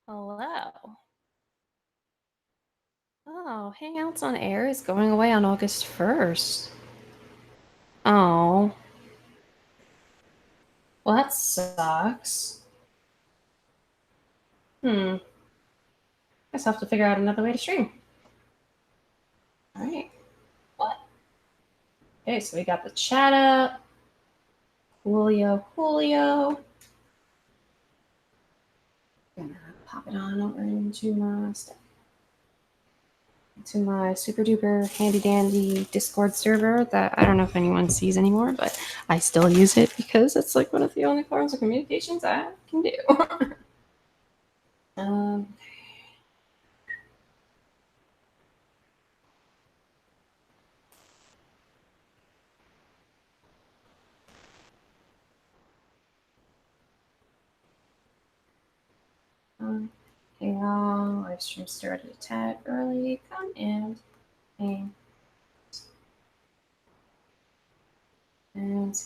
Hello. Oh, Hangouts on Air is going away on August 1st. Oh. Well, that sucks. Guess I'll have to figure out another way to stream. Alright. What? Okay, so we got the chat up. Coolio. Gonna pop it on over into my stuff. To my super duper handy dandy Discord server that I don't know if anyone sees anymore, but I still use it because it's like one of the only forms of communications I can do. Hey y'all, live stream started a tad early. Come in. And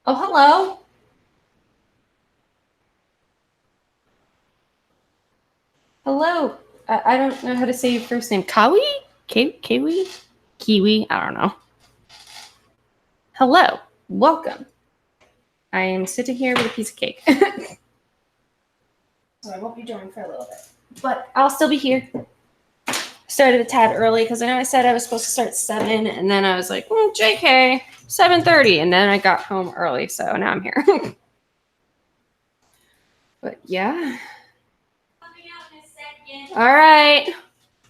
oh, hello. Hello. I don't know how to say your first name. Kawi? Kiwi? Kiwi? I don't know. Hello. Welcome. I am sitting here with a piece of cake. So I won't be joining for a little bit. But I'll still be here. Started a tad early because I know I said I was supposed to start at 7, and then I was like, JK, 7:30, and then I got home early, so now I'm here. But yeah. All right.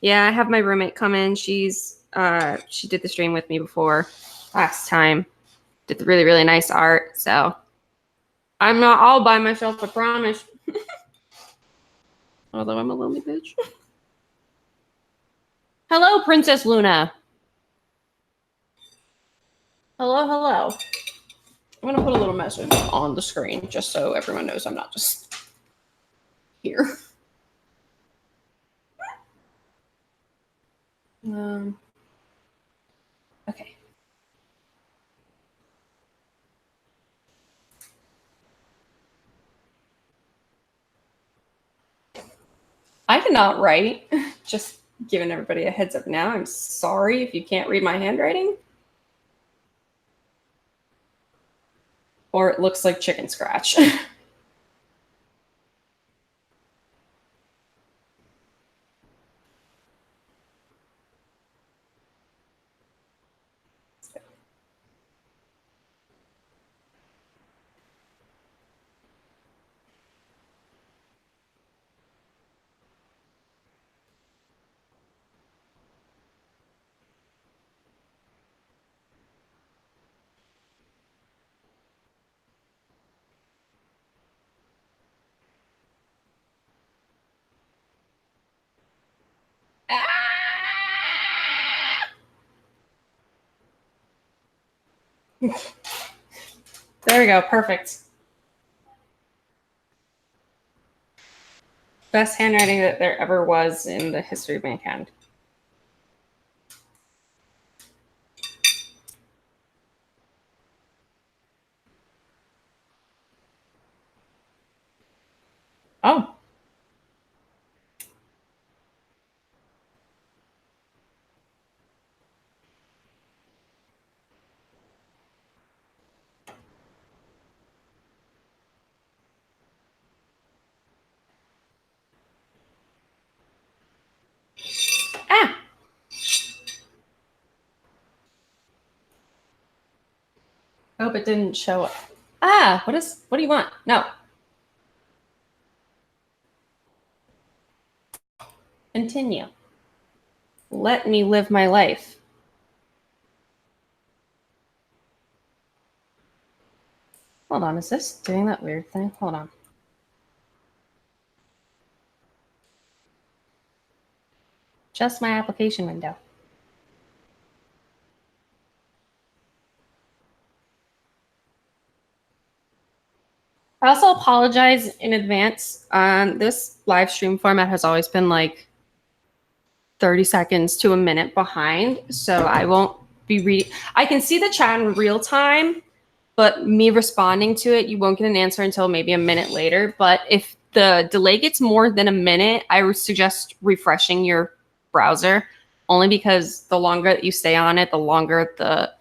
Yeah, I have my roommate come in. She did the stream with me before last time. Did the really, really nice art. So I'm not all by myself, I promise. Although I'm a lonely bitch. Hello, Princess Luna. Hello. I'm gonna put a little message on the screen just so everyone knows I'm not just here. Okay. I cannot write. Just giving everybody a heads up now. I'm sorry if you can't read my handwriting. Or it looks like chicken scratch. There we go. Perfect. Best handwriting that there ever was in the history of mankind. Oh. Ah. Hope it didn't show up. Ah, what do you want? No. Continue. Let me live my life. Hold on, is this doing that weird thing? Hold on. Just my application window. I also apologize in advance. This live stream format has always been like 30 seconds to a minute behind, so I won't be reading. I can see the chat in real time, but me responding to it, you won't get an answer until maybe a minute later. But if the delay gets more than a minute, I would suggest refreshing your browser, only because the longer that you stay on it, the longer the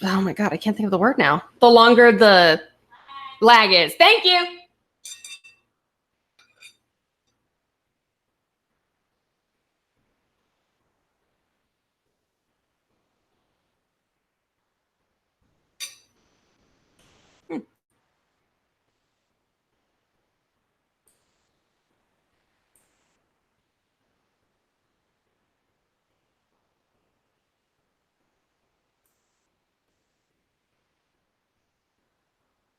oh my god, I can't think of the word now. The longer the lag is. Thank you.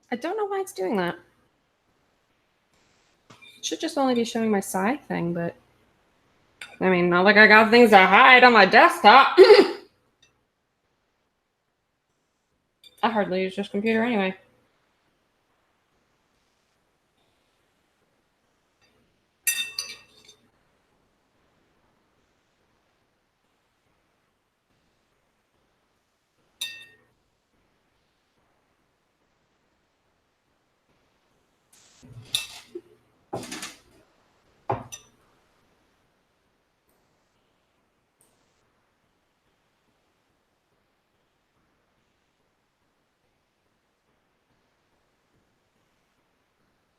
I don't know why it's doing that. It should just only be showing my side thing, but I mean, not like I got things to hide on my desktop. I hardly use this computer anyway.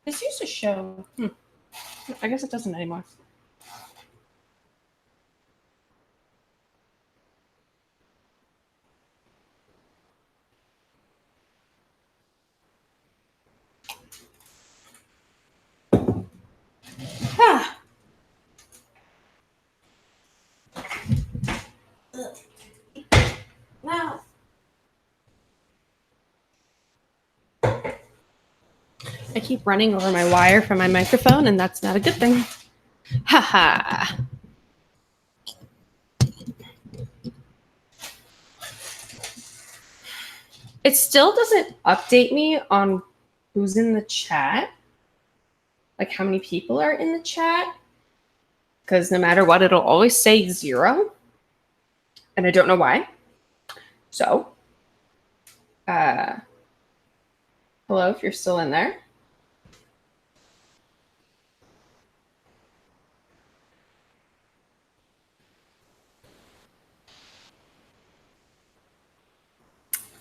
This used to show. I guess it doesn't anymore. Wow. I keep running over my wire from my microphone, and that's not a good thing. Haha. It still doesn't update me on who's in the chat, like how many people are in the chat, because no matter what, it'll always say 0, and I don't know why. So, hello, if you're still in there.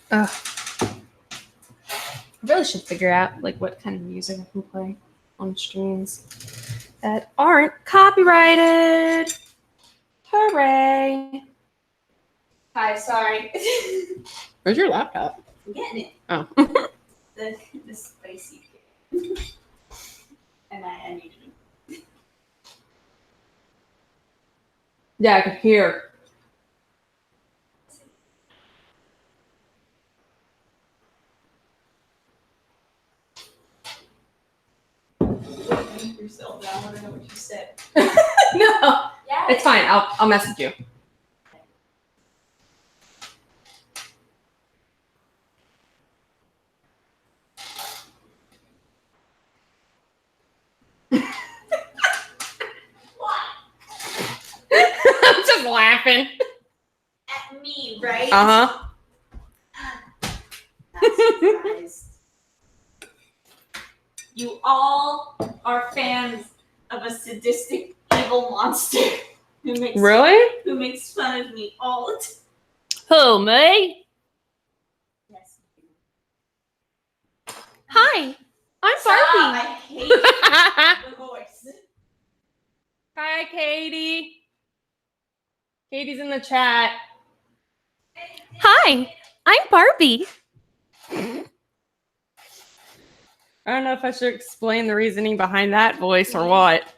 Ugh. I really should figure out like what kind of music I can play on streams that aren't copyrighted. Hooray! Hi, sorry. Where's your laptop? I'm getting it. Oh. the spicy kid. And I need it. Yeah, I could hear. Yourself down. I want to know what you said. No, Yeah. it's fine. I'll message you. What? I'm just laughing. At me, right? Uh-huh. Not surprised. You all are fans of a sadistic evil monster who makes fun of me all the time. Who, me? Yes. Hi, I'm Stop, Barbie. I hate the voice. Hi, Katie. Katie's in the chat. Hi, I'm Barbie. I don't know if I should explain the reasoning behind that voice or what.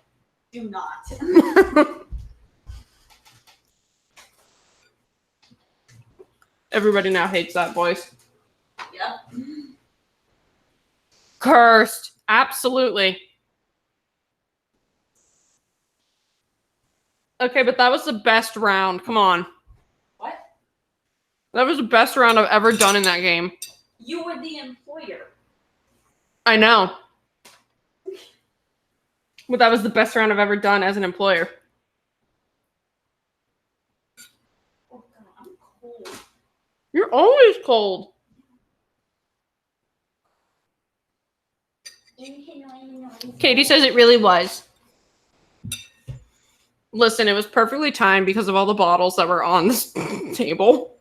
Do not. Everybody now hates that voice. Yep. Cursed. Absolutely. Okay, but that was the best round. Come on. What? That was the best round I've ever done in that game. You were the employer. I know. Well, that was the best round I've ever done as an employer. Oh god, I'm cold. You're always cold. Katie says it really was. Listen, it was perfectly timed because of all the bottles that were on this table.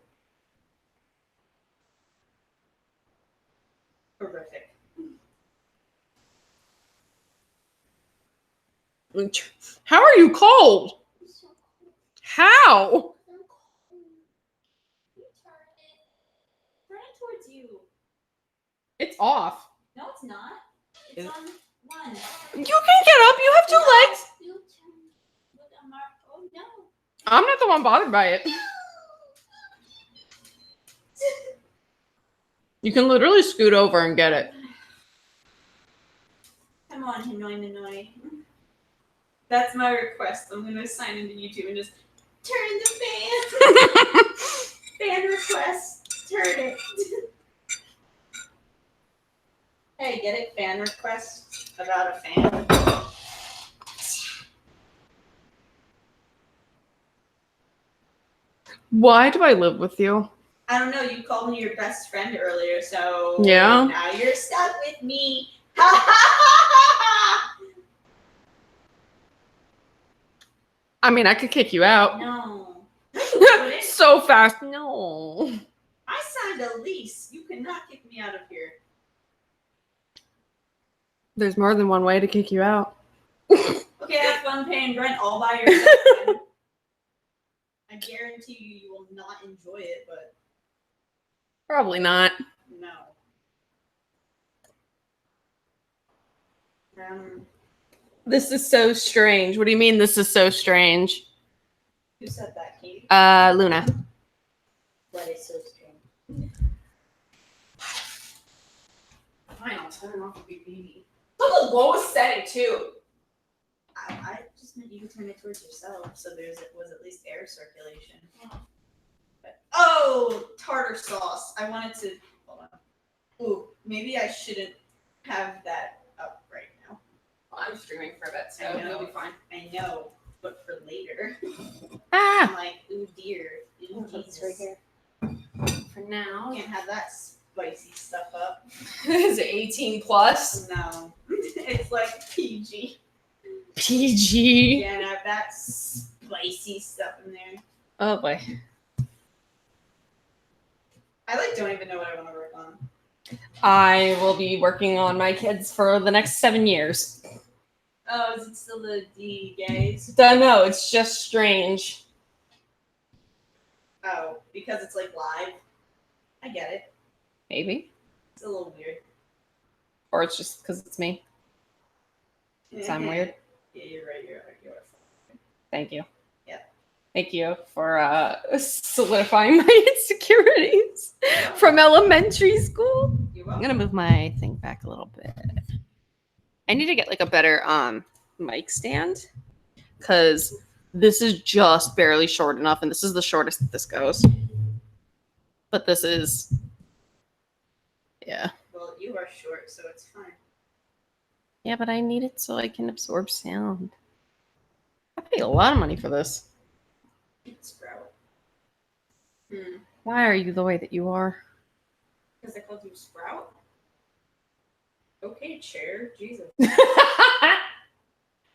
Horrific. How are you cold? How? Turn it towards you. It's off. No, it's not. It's on one. You can get up. You have 2 legs. You turn. Look, oh no. I'm not the one bothered by it. You can literally scoot over and get it. Come on, Hanoi. That's my request. I'm gonna sign into YouTube and just turn the fan. Fan request. Turn it. Hey, get it? Fan request about a fan. Why do I live with you? I don't know. You called me your best friend earlier, so Yeah. now you're stuck with me. I mean, I could kick you out. No. So fast. No. I signed a lease. You cannot kick me out of here. There's more than one way to kick you out. Okay, have fun paying rent all by yourself. I guarantee you will not enjoy it, but Probably not. no. This is so strange. What do you mean this is so strange? Who said that, Katie? Luna. That is so strange. Fine, I'll turn it off with your baby. It's the lowest setting, too. I just meant you could turn it towards yourself, so was at least air circulation. But, oh, tartar sauce. I wanted to. Hold on. Ooh, maybe I shouldn't have that up right now. Well, I'm streaming for a bit, so I know. it'll be fine. I know, but for later. Ah! I'm like, ooh dear. Ooh, Jesus. Right here. For now. Can't have that spicy stuff up. Is it 18 plus? No. It's like PG. PG. Can't have that spicy stuff in there. Oh boy. I don't even know what I want to work on. I will be working on my kids for the next 7 years. Oh, is it still the D gays? Don't know. It's just strange. Oh, because it's like live. I get it. Maybe. It's a little weird. Or it's just because it's me. Because I'm weird. Yeah, you're right. You're Thank you. Yeah. Thank you for solidifying my insecurities from elementary school. You're I'm welcome. gonna move my thing back a little bit. I need to get like a better mic stand because this is just barely short enough, and this is the shortest that this goes. But this is, yeah. Well, you are short, so it's fine. Yeah, but I need it so I can absorb sound. I paid a lot of money for this. Sprout. Why are you the way that you are? Because I called you Sprout? Okay, chair. Jesus.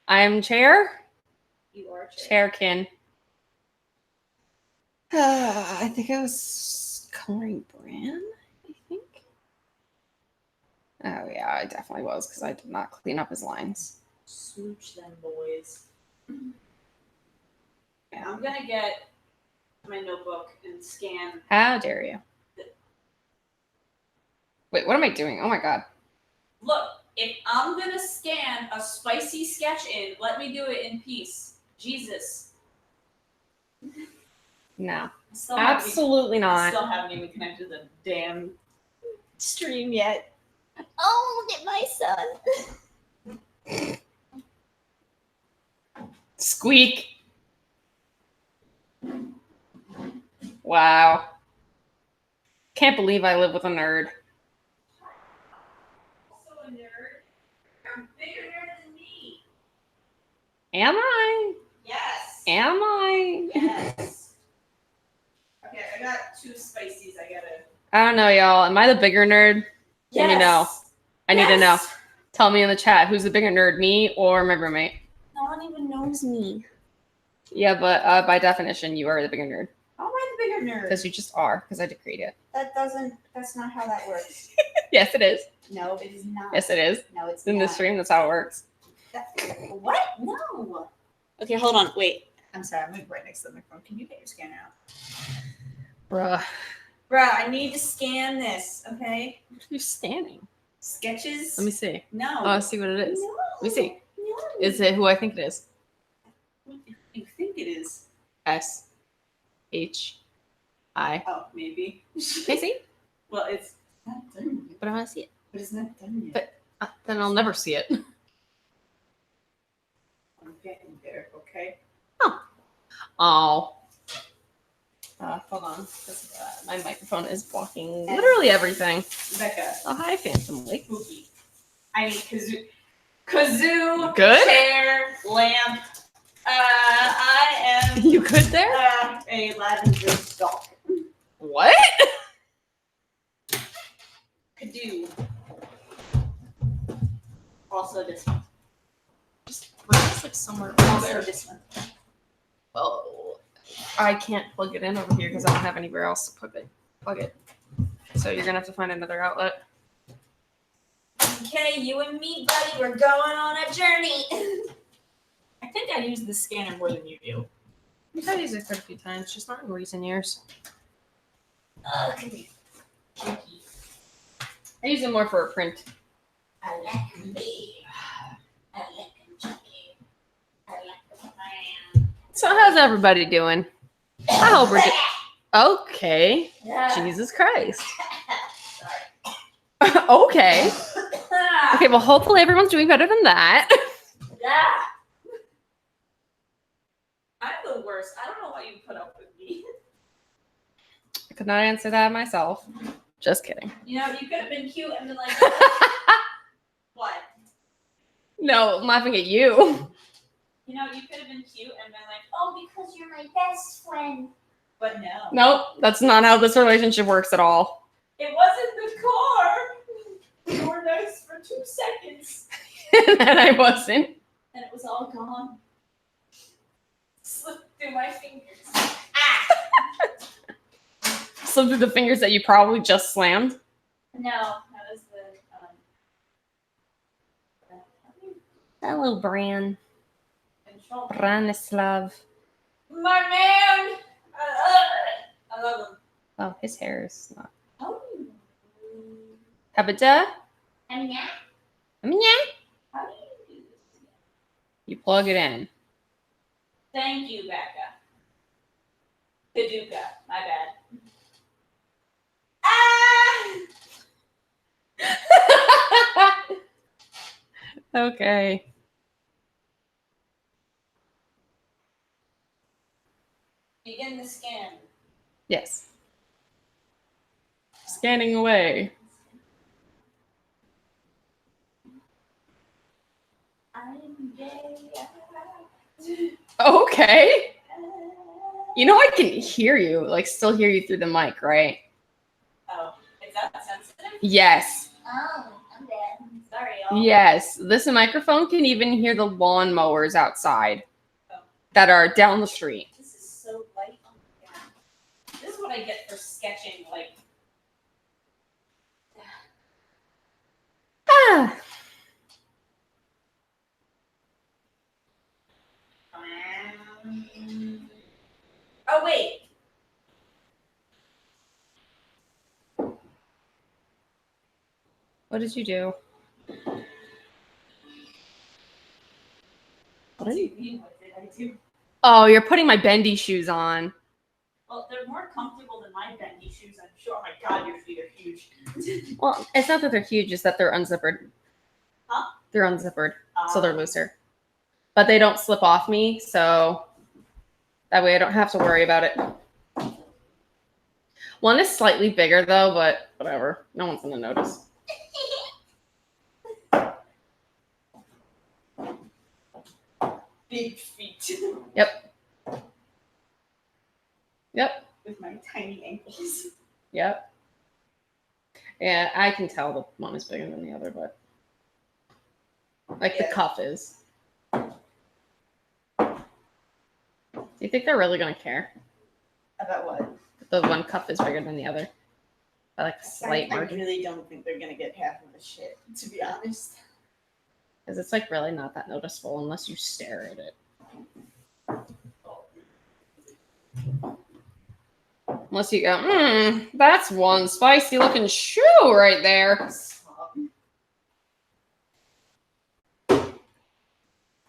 I'm Chair. You are chair. Chairkin. I think I was coloring Bran, I think. Oh, yeah, I definitely was because I did not clean up his lines. Smooch them, boys. Yeah, I'm going to get my notebook and scan. How dare you? Wait, what am I doing? Oh, my God. Look, if I'm going to scan a spicy sketch in, let me do it in peace. Jesus. No. Still Absolutely not. Still haven't even connected the damn stream yet. Oh, look at my son. Squeak. Wow. Can't believe I live with a nerd. Also a nerd. You're a bigger nerd than me. Am I? Yes. Am I? Yes. Okay, I got 2 spices. I gotta. I don't know, y'all. Am I the bigger nerd? Let me know. I need to know. Tell me in the chat who's the bigger nerd, me or my roommate. No one even knows me. Yeah, but by definition, you are the bigger nerd. How am I the bigger nerd? Because you just are, because I decreed it. That's not how that works. Yes, it is. No, it is not. Yes, it is. No, it's In not. this stream, that's how it works. What? No. Okay, hold on. Wait. I'm sorry. I'm moving right next to the microphone. Can you get your scanner out? Bruh. Bruh, I need to scan this, okay? What are you scanning? Sketches? Let me see. No. Oh, let's see what it is. No. Let me see. No. Is it who I think it is? What do you think it is? S-H-I. Oh, maybe. Can I see? Well, it's not done yet. But I want to see it. But it's not done yet. But then I'll never see it. I'm getting there, okay? Oh. Hold on. My microphone is blocking literally everything. Becca. Oh, hi, Phantom Lake. Spooky. I need kazoo. Kazoo. Good? Chair. Lamp. I am You good there? a lavender stalk. What? Kazoo. Also this one. Just put this like somewhere over Also there. this one. Oh, I can't plug it in over here because I don't have anywhere else to plug it. So you're gonna have to find another outlet. Okay, you and me, buddy, we're going on a journey. I think I use the scanner more than you do. I've used it quite a few times, just not in recent years. Okay. I use it more for a print. I like me. I like Kentucky. I like the man. So how's everybody doing? I hope we're okay. Jesus Christ. Sorry. Okay. Okay, well hopefully everyone's doing better than that. Yeah. I'm the worst. I don't know why you put up with me. I could not answer that myself. Just kidding. You know, you could have been cute and been like, what? No, I'm laughing at you. You know, you could have been cute and been like, oh, because you're my best friend. But no. Nope, that's not how this relationship works at all. It wasn't the car. You were nice for 2 seconds. And I wasn't. And it was all gone. Slipped through my fingers. Slipped through the fingers that you probably just slammed. No, that was the Hello, Bran. control. Branislav. My man! I love him. Oh, his hair is not. Oh. Habita? And yeah? Yeah. How do you do this? You plug it in. Thank you, Becca. Paducah. My bad. Ah! Okay. Begin the scan. Yes. Scanning away. I'm gay. Okay. You know I can hear you, like still hear you through the mic, right? Oh, is that sensitive? Yes. Oh, I'm bad. Sorry, y'all. Yes. This microphone can even hear the lawnmowers outside Oh. that are down the street. This is so light. Oh my god. This is what I get for sketching, like. Ah. Oh, wait. What did you do? What do you mean? What did I do? Oh, you're putting my bendy shoes on. Well, they're more comfortable than my bendy shoes, I'm sure. Oh my god, your feet are huge. Well, it's not that they're huge, it's that they're unzippered. Huh? They're unzippered, so they're looser. But they don't slip off me, so that way I don't have to worry about it. One is slightly bigger though, but whatever. No one's gonna notice. big feet. Yep. Yep. With my tiny ankles. Yep. Yeah, I can tell the one is bigger than the other, but like the Yeah. cuff is. Do you think they're really gonna care? About what? The one cuff is bigger than the other. By like a slight I margin. really don't think they're gonna get half of the shit, to be honest. Because it's like really not that noticeable unless you stare at it. Unless you go, that's one spicy looking shoe right there.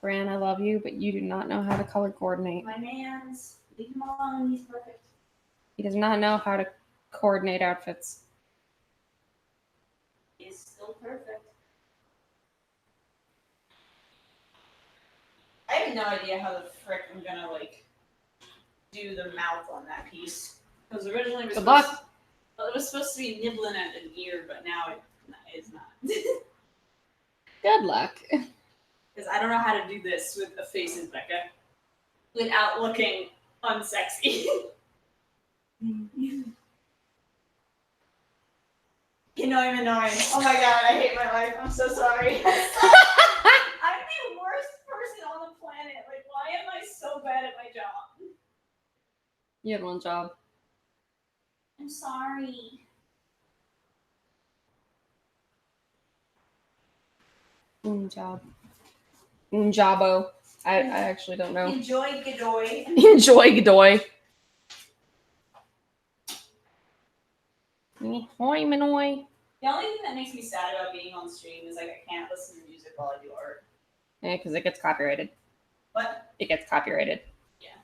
Fran, I love you, but you do not know how to color coordinate. My man's, leave him alone, he's perfect. He does not know how to coordinate outfits. He's still perfect. I have no idea how the frick I'm gonna like do the mouth on that piece. Because originally it was it was supposed to be nibbling at an ear, but now it is not. Good luck. Because I don't know how to do this with a face in Becca without looking unsexy. You know I'm annoying. Oh my god, I hate my life. I'm so sorry. I'm the worst person on the planet. Like, why am I so bad at my job? You had one job. I'm sorry. Job. Jabo. I actually don't know. Enjoy Godoy. Enjoy Godoy. Hoi Minoy. The only thing that makes me sad about being on stream is like I can't listen to music while I do art. Yeah, because it gets copyrighted. What? It gets copyrighted. Yeah.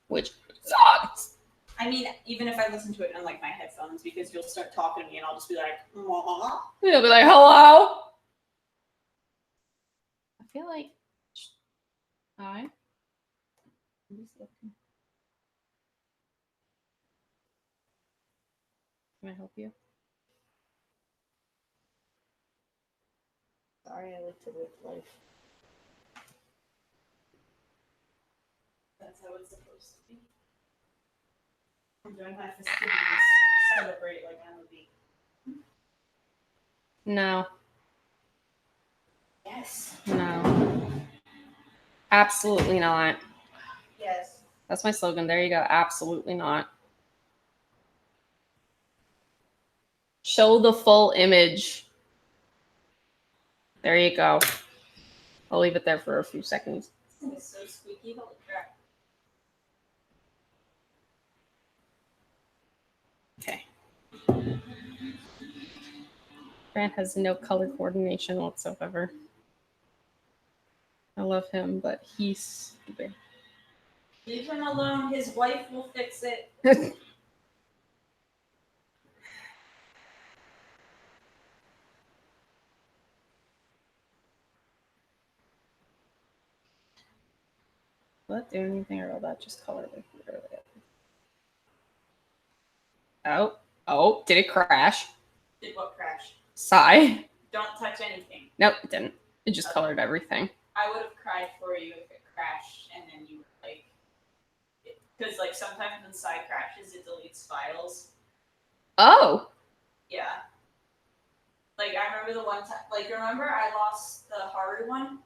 Which sucks. I mean, even if I listen to it on like my headphones, because you'll start talking to me and I'll just be like, "Mwah." You'll be like, hello? I feel like hi. I'm just looking. Can I help you? Sorry, I like to live life. That's how it's supposed to be. Enjoy my festivities. Celebrate like I'm a bee. No. Yes. No. Absolutely not. Yes. That's my slogan. There you go. Absolutely not. Show the full image. There you go. I'll leave it there for a few seconds. This thing is so squeaky. Holy crap. Okay. Grant has no color coordination whatsoever. I love him, but he's stupid. Leave him alone. His wife will fix it. Will that do anything, or will that just color like literally? Oh, did it crash? Did what crash? Sigh. Don't touch anything. Nope, it didn't. It just colored everything. I would have cried for you if it crashed and then you were like, because like sometimes when side crashes, it deletes files. Oh. Yeah. Like I remember the one time, like remember I lost the Haru one,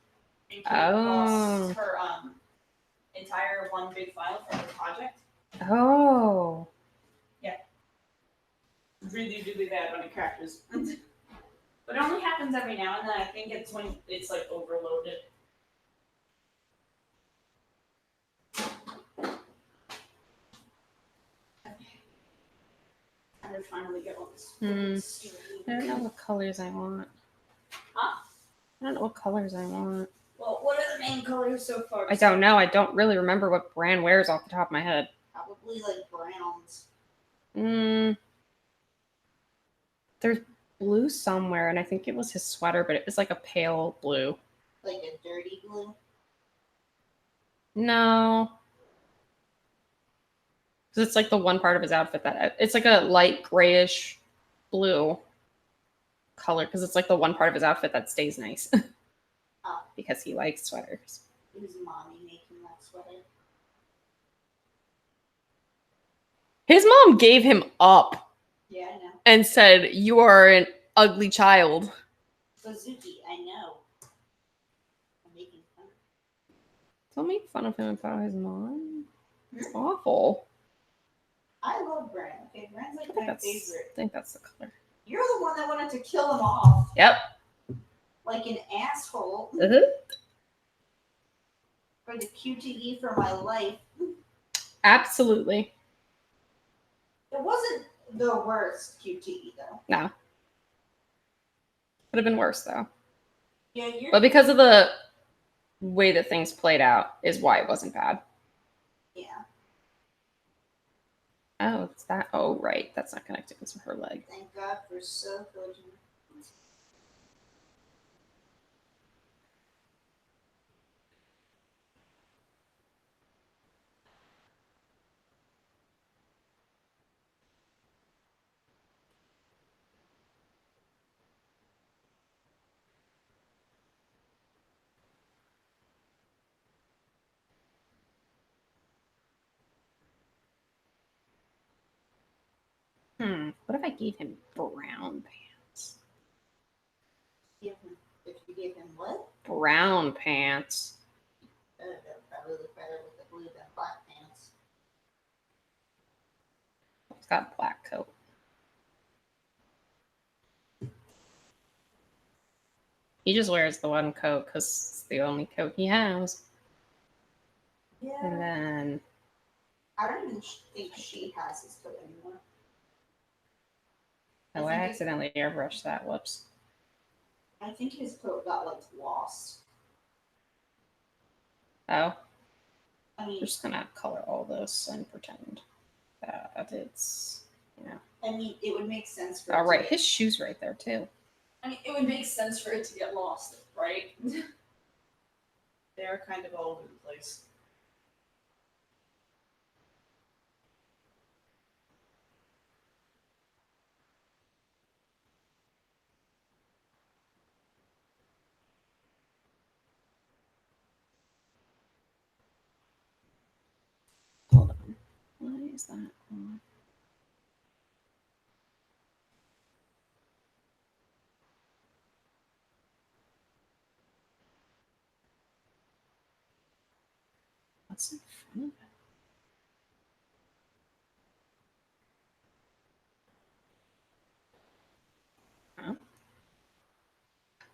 and Kate lost her entire one big file for her project. Oh. Yeah. Really, really bad when it crashes. But it only happens every now and then. I think it's when it's like overloaded. I'm gonna finally get all this. I don't know what colors I want. Huh? I don't know what colors I want. Well, what are the main colors so far? I don't know. I don't really remember what brand wears off the top of my head. Probably like browns. There's blue somewhere, and I think it was his sweater, but it was like a pale blue. Like a dirty blue? No. Because it's like the one part of his outfit that it's like a light grayish blue color, because it's like the one part of his outfit that stays nice. Oh. Because he likes sweaters. His mommy making that sweater. His mom gave him up Yeah, I know. and said, "You are an ugly child." Suzuki, I know. I'm making fun. Don't make fun of him about his mom. It's awful. I love Bran. Okay, Bran's like my I favorite. think that's the color. You're the one that wanted to kill him off. Yep. Like an asshole. Uh-huh. For the QTE for my life. Absolutely. It wasn't the worst QTE though. No. Could have been worse though. Yeah, you're. But because of the way that things played out is why it wasn't bad. Yeah. Oh, it's that. Oh, right. That's not connected to her leg. Thank God for so good. What if I gave him brown pants? If you gave him what? Brown pants. That would probably look better with the blue than black pants. He's got a black coat. He just wears the one coat because it's the only coat he has. Yeah. And then I don't even think she has his coat anymore. oh, I accidentally airbrushed that. Whoops. I think his coat got like lost. Oh, I I'm mean, just gonna color all this and pretend that it's, you know. I mean, it would make sense for. All it right, to, his shoe's right there too. I mean, it would make sense for it to get lost, right? They're kind of all over the place. Hold on. Why is that on? What's in front of it? Huh?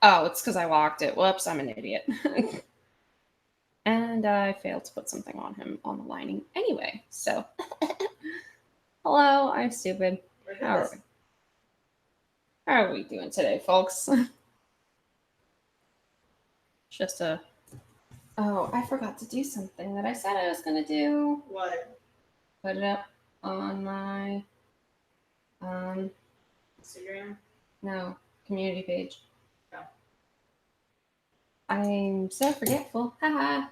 Oh, it's because I locked it. Whoops, I'm an idiot. And I failed to put something on him on the lining anyway. So, hello, I'm stupid. How are we doing today, folks? Just a. Oh, I forgot to do something that I said I was gonna do. What? Put it up on my Instagram? no community page. Oh. I'm so forgetful. Haha.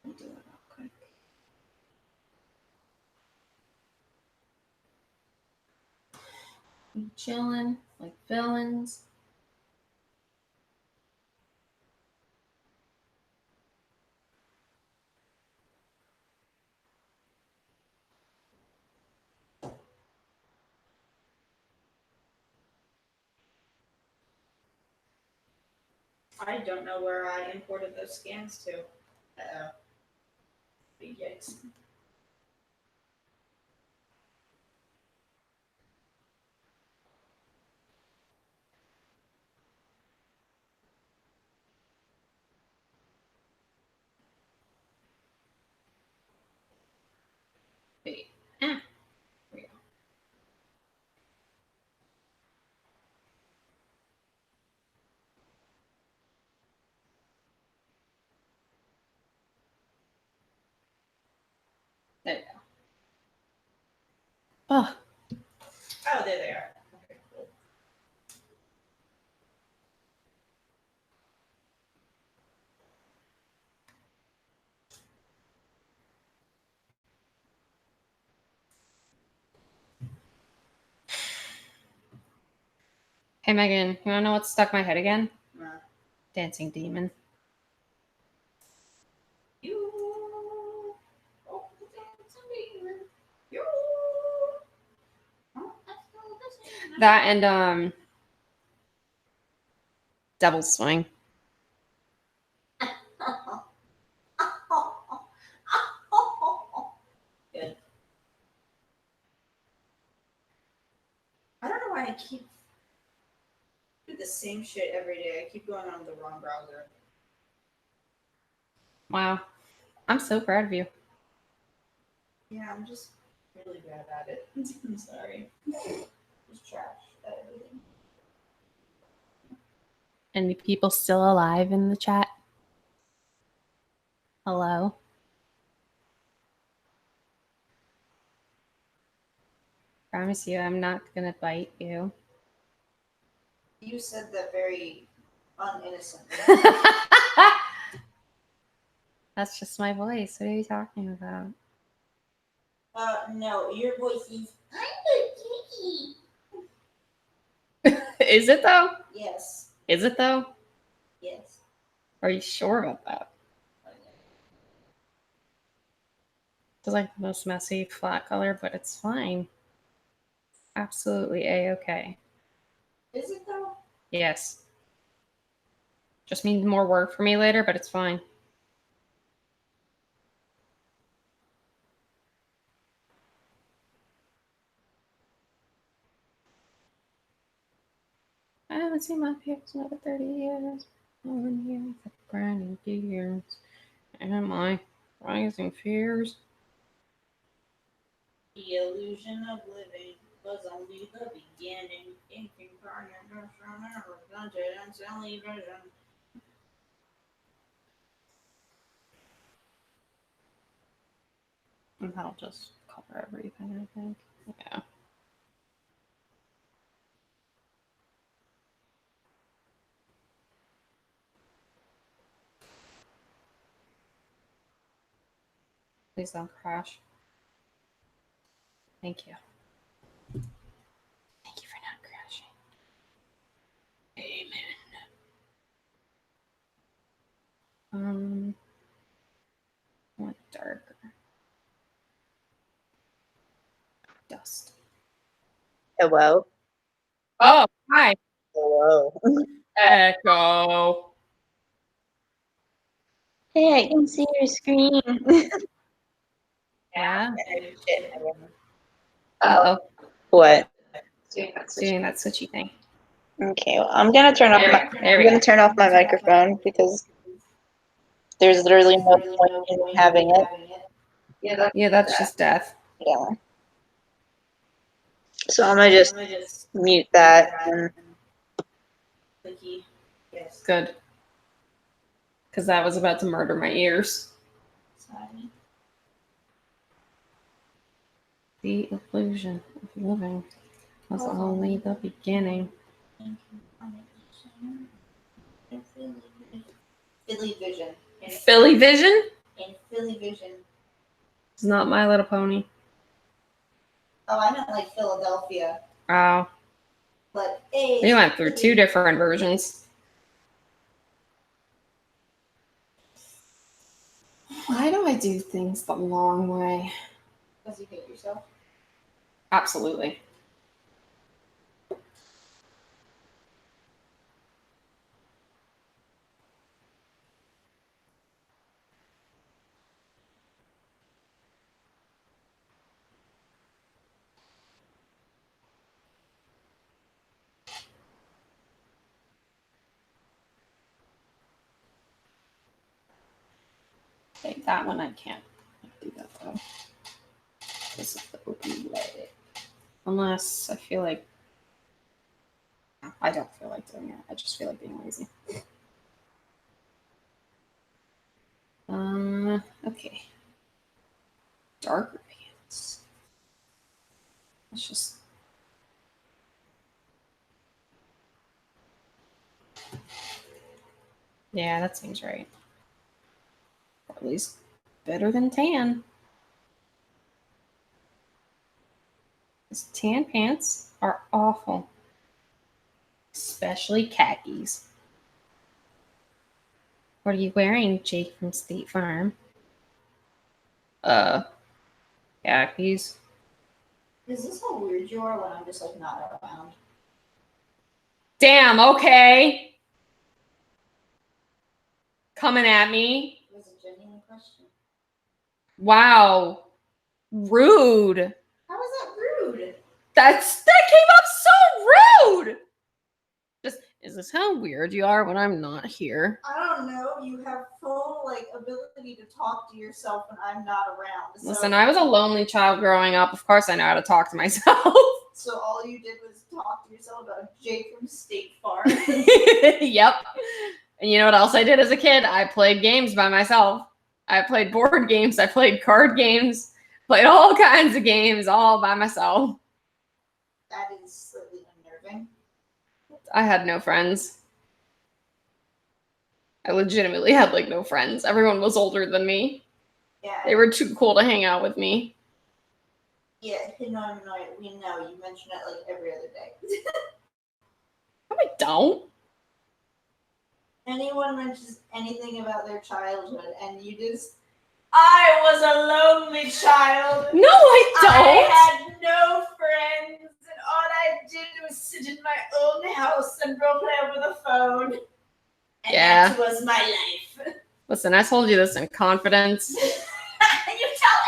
I'll do it real quick. We chilling like villains. I don't know where I imported those scans to. Uh-oh. Big yikes. Wait. Ah. Here we go. There you go. Oh, Oh, there they are. Okay, cool. hey Megan, you wanna know what stuck my head again? Uh, Dancing demon. That and Devil's Swing. Good. I don't know why I keep do the same shit every day. I keep going on the wrong browser. Wow. I'm so proud of you. Yeah, I'm just really bad at it. I'm sorry. Just trash at everything. Any people still alive in the chat? Hello? Promise you, I'm not gonna bite you. You said that very uninnocently. That's just my voice. What are you talking about? No, your voice is. I'm a kitty. Is it though? Yes. Is it though? Yes. Are you sure about that? It's like the most messy flat color, but it's fine. Absolutely a-okay. Is it though? Yes. Just means more work for me later, but it's fine. I haven't seen my peers in over 30 years. 1 year for grinding gears. And my rising fears. The illusion of living was only the beginning. And that'll just cover everything, I think. Yeah. Please don't crash. Thank you. Thank you for not crashing. Amen. I want darker. Dust. Hello. Oh, hi. Hello. Echo. Hey, I can see your screen. Yeah. Shit. Uh-oh. What? Doing that switchy thing. Okay, well, I'm gonna turn off There my we go. There I'm we gonna go. turn off my microphone because there's literally no point in having it. Yeah, that's just death. Yeah. So I'm gonna just mute that and Clicky. Yes. Good. Because that was about to murder my ears. Sorry. The illusion of living was only the beginning. Philly Vision. Philly Vision? In Philly Vision. It's not My Little Pony. Oh, I meant like Philadelphia. Oh. But hey. We went through two different versions. Why do I do things the long way? Because you hate yourself. Absolutely. Okay, that one I can't do that though. This is the open way. Unless I feel like I don't feel like doing it. I just feel like being lazy. Okay. Darker pants. Let's just. Yeah, that seems right. Or at least better than tan. Because tan pants are awful. Especially khakis. What are you wearing, Jake from State Farm? Khakis. Is this how weird you are when I'm just like not around? Damn, okay. Coming at me. It was a genuine question. Wow. Rude. How is that rude? That came up so rude. Just, is this how weird you are when I'm not here? I don't know. You have full ability to talk to yourself when I'm not around. So, Listen, I was a lonely child growing up. Of course I know how to talk to myself. So all you did was talk to yourself about Jay from State Farm. Yep. And you know what else I did as a kid? I played games by myself. I played board games. I played card games. Played all kinds of games all by myself. That is slightly unnerving. I had no friends. I legitimately had like no friends. Everyone was older than me. Yeah. They were too cool to hang out with me. Yeah, no, we know. You mention it like every other day. No, I don't. Anyone mentions anything about their childhood and you just, I was a lonely child. No, I don't. I had no friends, and all I did was sit in my own house and roleplay over the phone. And Yeah. that was my life. Listen, I told you this in confidence. You tell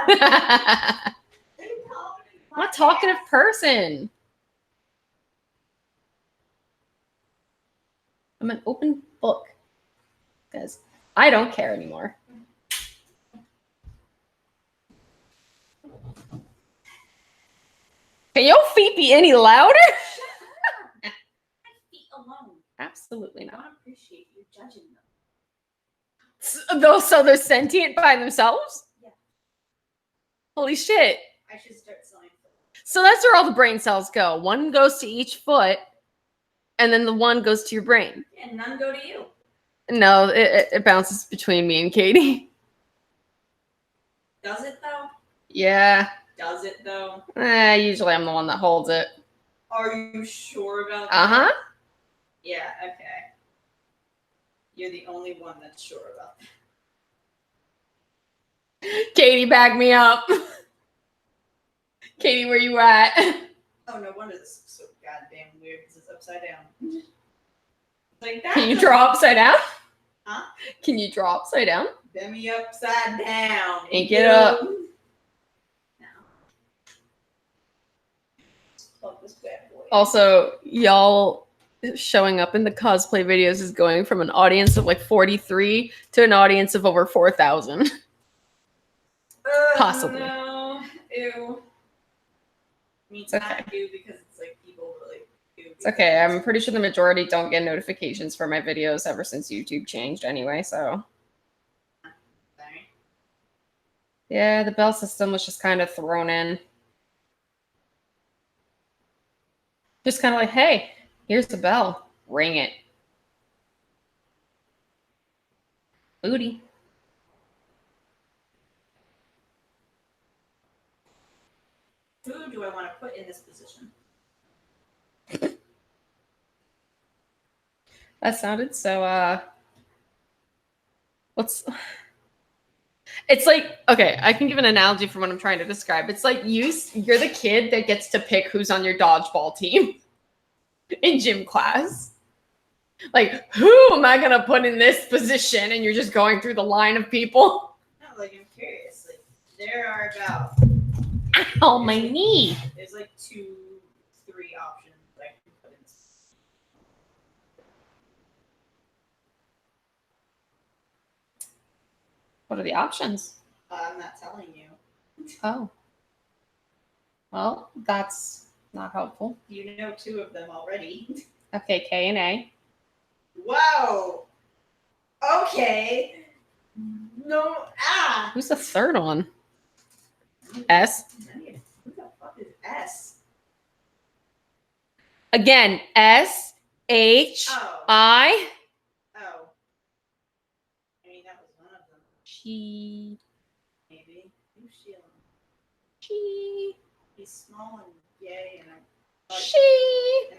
everyone. I'm a talkative person. I'm an open book. Because I don't care anymore. Can your feet be any louder? My feet alone. Absolutely I not. don't appreciate you judging them. So they're sentient by themselves? Yeah. Holy shit. I should start selling food. So that's where all the brain cells go. One goes to each foot, and then the one goes to your brain. And none go to you. No, it bounces between me and Katie. Does it though? Yeah. Does it though? Usually I'm the one that holds it. Are you sure about that? Uh-huh. Yeah, okay. You're the only one that's sure about that. Katie, back me up. Katie, where you at? Oh, no wonder this is so goddamn weird because it's upside down. Like that. Can you draw upside down? Huh? Can you draw upside down? Bend me upside down. And get up. Now. Plug this bad boy. Also, y'all showing up in the cosplay videos is going from an audience of like 43 to an audience of over 4,000. Possibly. No. Ew. I mean, it's It's not ew because it's like people really ew. It's okay. I'm pretty sure the majority don't get notifications for my videos ever since YouTube changed anyway, so. Sorry. Yeah, the bell system was just kind of thrown in. Just kind of like, hey, here's the bell. Ring it. Booty. Who do I want to put in this position? That sounded so, what's... It's like, okay, I can give an analogy for what I'm trying to describe. It's like you're the kid that gets to pick who's on your dodgeball team in gym class. Like, who am I going to put in this position? And you're just going through the line of people. No, like I'm curious. Like there are about Ow, my knee. there's like 2-3 options that I can put in. What are the options? I'm not telling you. Oh. Well, that's not helpful. You know 2 of them already. Okay, K and A. Whoa. Okay. No. Ah. Who's the third one? S. Who the fuck is S? Again, S, H, Oh. I. Oh. I mean, that was one of them. She. Maybe. Who's Sheila? She. He's small and gay, and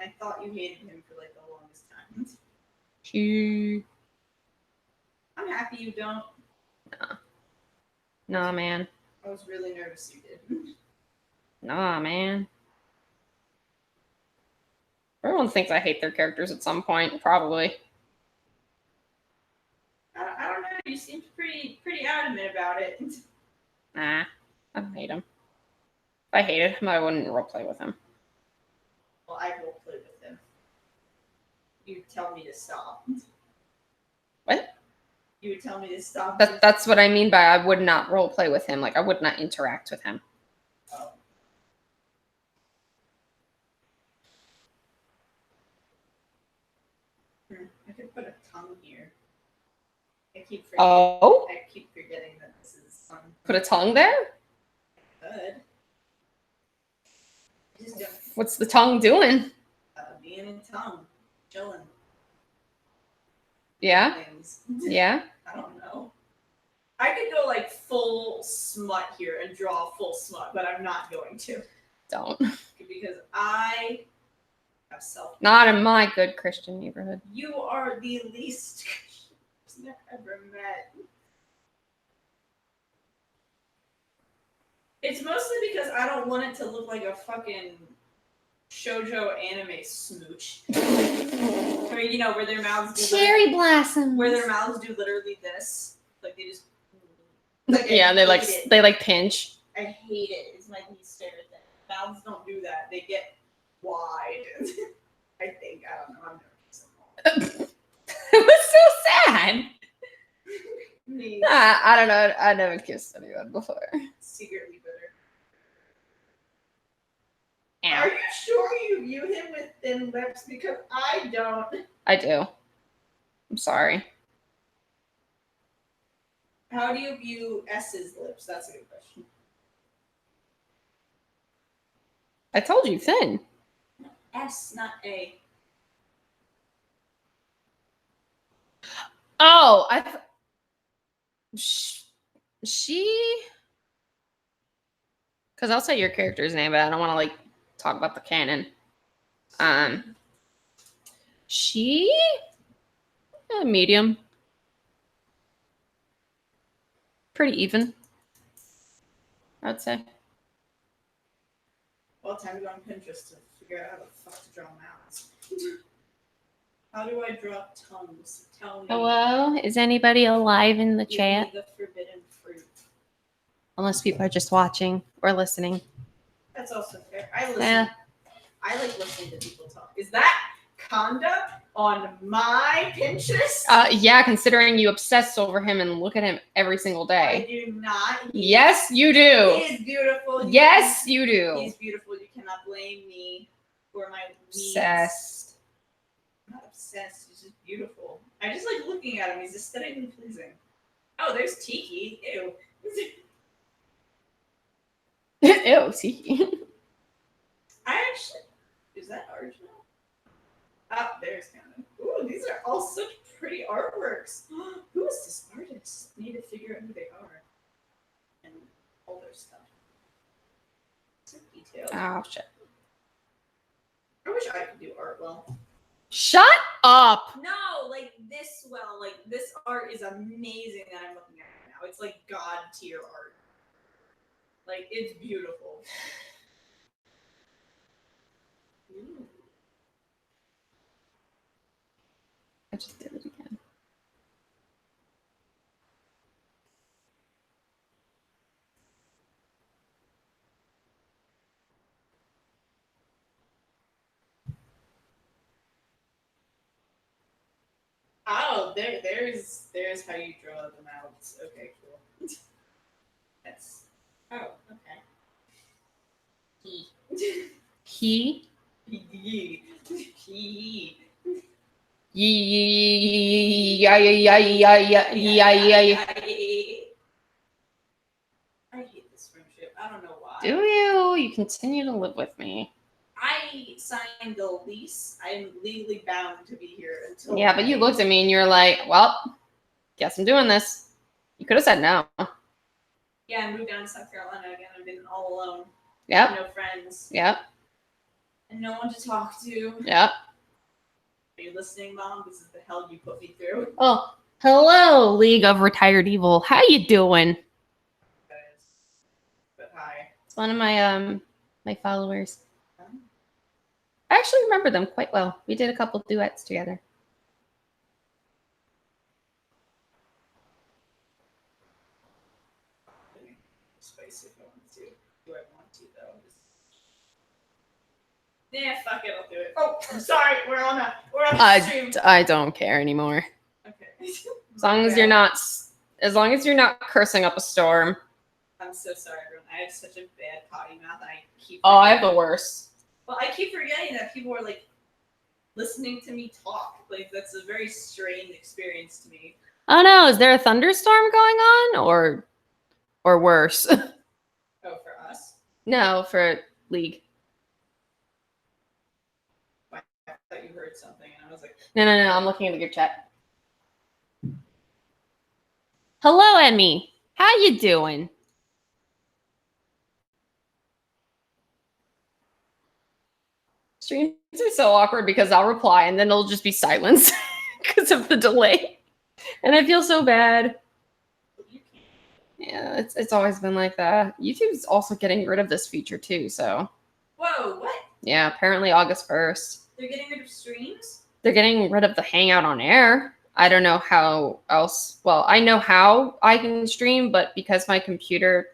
I thought you hated him for like the longest time. She. I'm happy you don't. Nah, man. I was really nervous you did. Nah, man. Everyone thinks I hate their characters at some point, probably. I don't know. You seem pretty adamant about it. Nah, I don't hate him. If I hated him, I wouldn't roleplay with him. Well, I will play with him. You tell me to stop. What? You would tell me to stop. That's what I mean by I would not roleplay with him. Like, I would not interact with him. Oh. I could put a tongue here. I keep forgetting that this is Put a tongue there? good. Just don't What's the tongue doing? being a tongue, chilling. Yeah? Things. Yeah? I don't know. I could go like full smut here and draw full smut, but I'm not going to Don't. because I have self. Not in my good Christian neighborhood. You are the least person I've ever met. It's mostly because I don't want it to look like a fucking shoujo anime smooch. Or, you know, where their mouths do Cherry blossoms. where their mouths do literally this. Like they just Yeah, they like hate it. they like pinch. I hate it. It's my least favorite thing. Mouths don't do that. They get wide. I think. I don't know. I've never kissed It was so sad. me. I don't know. I never kissed anyone before. Secretly bitter. Ow. Are you sure you view him with thin lips? Because I don't. I do. I'm sorry. How do you view S's lips? That's a good question. I told you thin. S, not A. Oh, she. Because I'll say your character's name, but I don't want to like talk about the canon. She. Medium. Pretty even. I'd say. Well, time to go on Pinterest to figure out how the fuck to draw mouths. How do I draw tongues? Tell me. Hello? Is anybody alive in the Give me chat? the forbidden fruit. Unless people are just watching or listening. That's also fair. I listen. Yeah. I like listening to people talk. Is that conduct on my Pinterest? Yeah, considering you obsess over him and look at him every single I day. do not. Yes, you do. He is beautiful. Yes, you do. He's beautiful. You cannot blame me for my needs. Obsessed. I'm not obsessed. He's just beautiful. I just like looking at him. He's aesthetically pleasing. Oh, there's Tiki. Ew. Ew, see. I actually. Is that original? Oh, there's Canon. Ooh, these are all such pretty artworks. Who is this artist? I need to figure out who they are. And all their stuff. So detailed. Oh, shit. I wish I could do art well. Shut up. No, like this well. Like this art is amazing that I'm looking at right now. It's like god tier art. Like it's beautiful. Ooh. I just did it again. Oh, there's how you draw the mouths. Okay, cool. That's okay. He. He. Yeah. I hate this friendship. I don't know why. Do you? You continue to live with me. I signed the lease. I am legally bound to be here until. Yeah, but you looked at me and you're like, well, guess I'm doing this. You could have said no. Yeah, I moved down to South Carolina again. I've been all alone. Yep. No friends. Yep. And no one to talk to. Yep. Are you listening, Mom? This is the hell you put me through. Oh, hello, League of Retired Evil. How you doing? But hi. It's one of my my followers. I actually remember them quite well. We did a couple duets together. Spice if I want to. Do I want to though? Nah, fuck it, I'll do it. Oh, I'm sorry, we're on a stream. I don't care anymore. Okay. As long as you're not cursing up a storm. I'm so sorry, everyone. I have such a bad potty mouth. I keep. Oh, I have the worst. Well, I keep forgetting that people are like listening to me talk. Like that's a very strange experience to me. Oh no, is there a thunderstorm going on or worse? Oh, for us? No, for League. I thought you heard something, and I was like, No, I'm looking at the group chat. Hello, Emmy. How you doing? Streams are so awkward because I'll reply and then it'll just be silence because of the delay. And I feel so bad. you can't. Yeah, it's always been like that. YouTube's also getting rid of this feature too, so. Whoa, what? Yeah, apparently August 1st. They're getting rid of streams? They're getting rid of the Hangout on Air. I don't know how else. Well, I know how I can stream, but because my computer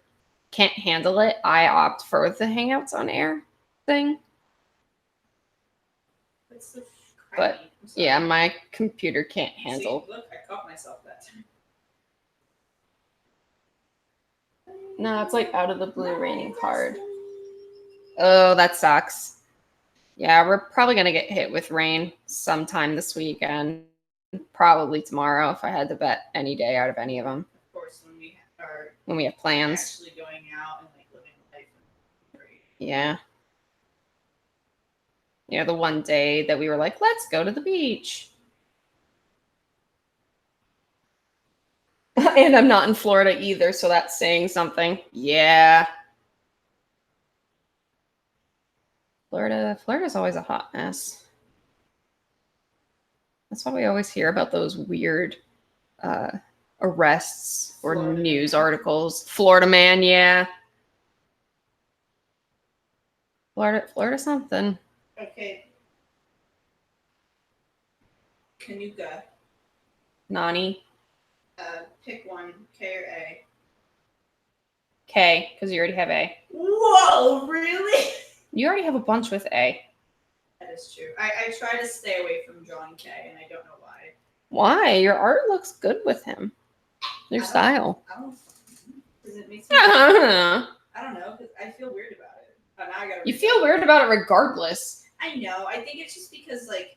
can't handle it, I opt for the Hangouts on Air thing. That's so But, crappy. I'm sorry. Yeah, my computer can't handle. See, look, I caught myself that time. No, it's like out of the blue raining hard. Oh, that sucks. Yeah, we're probably going to get hit with rain sometime this weekend. Probably tomorrow if I had to bet any day out of any of them. Of course, when we have plans. actually going out and like living life. Yeah. Yeah, the one day that we were like, let's go to the beach. And I'm not in Florida either, so that's saying something. Yeah. Florida's always a hot mess. That's why we always hear about those weird arrests or Florida news man. articles. Florida man, yeah. Florida something. Okay. Kanuga. Nani. Pick one, K or A. K, because you already have A. Whoa, really? You already have a bunch with A. That is true. I try to stay away from drawing K, and I don't know why. Why? Your art looks good with him. Your I don't- style. I don't. Does it make sense? I You don't know, because I feel weird about it. But now I gotta. feel weird about it regardless. I know. I think it's just because, like,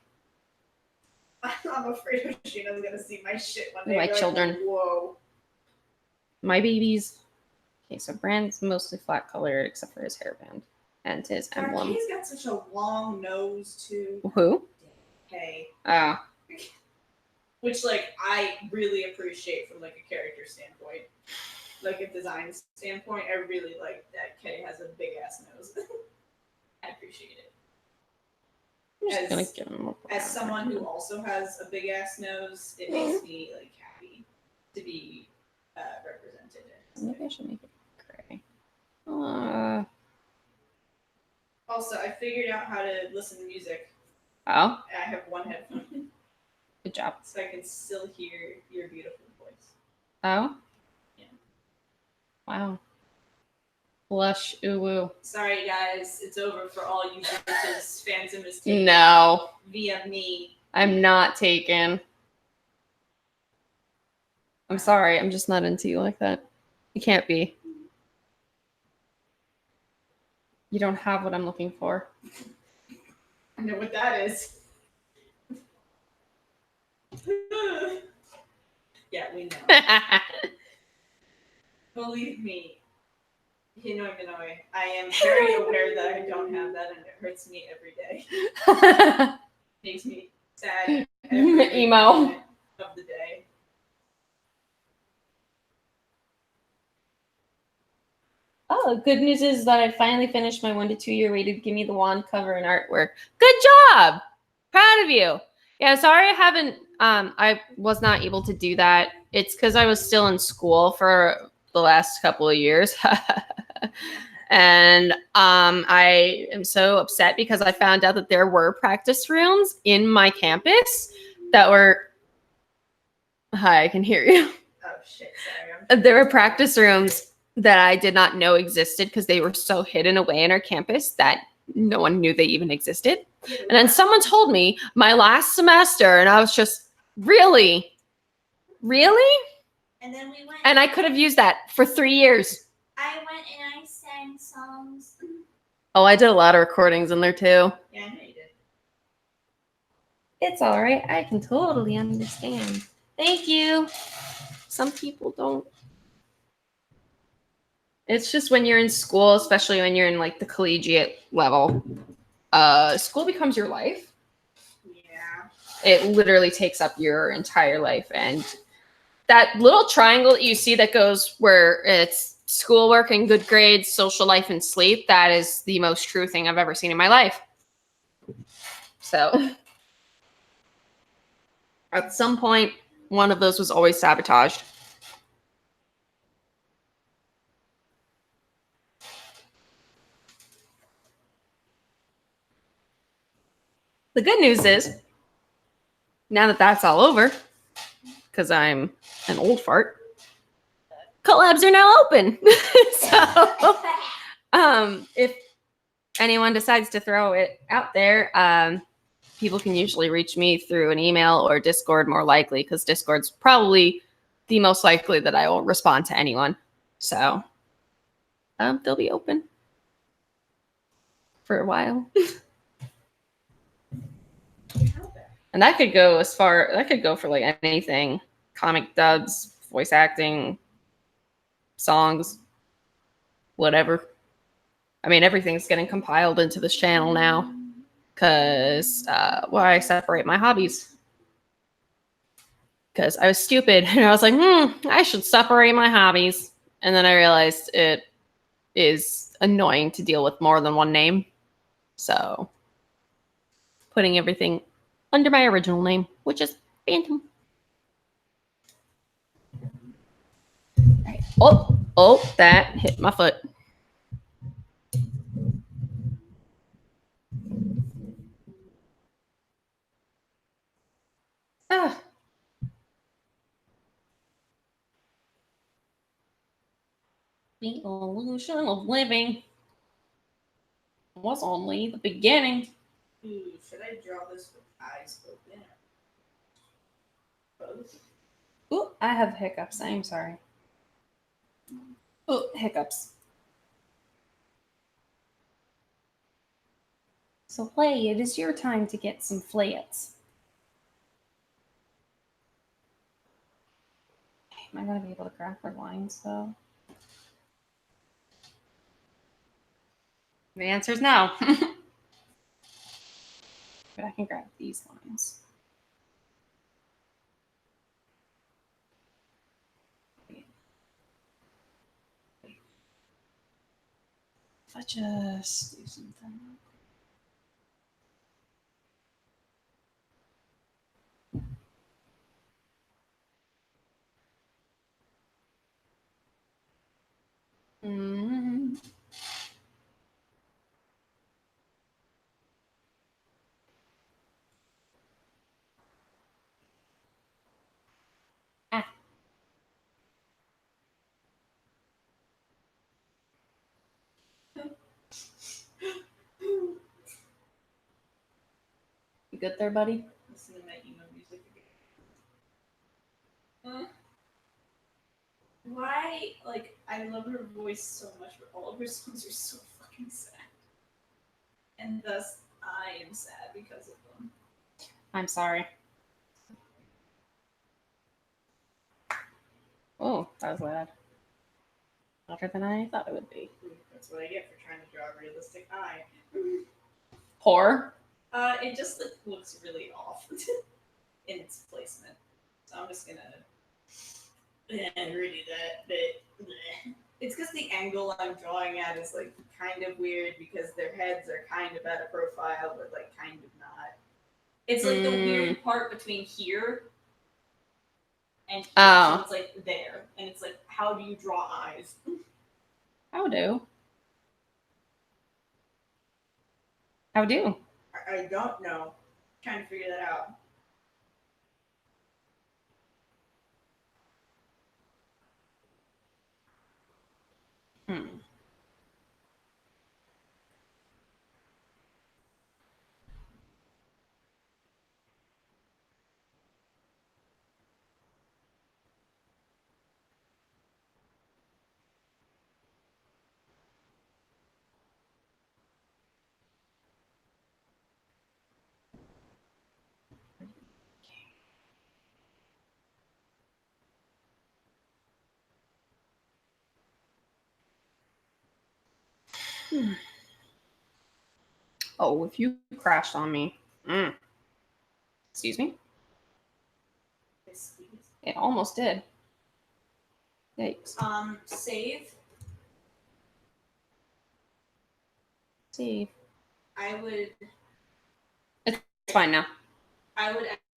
I'm afraid Sheena's gonna see my shit one day. My and be like, children. Whoa. My babies. Okay, so Brand's mostly flat colored except for his hairband and his emblem. He's got such a long nose too. Who? Hey. Oh. Which, like, I really appreciate from, like, a character standpoint. Like, a design standpoint, I really like that Kay has a big-ass nose. I appreciate it. I'm just As- gonna give him a As someone who also has a big-ass nose, it makes me, like, happy to be represented. Maybe I should make it gray. Also, I figured out how to listen to music. Oh, I have one headphone, good job. so I can still hear your beautiful voice. Oh? Yeah. Wow. Blush, ooh woo. Sorry, guys, it's over for all you bitches. Phantom is taken No, via me. I'm not taken. I'm sorry, I'm just not into you like that. You can't be. You don't have what I'm looking for. I know what that is. Yeah, we know. Believe me, Hinoi Minoi, I am very aware that I don't have that, and it hurts me every day. Makes me sad. Every Emo. minute of the day. Oh, good news is that I finally finished my 1 to 2 year waited Give Me the Wand cover and artwork. Good job! Proud of you. Yeah, sorry I haven't I was not able to do that. It's because I was still in school for the last couple of years. And I am so upset because I found out that there were practice rooms in my campus that were. Hi, I can hear you. Oh shit! Sorry. There were practice rooms that I did not know existed because they were so hidden away in our campus that no one knew they even existed. And then someone told me my last semester, and I was just, really? And then we went. And I could have used that for 3 years. I went and I sang songs. Oh, I did a lot of recordings in there too. Yeah, I know you did. It's all right. I can totally understand. Thank you. Some people don't. It's just when you're in school, especially when you're in like the collegiate level, school becomes your life. Yeah. It literally takes up your entire life. And that little triangle that you see that goes where it's schoolwork and good grades, social life and sleep, that is the most true thing I've ever seen in my life. So at some point, one of those was always sabotaged. The good news is, now that that's all over, because I'm an old fart, collabs are now open. So if anyone decides to throw it out there, people can usually reach me through an email or Discord more likely, because Discord's probably the most likely that I will respond to anyone. So they'll be open for a while. And that could go for like anything, comic dubs, voice acting, songs, whatever. I mean, everything's getting compiled into this channel now because I separate my hobbies. Because I was stupid and I was like, I should separate my hobbies. And then I realized it is annoying to deal with more than one name. So putting everything under my original name, which is Phantom. Right. Oh, that hit my foot. Ah. The illusion of living was only the beginning. Ooh, should I draw this with eyes open? Both? Ooh, I have hiccups. I'm sorry. Oh, hiccups. So, Play, it is your time to get some flats. Am I going to be able to graph her lines, though? The answer is no. But I can grab these lines. If I just do something. Mm. You good there, buddy? Listening to my emo music again. Why? Like, I love her voice so much, but all of her songs are so fucking sad. And thus, I am sad because of them. I'm sorry. Oh, that was loud. Louder than I thought it would be. That's what I get for trying to draw a realistic eye. Horror. It just looks really off in its placement. So I'm just gonna redo that. But it's because the angle I'm drawing at is like kind of weird because their heads are kind of at a profile, but like kind of not. It's like the weird part between here and here. Oh. So it's like there, and it's like, how do you draw eyes? How do? How do? I don't know. Trying to figure that out. Hmm. Oh, if you crashed on me. Excuse me? It almost did. Yikes. Save. Save. I would It's fine now.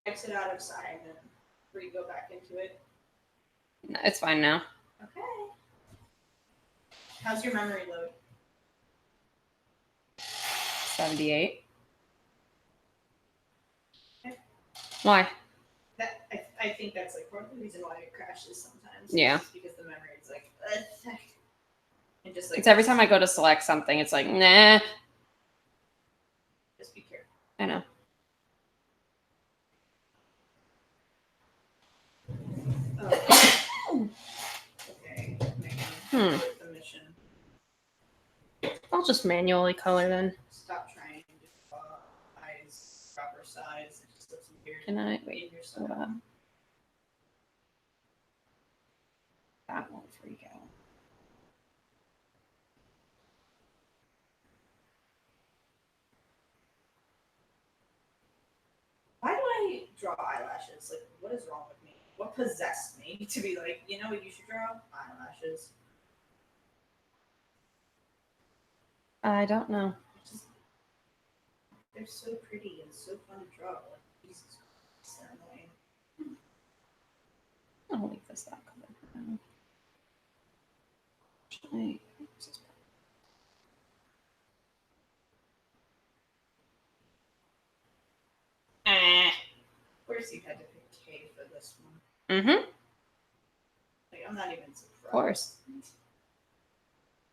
exit out of side and re-go back into it. No, it's fine now. Okay. How's your memory load? 78. Why? That I think that's like part of the reason why it crashes sometimes. Yeah. It's because the memory is like, and just like It's every time I go to select something, it's like, nah. just be careful. I know. Okay. The mission. I'll just manually color then. Stop trying to draw eyes proper size. It just looks weird. Can I? Wait. In your Hold style. on. That won't freak out. Why do I draw eyelashes? Like, what is wrong with me? What possessed me to be like, you know what you should draw? Eyelashes. I don't know. Just, they're so pretty and so fun to draw. Like, Jesus Christ, they're annoying. I'll leave this that color for now. Actually, Of course, you had to pick K for this one. Mm-hmm. Like, I'm not even surprised. Of course.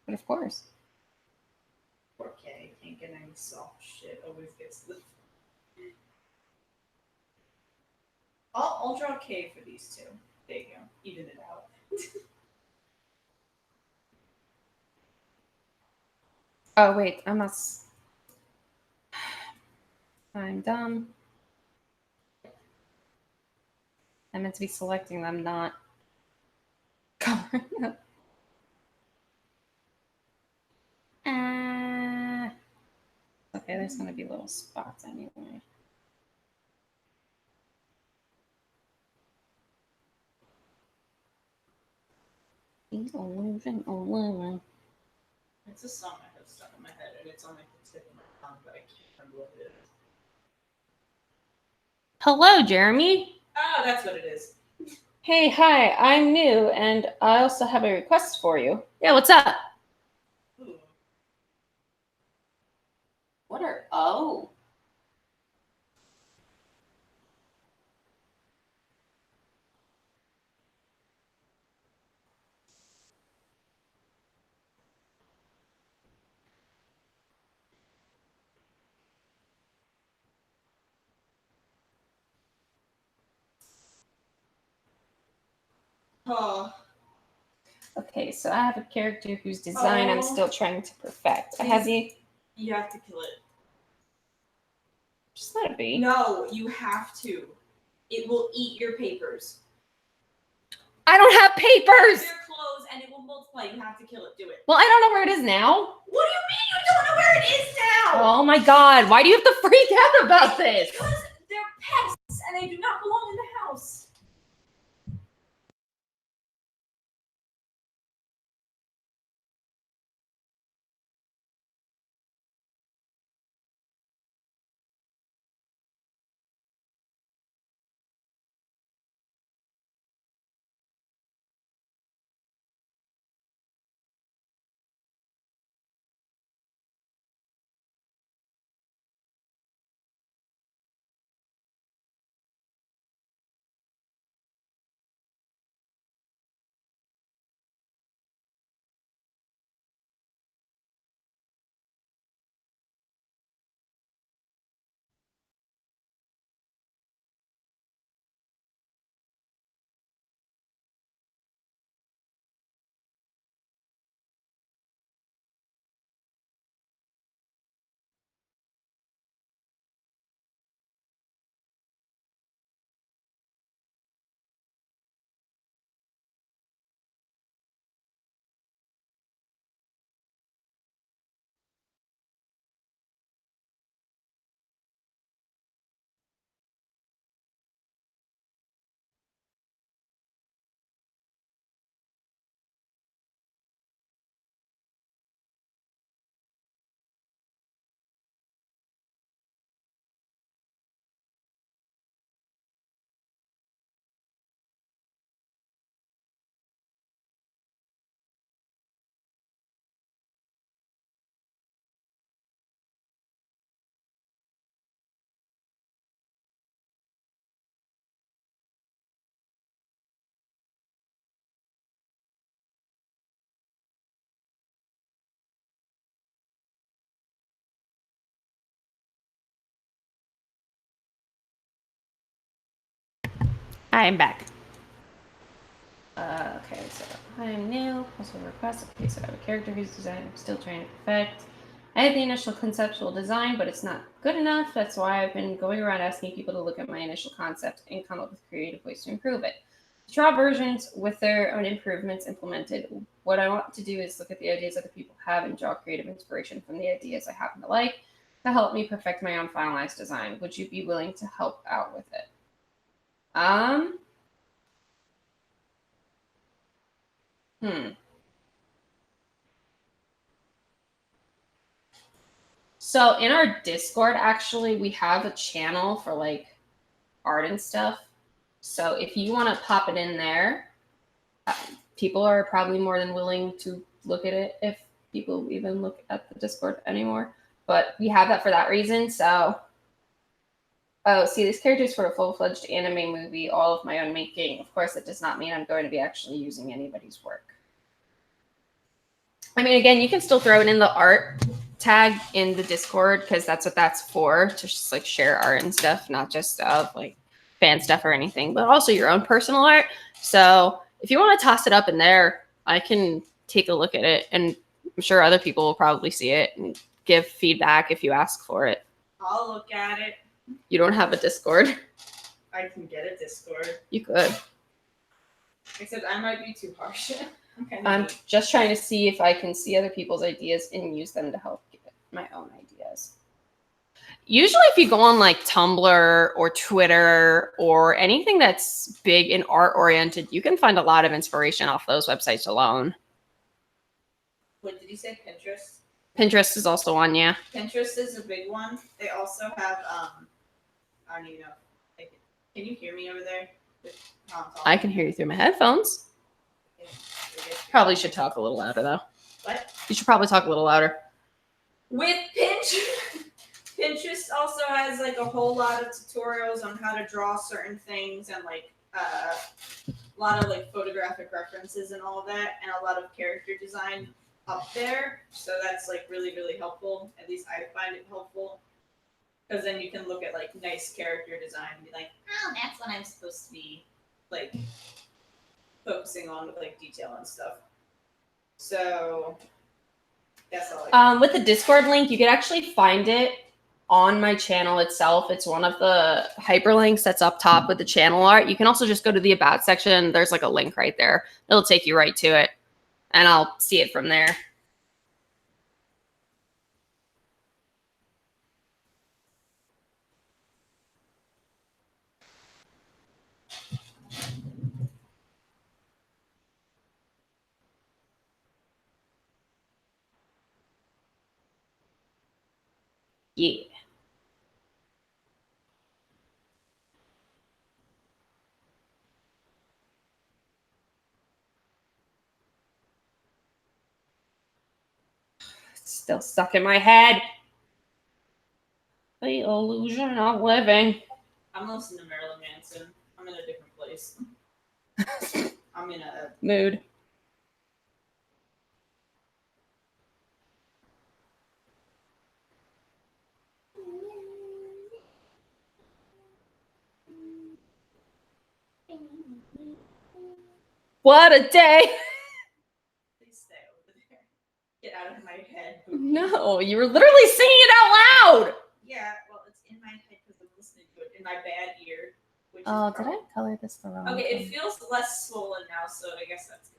But of course. Poor K can't get any soft shit. Always gets the. I'll draw K for these two. There you go. Even it out. Oh, wait. I'm not. I'm dumb. I meant to be selecting them, not coloring them. Okay, there's going to be little spots anyway. Illusion. It's a song I have stuck in my head, and it's on like the tip of my tongue, but I can't remember what it is. Hello, Jeremy. Oh, that's what it is. Hey, hi, I'm new, and I also have a request for you. Yeah, what's up? Ooh. What are, oh. Oh. Okay, so I have a character whose design I'm still trying to perfect. I have the, You have to kill it. just let it be. No, you have to. It will eat your papers. I don't have papers! Your clothes, and it will multiply. You have to kill it. Do it. Well, I don't know where it is now. What do you mean you don't know where it is now? Oh my god, why do you have to freak out about this? Because they're pests, and they do not belong in the house. Hi, I'm back. Okay, so I am new. Also request. Okay, so I have a character whose design I'm still trying to perfect. I had the initial conceptual design, but it's not good enough. That's why I've been going around asking people to look at my initial concept and come up with creative ways to improve it. Draw versions with their own improvements implemented. What I want to do is look at the ideas other people have and draw creative inspiration from the ideas I happen to like to help me perfect my own finalized design. Would you be willing to help out with it? So in our Discord, actually, we have a channel for like art and stuff. So if you want to pop it in there, people are probably more than willing to look at it if people even look at the Discord anymore. But we have that for that reason. So, oh, see, this character is for a full-fledged anime movie, all of my own making. Of course, it does not mean I'm going to be actually using anybody's work. I mean, again, you can still throw it in the art tag in the Discord because that's what that's for, to just like share art and stuff, not just like fan stuff or anything, but also your own personal art. So if you want to toss it up in there, I can take a look at it, and I'm sure other people will probably see it and give feedback if you ask for it. I'll look at it. You don't have a Discord? I can get a Discord. You could. Except I might be too harsh. I'm just trying to see if I can see other people's ideas and use them to help get my own ideas. Usually if you go on like Tumblr or Twitter or anything that's big and art oriented, you can find a lot of inspiration off those websites alone. What did you say? Pinterest? Pinterest is also one, yeah. Pinterest is a big one. They also have I don't even know. Like, can you hear me over there? I can hear you through my headphones. Probably should talk a little louder though. What? You should probably talk a little louder. With Pinterest also has like a whole lot of tutorials on how to draw certain things and like a lot of like photographic references and all of that, and a lot of character design up there. So that's like really, really helpful. At least I find it helpful. Because then you can look at like nice character design and be like, oh, that's what I'm supposed to be like focusing on with like detail and stuff. So that's all. With the Discord link, you can actually find it on my channel itself. It's one of the hyperlinks that's up top with the channel art. You can also just go to the About section. There's like a link right there. It'll take you right to it, and I'll see it from there. Yeah. It's still stuck in my head. The illusion of living. I'm listening to Marilyn Manson. I'm in a different place. I'm in a Mood. What a day! Please stay over there. Get out of my head. No, you were literally singing it out loud! Yeah, well, it's in my head because I'm listening to it in my bad ear. Which Oh, is did I color this the wrong Okay, way? it feels less swollen now, so I guess that's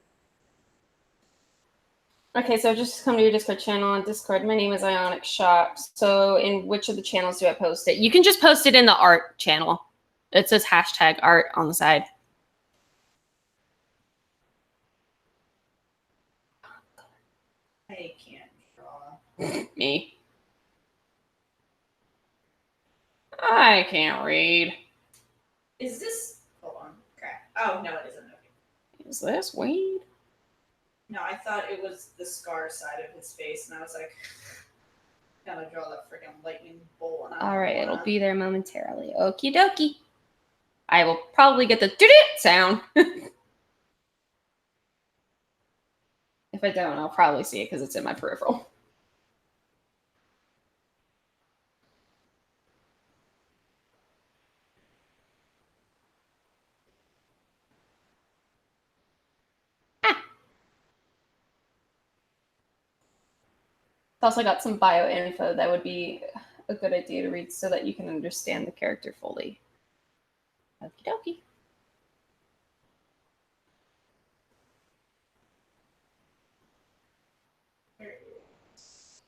good. Okay, so just come to your Discord channel on Discord. My name is Ionic Shop. So in which of the channels do I post it? You can just post it in the art channel. It says hashtag art on the side. I can't draw. Me. I can't read. Is this? Hold on. Crap. Oh no, it isn't. Okay. Is this weed? No, I thought it was the scar side of his face, and I was like, gotta draw that freaking lightning bolt. All right, it'll be there momentarily. Okie dokie. I will probably get the doo-doo sound. If I don't, I'll probably see it because it's in my peripheral. also got some bio info that would be a good idea to read so that you can understand the character fully. Okie dokie. There it is.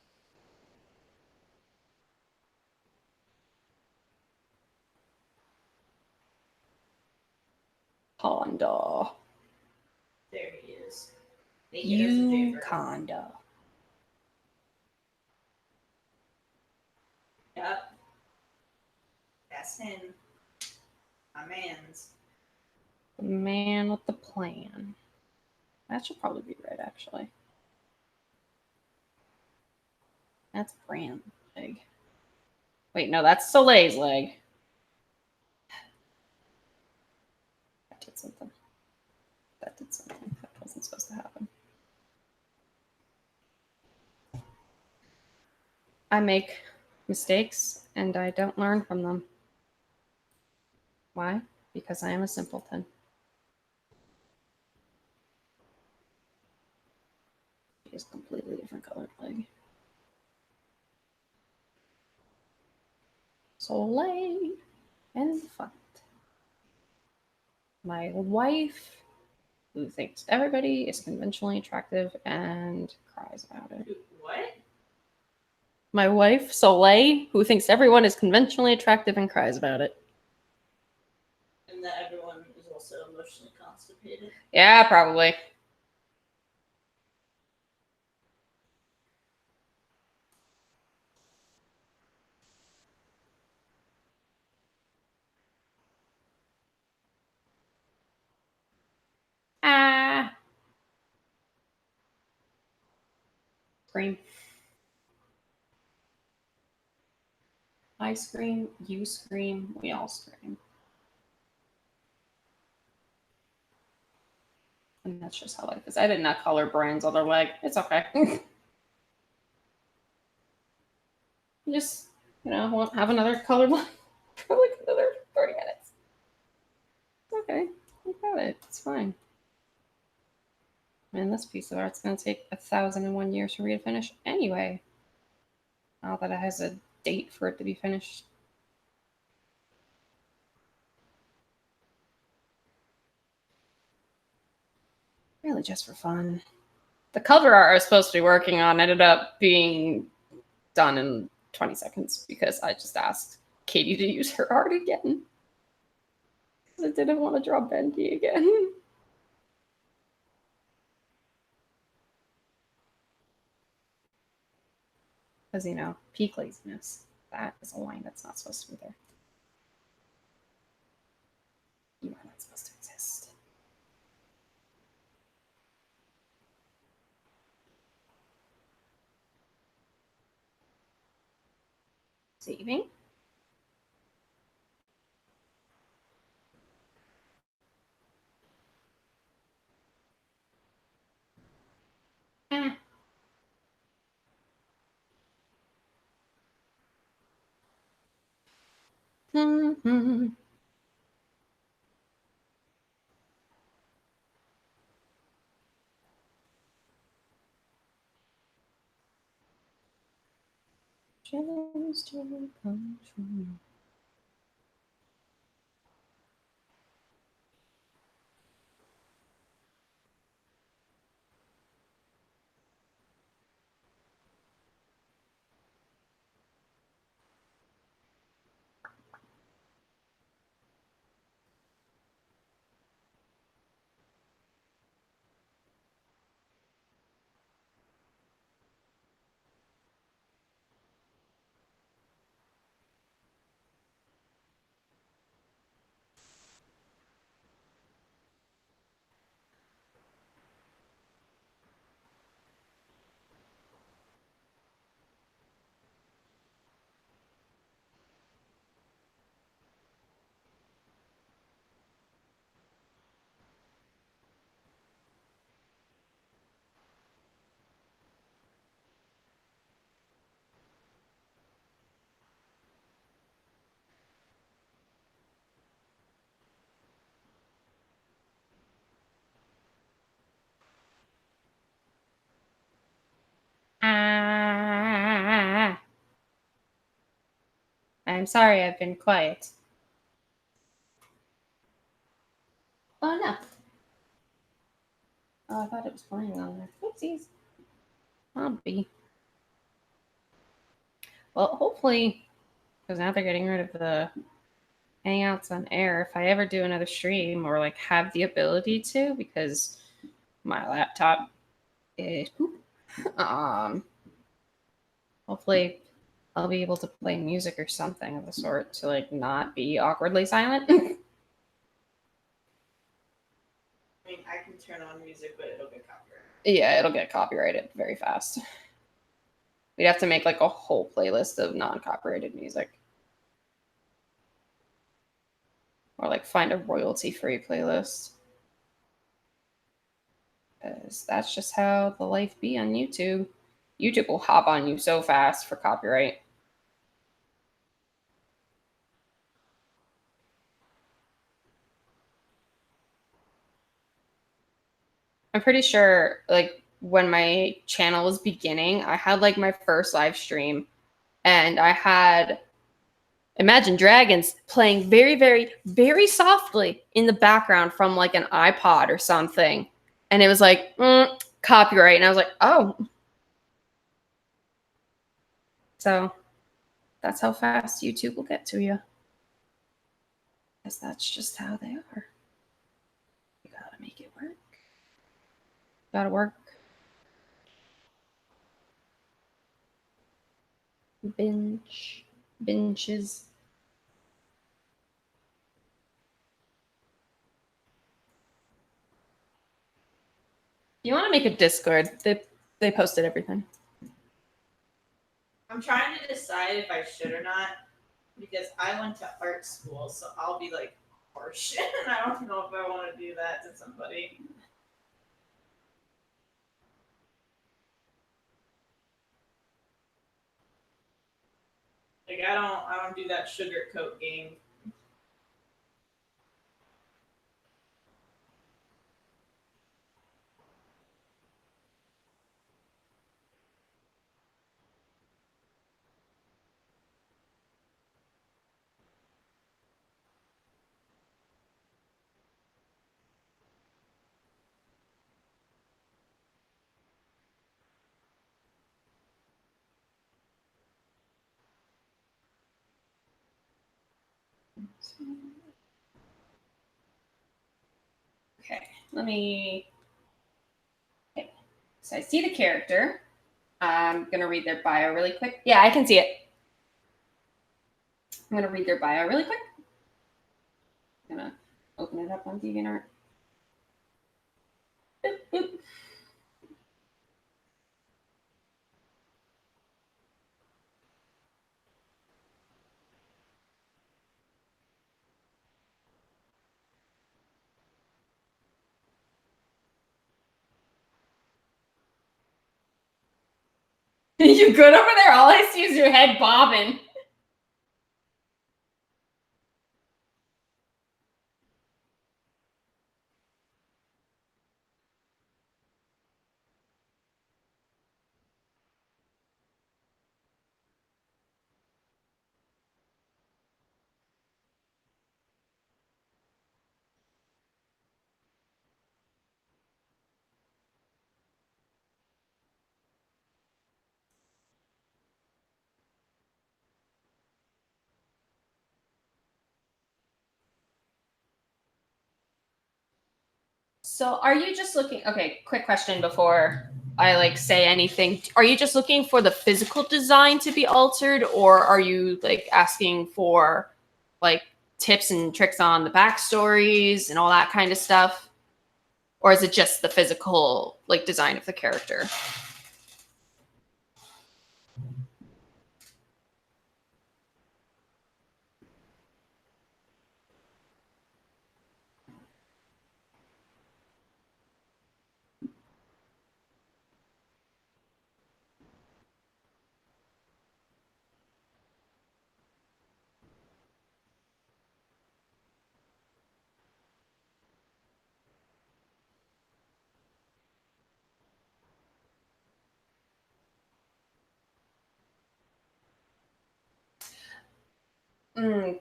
Honda. There he is. Naked as a Duper. Honda. Yep. That's him. My man's. The man with the plan. That should probably be right, actually. That's Brand's leg. Wait, no, that's Soleil's leg. That did something. That did something. That wasn't supposed to happen. I make mistakes and I don't learn from them. Why? Because I am a simpleton. She is completely different colored leg. Soleil and fun. My wife, who thinks everybody is conventionally attractive and cries about it. What? My wife, Soleil, who thinks everyone is conventionally attractive and cries about it. And that everyone is also emotionally constipated. Yeah, probably. Ah. Scream. I scream, you scream, we all scream. And that's just how life is. I did not color Brian's other leg. It's okay. Just, won't have another colored line for like another 30 minutes. It's okay. You got it. It's fine. Man, this piece of art's going to take 1,001 years for me to finish anyway. Now that it has a date for it to be finished. Really just for fun. The cover art I was supposed to be working on ended up being done in 20 seconds because I just asked Katie to use her art again. I didn't want to draw Bendy again. Because, peak laziness. That is a line that's not supposed to be there. You are not supposed to exist. Saving. Ah. Mm-hmm. Dreams to come true. I'm sorry, I've been quiet. Oh no. Oh, I thought it was playing on there. Oopsies. I'll be. Well, hopefully, because now they're getting rid of the Hangouts on air. If I ever do another stream or like have the ability to, because my laptop is poop. Hopefully I'll be able to play music or something of the sort to like not be awkwardly silent. I mean, I can turn on music, but it'll get copyrighted. Yeah, it'll get copyrighted very fast. We'd have to make like a whole playlist of non-copyrighted music. Or like find a royalty-free playlist. Because that's just how the life be on YouTube. YouTube will hop on you so fast for copyright. I'm pretty sure, like, when my channel was beginning, I had like my first live stream and I had Imagine Dragons playing very, very, very softly in the background from like an iPod or something. And it was like, copyright. And I was like, oh. So that's how fast YouTube will get to you. Because that's just how they are. You gotta make it work. Gotta work. Benches. You want to make a Discord? They posted everything. I'm trying to decide if I should or not because I went to art school, so I'll be like harsh, and I don't know if I want to do that to somebody. Like I don't do that sugarcoat game. Okay, let me. Okay, so I see the character. I'm gonna read their bio really quick. Yeah, I can see it. I'm gonna read their bio really quick. I'm gonna open it up on DeviantArt. Boop, boop. You good over there? All I see is your head bobbing. So are you just looking, okay, quick question before I like say anything. Are you just looking for the physical design to be altered, or are you like asking for like tips and tricks on the backstories and all that kind of stuff? Or is it just the physical like design of the character?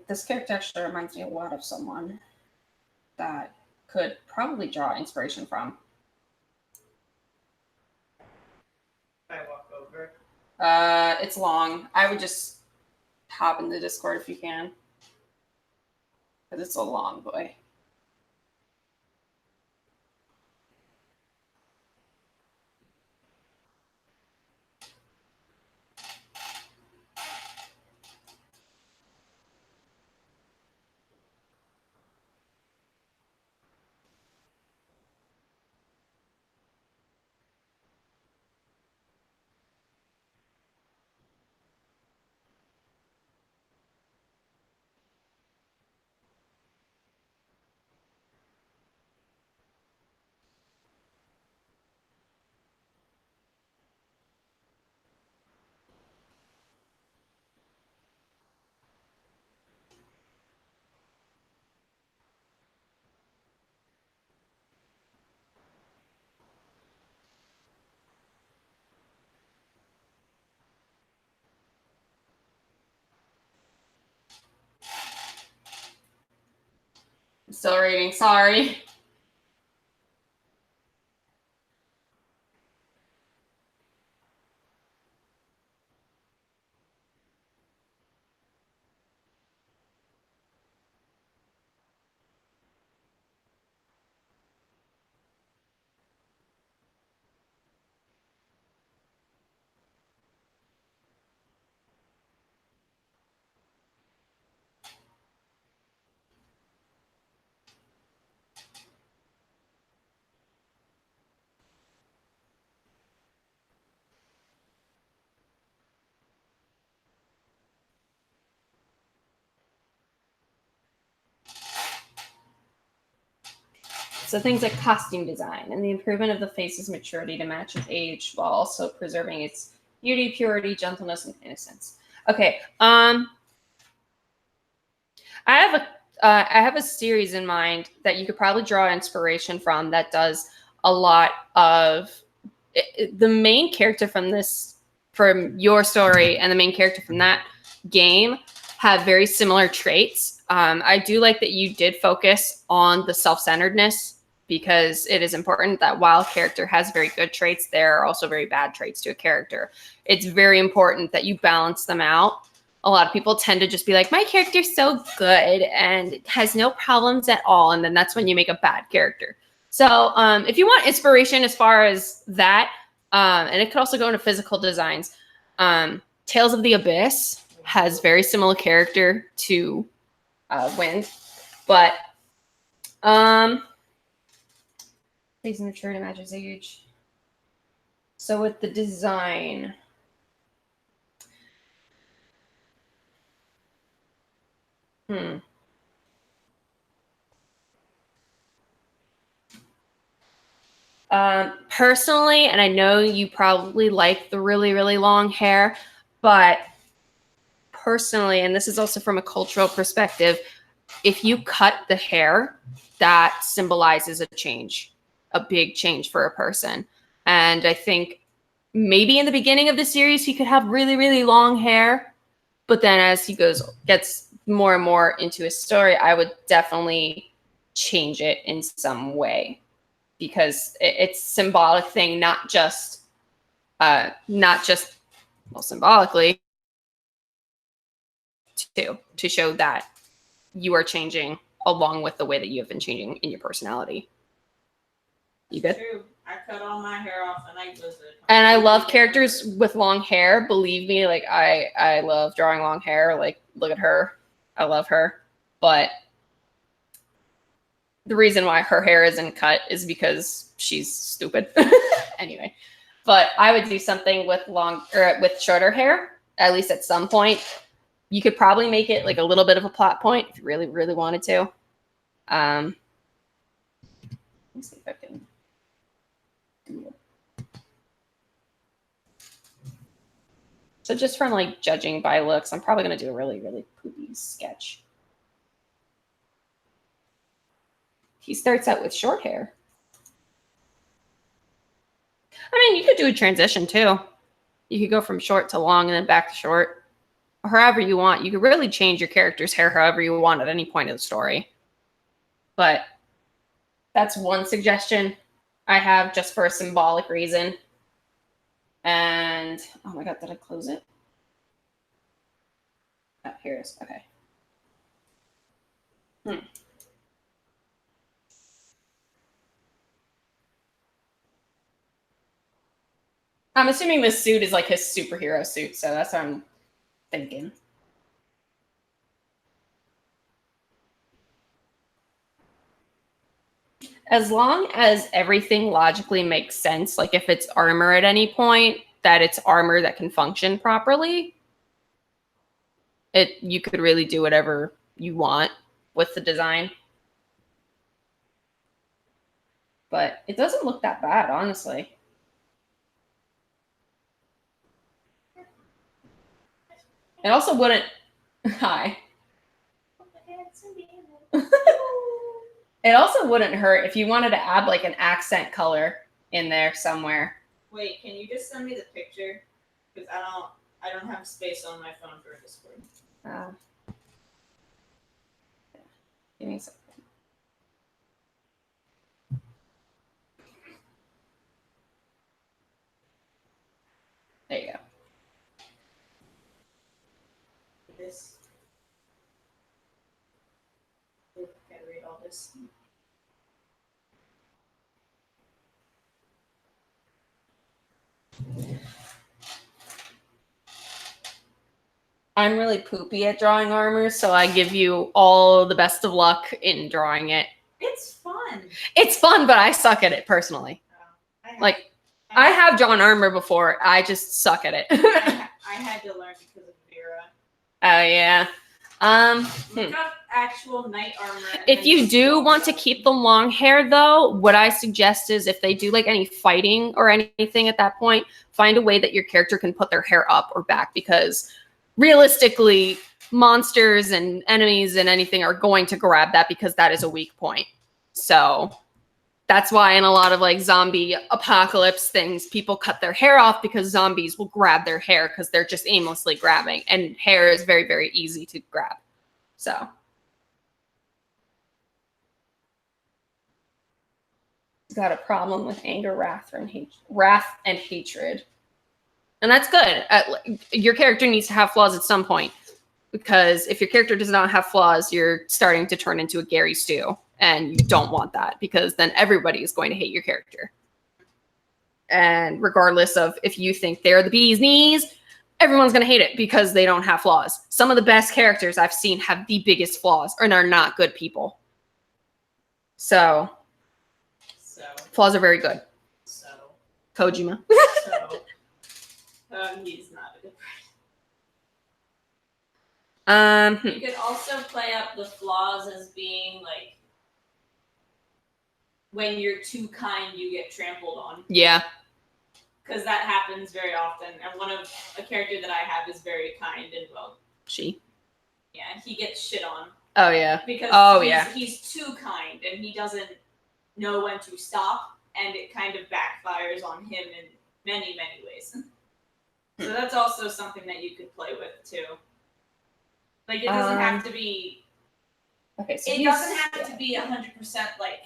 This character actually reminds me a lot of someone that could probably draw inspiration from. If I walk over. It's long. I would just hop in the Discord if you can. Because it's a long boy. Still reading, sorry. So things like costume design and the improvement of the face's maturity to match its age while also preserving its beauty, purity, gentleness, and innocence. Okay. I have a series in mind that you could probably draw inspiration from that does a lot of the main character from your story and the main character from that game have very similar traits. I do like that you did focus on the self-centeredness because it is important that while a character has very good traits, there are also very bad traits to a character. It's very important that you balance them out. A lot of people tend to just be like, my character's so good and has no problems at all. And then that's when you make a bad character. So if you want inspiration as far as that, and it could also go into physical designs, Tales of the Abyss has very similar character to Wind. But face mature to match his age. So with the design, personally, and I know you probably like the really, really long hair, but personally, and this is also from a cultural perspective, if you cut the hair, that symbolizes a change, a big change for a person. And I think maybe in the beginning of the series, he could have really, really long hair. But then as he gets more and more into his story, I would definitely change it in some way because it's symbolic thing, not just symbolically to show that you are changing along with the way that you have been changing in your personality. You good? True. I cut all my hair off and I was And I love characters with long hair. Believe me, like I love drawing long hair. Like, look at her. I love her. But the reason why her hair isn't cut is because she's stupid. Anyway, but I would do something with with shorter hair, at least at some point. You could probably make it like a little bit of a plot point if you really, really wanted to. Let me see if I can do it. So just from like judging by looks, I'm probably going to do a really, really poopy sketch. He starts out with short hair. I mean, you could do a transition too. You could go from short to long and then back to short. however you want. You could really change your character's hair however you want at any point of the story. But that's one suggestion I have just for a symbolic reason. And oh my god, did I close it? Oh, here it is. Okay. I'm assuming this suit is like his superhero suit, so that's what I'm thinking. As long as everything logically makes sense, like if it's armor at any point, that it's armor that can function properly, you could really do whatever you want with the design. But it doesn't look that bad, honestly. It also wouldn't. Hi. It also wouldn't hurt if you wanted to add like an accent color in there somewhere. Wait, can you just send me the picture? Because I don't have space on my phone for Discord. Give me a second. There you go. This. I gotta read all this. I'm really poopy at drawing armor, so I give you all the best of luck in drawing it. It's fun. It's fun, but I suck at it personally. I have drawn armor before. I just suck at it. I had to learn because of Vera. Oh yeah. Look up actual knight armor. If you do want to keep the long hair, though, what I suggest is if they do like any fighting or anything at that point, find a way that your character can put their hair up or back, because realistically, monsters and enemies and anything are going to grab that because that is a weak point. So that's why in a lot of like zombie apocalypse things, people cut their hair off because zombies will grab their hair because they're just aimlessly grabbing, and hair is very, very easy to grab. So got a problem with anger, wrath, and hatred. And that's good. Your character needs to have flaws at some point, because if your character does not have flaws, you're starting to turn into a Gary Stew, and you don't want that, because then everybody is going to hate your character. And regardless of if you think they're the bee's knees, everyone's going to hate it because they don't have flaws. Some of the best characters I've seen have the biggest flaws and are not good people. So flaws are very good. Kojima. He's not a good Um, You could also play up the flaws as being like, when you're too kind, you get trampled on. yeah. Because that happens very often. And a character that I have is very kind and yeah, he gets shit on. Oh, yeah. Because he's too kind and he doesn't know when to stop, and it kind of backfires on him in many, many ways. So that's also something that you could play with too. Like, it doesn't have to be. Okay, so It doesn't have to be 100% like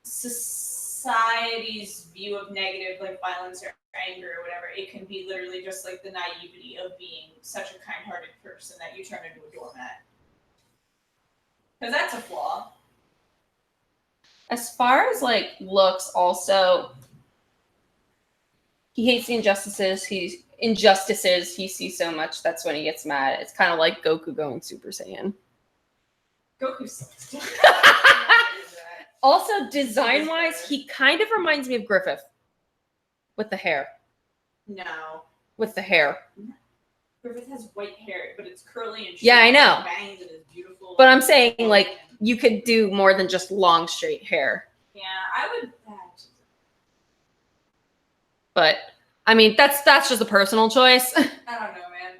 society's view of negative, like violence or anger or whatever. It can be literally just like the naivety of being such a kind-hearted person that you turn into a doormat. Because that's a flaw. As far as like looks, also, he hates the injustices he sees so much. That's when he gets mad. It's kind of like Goku going Super Saiyan. Goku sucks. Also, design-wise, he kind of reminds me of Griffith with the hair. No. With the hair. Griffith has white hair, but it's curly and yeah, I know. Bangs and is beautiful. But I'm saying, like, you could do more than just long, straight hair. Yeah, I would. But I mean, that's just a personal choice. I don't know, man.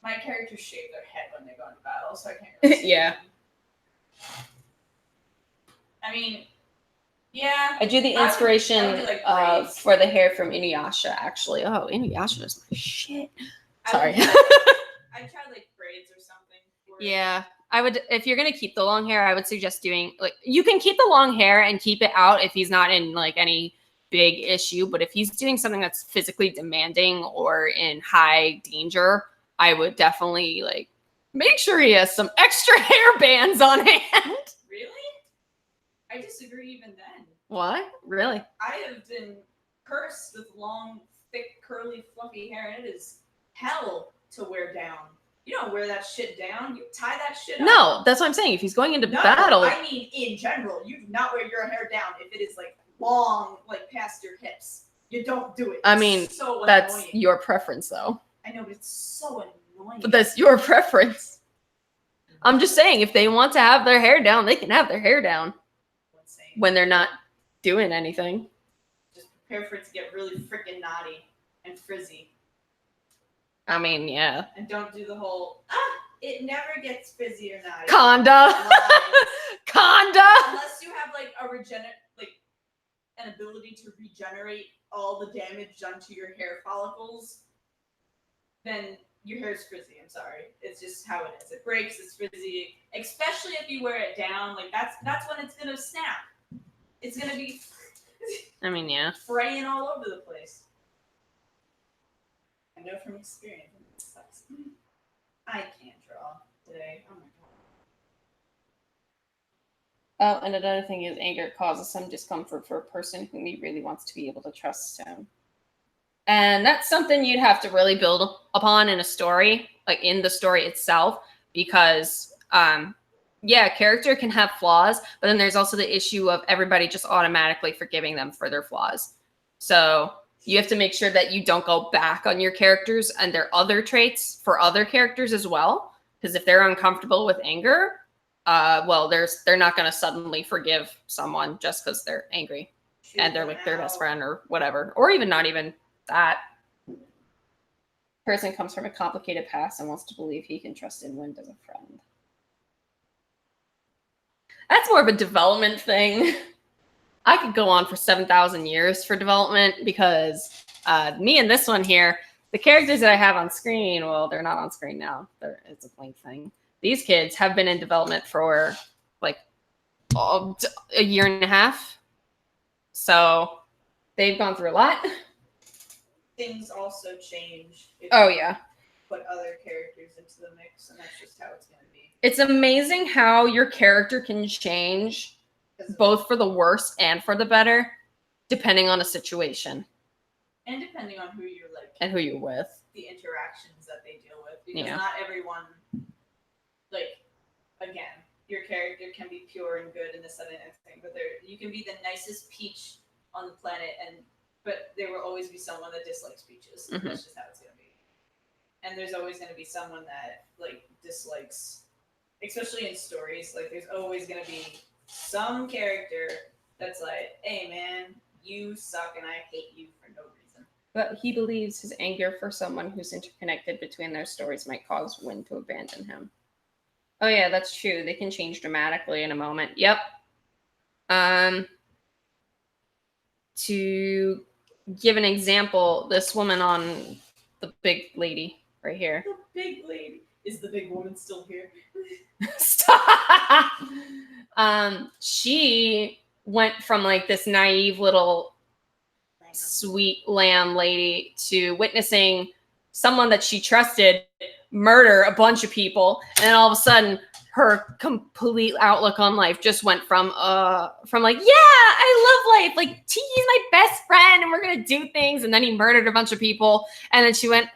My characters shave their head when they go into battle, so I can't really see yeah. them. I mean, yeah. I drew the inspiration I would do, like, braids. for the hair from Inuyasha, actually. Oh, Inuyasha is my shit. Sorry. I'd try like braids or something. for it. Yeah, I would. If you're gonna keep the long hair, I would suggest doing like you can keep the long hair and keep it out if he's not in like any big issue. But if he's doing something that's physically demanding or in high danger, I would definitely like make sure he has some extra hair bands on hand. Really? I disagree even then. What? Really? I have been cursed with long, thick, curly, fluffy hair, and it is hell to wear down. You don't wear that shit down. You tie that shit up. No, that's what I'm saying. If he's going into No, battle, I mean in general. You do not wear your hair down if it is like long, like past your hips. You don't do it. I It's mean, so that's annoying. your preference, though. I know, but it's so annoying. But that's your preference. I'm just saying, if they want to have their hair down, they can have their hair down insane. when they're not doing anything. Just prepare for it to get really freaking knotty and frizzy. I mean, yeah. And don't do the whole, it never gets frizzy or knotty. Conda. Lies. Conda. Unless you have like an ability to regenerate all the damage done to your hair follicles, then your hair is frizzy. I'm sorry. It's just how it is. It breaks, it's frizzy. Especially if you wear it down, like that's when it's gonna snap. It's gonna be I mean, yeah. fraying all over the place. I know from experience. It sucks. I can't draw today. Oh my god. Oh, and another thing is anger causes some discomfort for a person whom he really wants to be able to trust him. And that's something you'd have to really build upon in a story, like in the story itself, because, yeah, character can have flaws, but then there's also the issue of everybody just automatically forgiving them for their flaws. So you have to make sure that you don't go back on your characters and their other traits for other characters as well. Because if they're uncomfortable with anger, well, they're not going to suddenly forgive someone just because they're angry and they're like their best friend or whatever, or even not even that. Person comes from a complicated past and wants to believe he can trust in Wind as a friend. That's more of a development thing. I could go on for 7,000 years for development because me and this one here, the characters that I have on screen, well, they're not on screen now. It's a blank thing. These kids have been in development for like a year and a half. So they've gone through a lot. Things also change if Oh, you yeah. put other characters into the mix, and that's just how it's going to be. It's amazing how your character can change both for the worse and for the better, depending on a situation. And depending on who you're like. And who you're with. The interactions that they deal with. Because Yeah. not everyone, like, again, your character can be pure and good in this and that thing, but you can be the nicest peach on the planet, but there will always be someone that dislikes peaches. Mhm. That's just how it's going to be. And there's always going to be someone that, like, dislikes, especially in stories, like, there's always going to be some character that's like, hey, man, you suck and I hate you for no reason. But he believes his anger for someone who's interconnected between their stories might cause Wind to abandon him. Oh yeah, that's true. They can change dramatically in a moment. Yep. To give an example, this woman on the big lady right here. The big lady. Is the big woman still here? Stop. She went from like this naive little sweet lamb lady to witnessing someone that she trusted murder a bunch of people, and then all of a sudden her complete outlook on life just went from like, yeah, I love life, like T is my best friend and we're gonna do things, and then he murdered a bunch of people, and then she went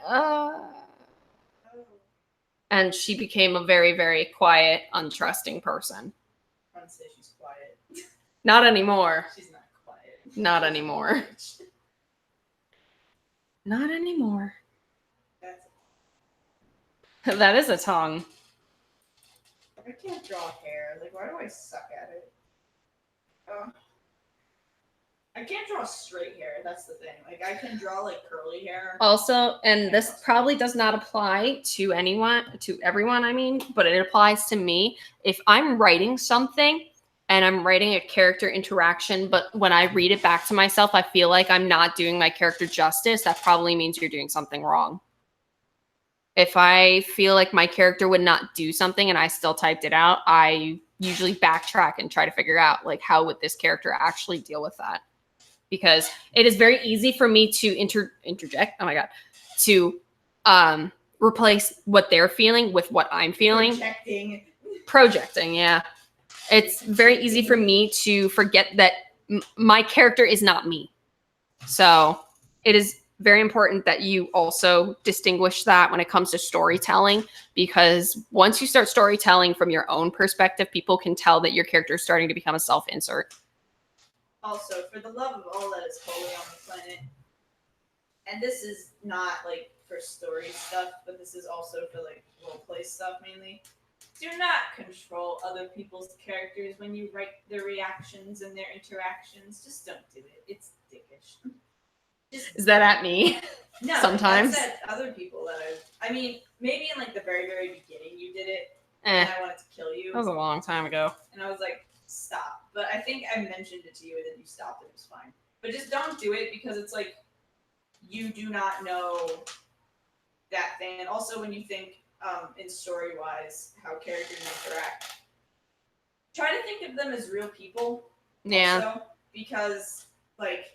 and she became a very, very quiet, untrusting person. I'd say she's quiet. Not anymore. She's not quiet. Not anymore. Not anymore. That's That is a tongue. I can't draw hair. Like, why do I suck at it? I can't draw straight hair. That's the thing. Like, I can draw like curly hair. Also, and this probably does not apply to everyone, I mean, but it applies to me. If I'm writing something and I'm writing a character interaction, but when I read it back to myself, I feel like I'm not doing my character justice, that probably means you're doing something wrong. If I feel like my character would not do something and I still typed it out, I usually backtrack and try to figure out like how would this character actually deal with that. Because it is very easy for me to interject. Oh my god, to replace what they're feeling with what I'm feeling. Projecting, yeah. It's very easy for me to forget that my character is not me. So it is very important that you also distinguish that when it comes to storytelling, because once you start storytelling from your own perspective, people can tell that your character is starting to become a self-insert. Also, for the love of all that is holy on the planet, and this is not like for story stuff, but this is also for like roleplay stuff mainly. Do not control other people's characters when you write their reactions and their interactions. Just don't do it. It's dickish. Is that at me? No, sometimes? That's at other people that I mean, maybe in like the very, very beginning you did it, and I wanted to kill you. That was a long time ago. And I was like, stop. But I think I mentioned it to you, and then you stopped. It was fine. But just don't do it because it's like you do not know that thing. And also, when you think in story wise how characters interact, try to think of them as real people. Yeah. Also, because like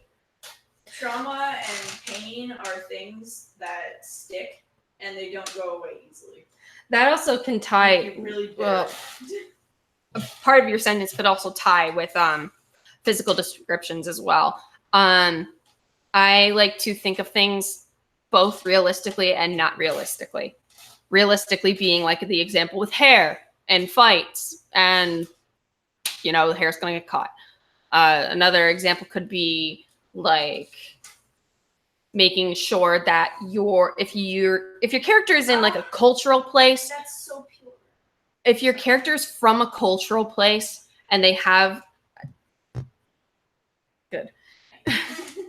trauma and pain are things that stick and they don't go away easily. That also can tie. Really well, part of your sentence could also tie with physical descriptions as well. I like to think of things both realistically and not realistically. Realistically being like the example with hair and fights, and the hair's going to get caught. Another example could be like making sure that if your character is in like a cultural place. That's so pure. If your character is from a cultural place and they have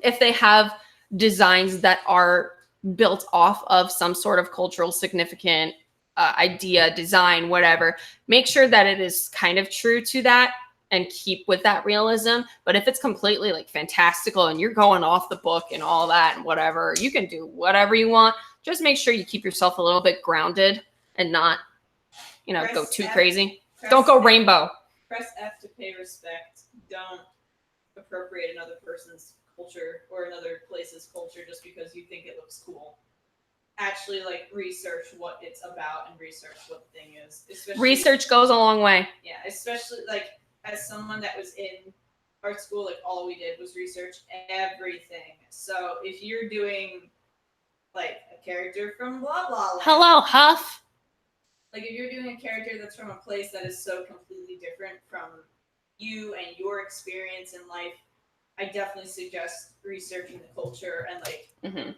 if they have designs that are built off of some sort of cultural significant idea, design, whatever, make sure that it is kind of true to that and keep with that realism. But if it's completely like fantastical and you're going off the book and all that and whatever, you can do whatever you want. Just make sure you keep yourself a little bit grounded and not, go too crazy. Don't go rainbow. Press F to pay respect. Don't appropriate another person's culture or another place's culture just because you think it looks cool. Actually, like, research what it's about and research what the thing is. Research goes a long way. Yeah, especially, like, as someone that was in art school, like, all we did was research everything. So if you're doing, like, a character from blah blah land, Hello, Huff. like, if you're doing a character that's from a place that is so completely different from you and your experience in life, I definitely suggest researching the culture and, like,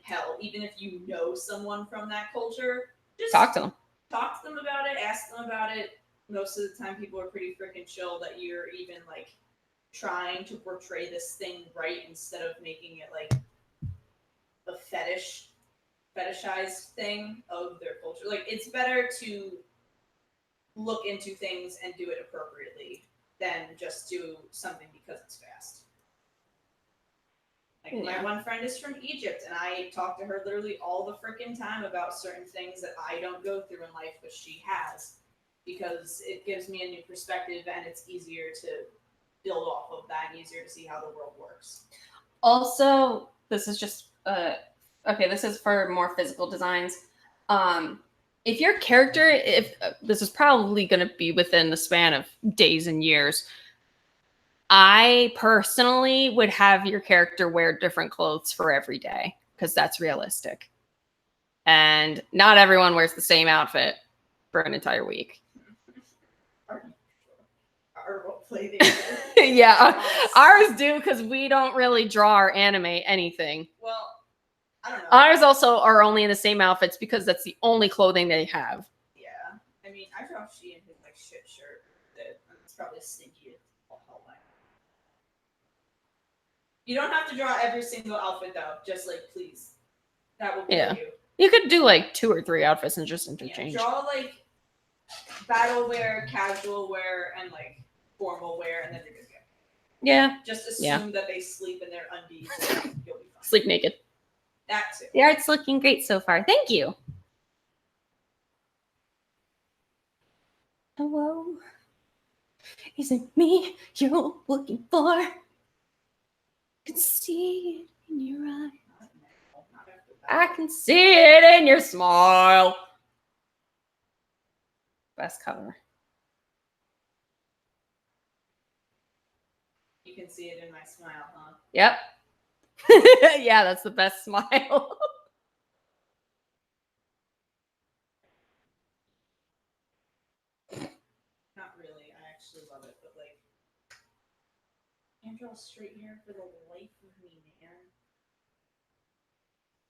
hell, even if you know someone from that culture, just talk to them. Talk to them about it, ask them about it. Most of the time, people are pretty freaking chill that you're even, like, trying to portray this thing right instead of making it, like, a fetishized thing of their culture. Like, it's better to look into things and do it appropriately than just do something because it's fast. Like, my one friend is from Egypt, and I talk to her literally all the freaking time about certain things that I don't go through in life, but she has, because it gives me a new perspective, and it's easier to build off of that, and easier to see how the world works. Also, this is just this is for more physical designs. If your character, this is probably going to be within the span of days and years, I personally would have your character wear different clothes for every day because that's realistic. And not everyone wears the same outfit for an entire week. Our roleplay yeah, ours do because we don't really draw or animate anything. Well, I don't know. Ours also are only in the same outfits because that's the only clothing they have. Yeah, I mean, I draw she in his like shit shirt. It's probably stinky. You don't have to draw every single outfit though. Just like, please, that will be you. You could do like 2 or 3 outfits and just interchange. Yeah, draw like battle wear, casual wear, and like formal wear, and then you're good to go. Yeah. Just assume that they sleep in their undies. And you'll be fine. Sleep naked. That too. The art's looking great so far. Thank you. Hello? Is it me you're looking for? I can see it in your eyes. I can see it in your smile. Best cover. You can see it in my smile, huh? Yep. Yeah, that's the best smile. Not really. I actually love it, but like, can't draw straight hair for the life of me, man.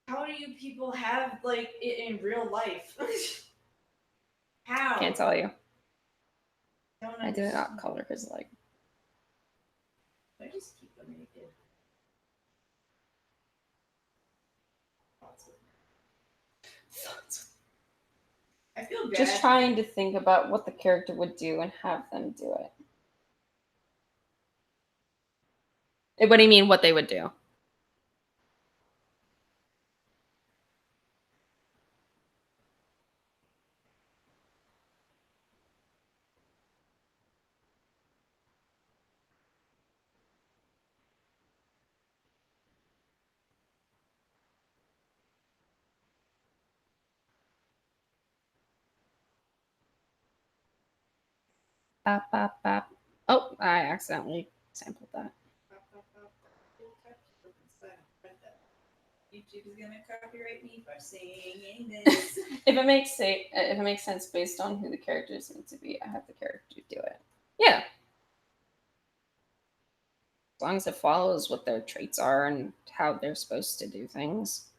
How do you people have like it in real life? How? Can't tell you. Don't I did it not understand. color his leg. I just keep them naked. I feel bad. Just trying to think about what the character would do and have them do it. What do you mean, what they would do? Bop, bop, bop. Oh, I accidentally sampled that. YouTube is gonna copyright me for singing this. If it makes sense based on who the characters need to be, I have the character do it. Yeah. As long as it follows what their traits are and how they're supposed to do things.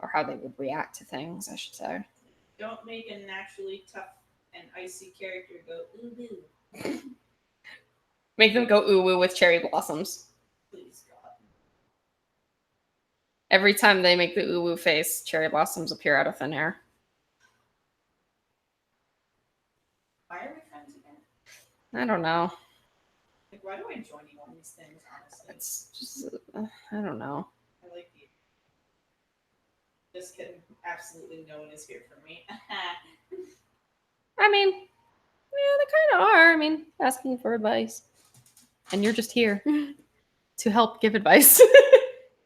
Or how they would react to things, I should say. Don't make a naturally tough and icy character go ooh boo. Make them go ooh woo with cherry blossoms. Please God. Every time they make the ooh woo face, cherry blossoms appear out of thin air. Why are we friends again? I don't know. Like, why do I join you on these things, honestly? It's just, I don't know. I like you. Just kidding. Absolutely no one is here for me. I mean, yeah, they kind of are. I mean, asking for advice. And you're just here to help give advice.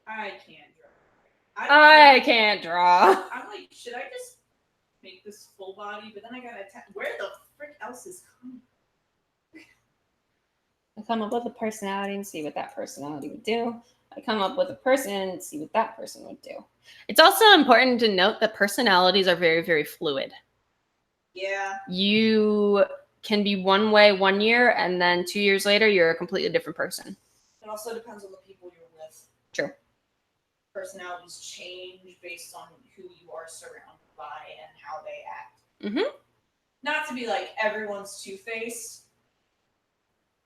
I can't draw. I can't draw. I'm like, should I just make this full body? But then I gotta attack. Where the frick else is coming? I come up with a personality and see what that personality would do. I come up with a person and see what that person would do. It's also important to note that personalities are very, very fluid. Yeah. You can be one way 1 year, and then 2 years later, you're a completely different person. It also depends on the people you're with. True. Personalities change based on who you are surrounded by and how they act. Mm-hmm. Not to be like everyone's two-faced.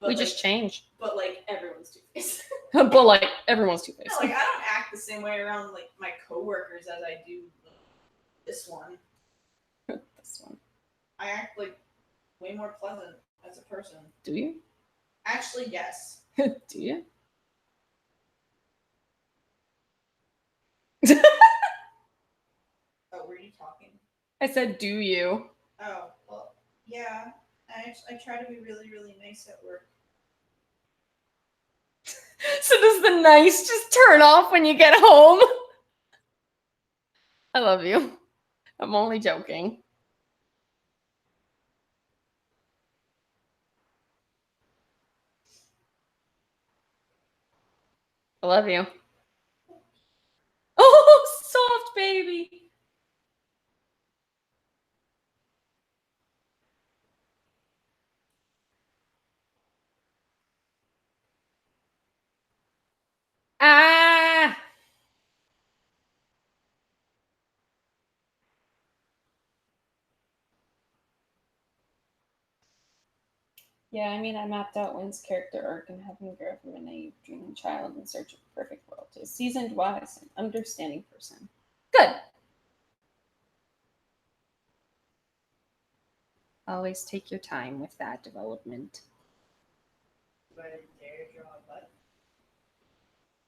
We just change. But like everyone's two-faced. But like everyone's two-faced. No, like I don't act the same way around like my coworkers as I do this one. This one. I act like way more pleasant as a person. Do you? Actually, yes. Do you? Oh, were you talking? I said, do you? Oh, well, yeah. I try to be really, really nice at work. So does the nice just turn off when you get home? I love you. I'm only joking. I love you. Oh, soft baby. Ah. Yeah, I mean, I mapped out Wynn's character arc and have him grow from a naive, dreaming child in search of a perfect world to a seasoned, wise, and understanding person. Good. Always take your time with that development. But I dare draw a butt.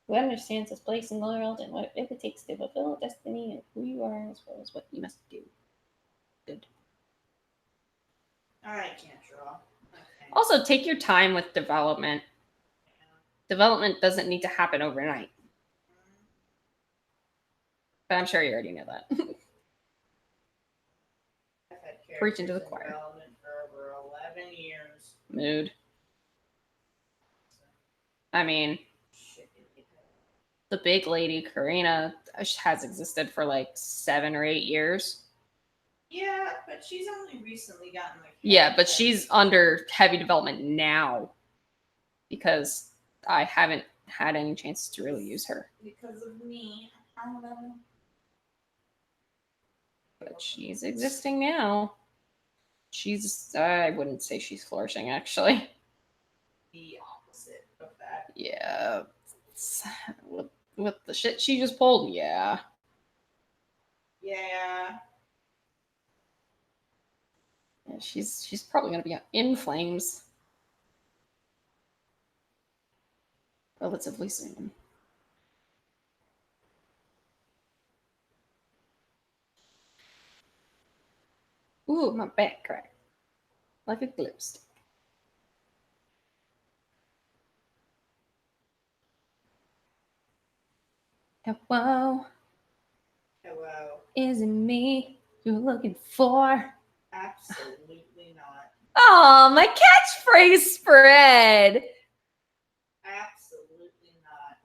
Who understands his place in the world and what it takes to fulfill destiny and who you are as well as what you must do. Good. I can't draw. Okay. Also, take your time with development. Development doesn't need to happen overnight. But I'm sure you already know that. I've had Preach into the characters in choir. development for over 11 years. Mood. I mean, Shit. the big lady, Karina, has existed for like 7 or 8 years. Yeah, but she's only recently gotten like. Yeah, but she's under heavy development now because I haven't had any chances to really use her. Because of me. I don't know. But she's existing now. I wouldn't say she's flourishing, actually. The opposite of that. Yeah. With the shit she just pulled, yeah. Yeah. Yeah, she's probably gonna be in flames relatively soon. Ooh, my back cracked like a glue stick. Hello, Hello. is it me you're looking for? Absolutely not. Oh, my catchphrase spread. Absolutely not.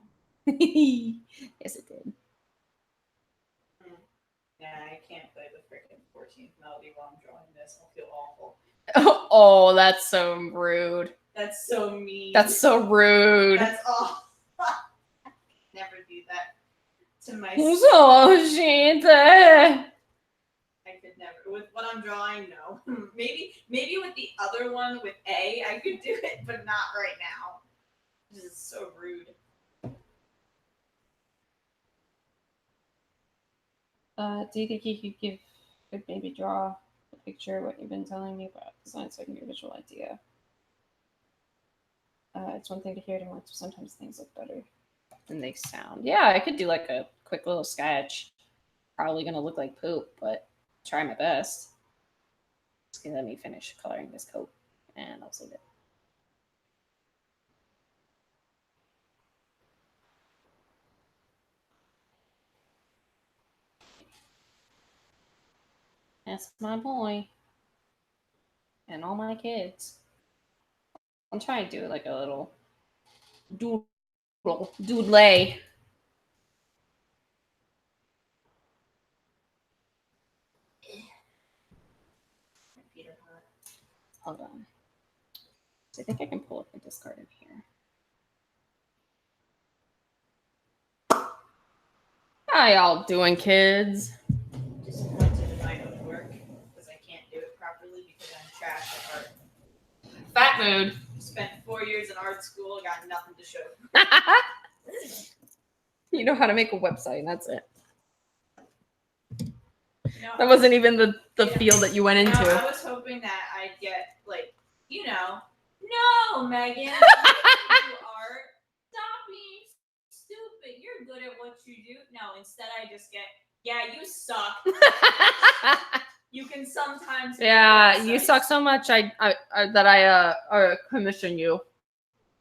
Yes, it did. Yeah, I can't play the freaking 14th melody while I'm drawing this. I'll feel awful. Oh, that's so rude. That's so mean. That's so rude. That's awful. Never do that to my. So shit. I could never. With what I'm drawing, no. maybe with the other one with A, I could do it, but not right now. This is so rude. Do you think you could maybe draw a picture of what you've been telling me about design so I can get a visual idea? It's one thing to hear it in words, but sometimes things look better than they sound. Yeah, I could do like a quick little sketch. Probably gonna look like poop, but try my best. Just gonna let me finish coloring this coat, and I'll save it. That's my boy. And all my kids. I'm trying to do like a little doodle. Doodlay. My feet are hot. Hold on. I think I can pull up the discard in here. How y'all doing, kids? Disappointed in my own work because I can't do it properly because I'm trash at art. Fat mood. Spent 4 years in art school, got nothing to show. You know how to make a website, and that's it. No, That wasn't even the Yeah. field that you went no, into. I was hoping that I'd get like, no, Megan, you can do art. Stop being stupid. You're good at what you do. No, instead I just get, yeah, you suck. You can sometimes. make Yeah, you websites. suck so much. I commission you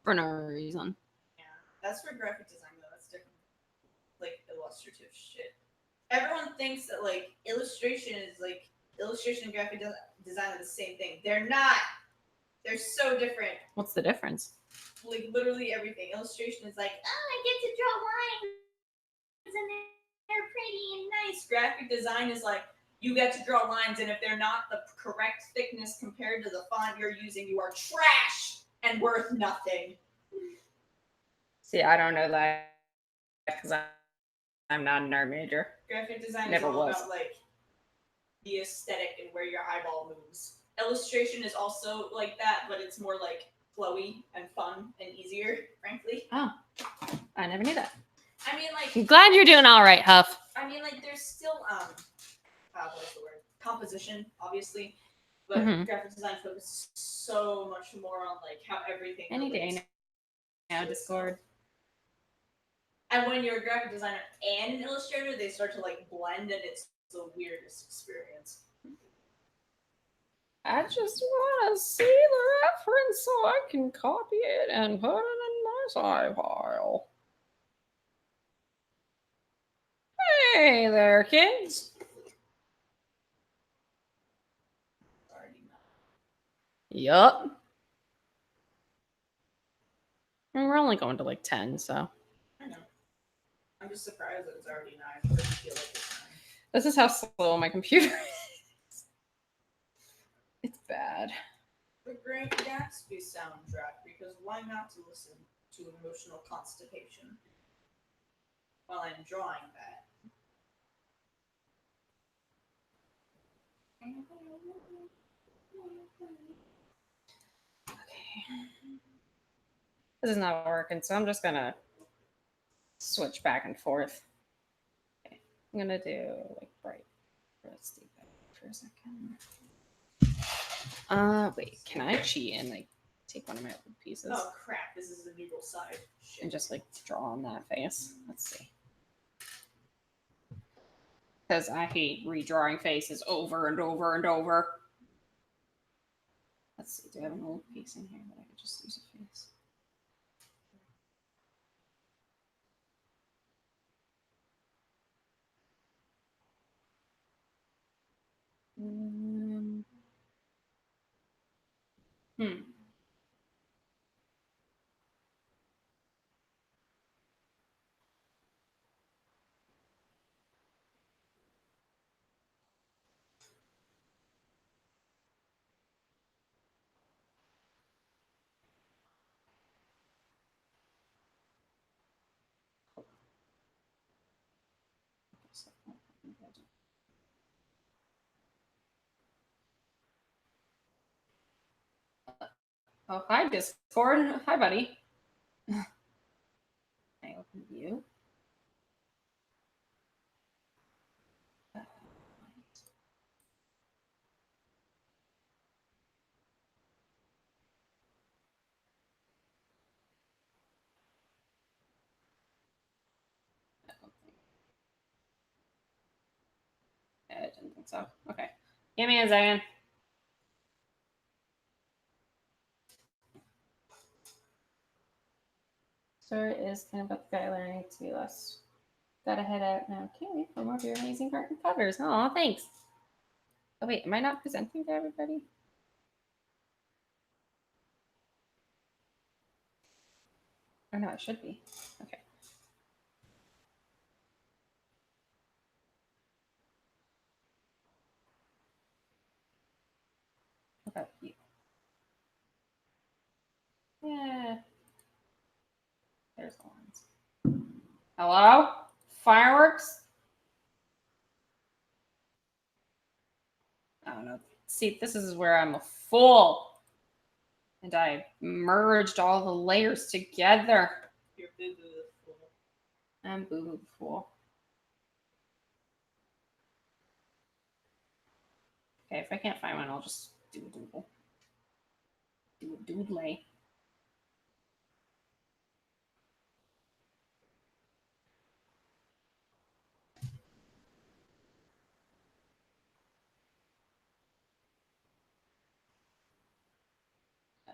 for no reason. Yeah, that's for graphic design though. That's different. Like illustrative shit. Everyone thinks that like illustration and graphic design are the same thing. They're not. They're so different. What's the difference? Like literally everything. Illustration is like, oh, I get to draw lines and they're pretty and nice. Graphic design is like, you get to draw lines, and if they're not the correct thickness compared to the font you're using, you are trash and worth nothing. See, I don't know that because I'm not an art major. Graphic design Never is all was. about like the aesthetic and where your eyeball moves. Illustration is also like that, but it's more like flowy and fun and easier, frankly. Oh, I never knew that. I mean, like, I'm glad you're doing all right, Huff. there's still what's the word? Composition, obviously, but Mhm. graphic design focuses so much more on like how everything. Any relates. day now, Discord. And when you're a graphic designer and an illustrator, they start to like blend, and it's the weirdest experience. I just want to see the reference so I can copy it and put it in my side file. Hey there, kids. Already not. Yup. And we're only going to like 10, so. I know. I'm just surprised that it's already 9. It doesn't feel like it's 9. This is how slow my computer is. It's bad. The Great Gatsby soundtrack, because why not to listen to emotional constipation while I'm drawing that? Okay. This is not working, so I'm just gonna switch back and forth. Okay. I'm gonna do like bright. Let's do that for a second. Wait, can I cheat and like take one of my old pieces Oh crap, this is the noodle side. Shit. and just like draw on that face? Let's see. Because I hate redrawing faces over and over and over. Let's see, do I have an old piece in here that I could just use a face? Hmm. Oh, hi, Discord. Hi, buddy. I open view. I didn't think so. Okay. Give me a second. Story is kind of about the guy learning to be less. Gotta head out now. Can't wait for more of your amazing carton covers. Oh, thanks. Oh, wait. Am I not presenting to everybody? Oh, no, I should be. Okay. What about you? Yeah. There's the lines. Hello? Fireworks? I don't know. See, this is where I'm a fool. And I merged all the layers together. You're boo boo the fool. I'm boo boo fool. Okay, if I can't find one, I'll just do a doodle. Do a doodle.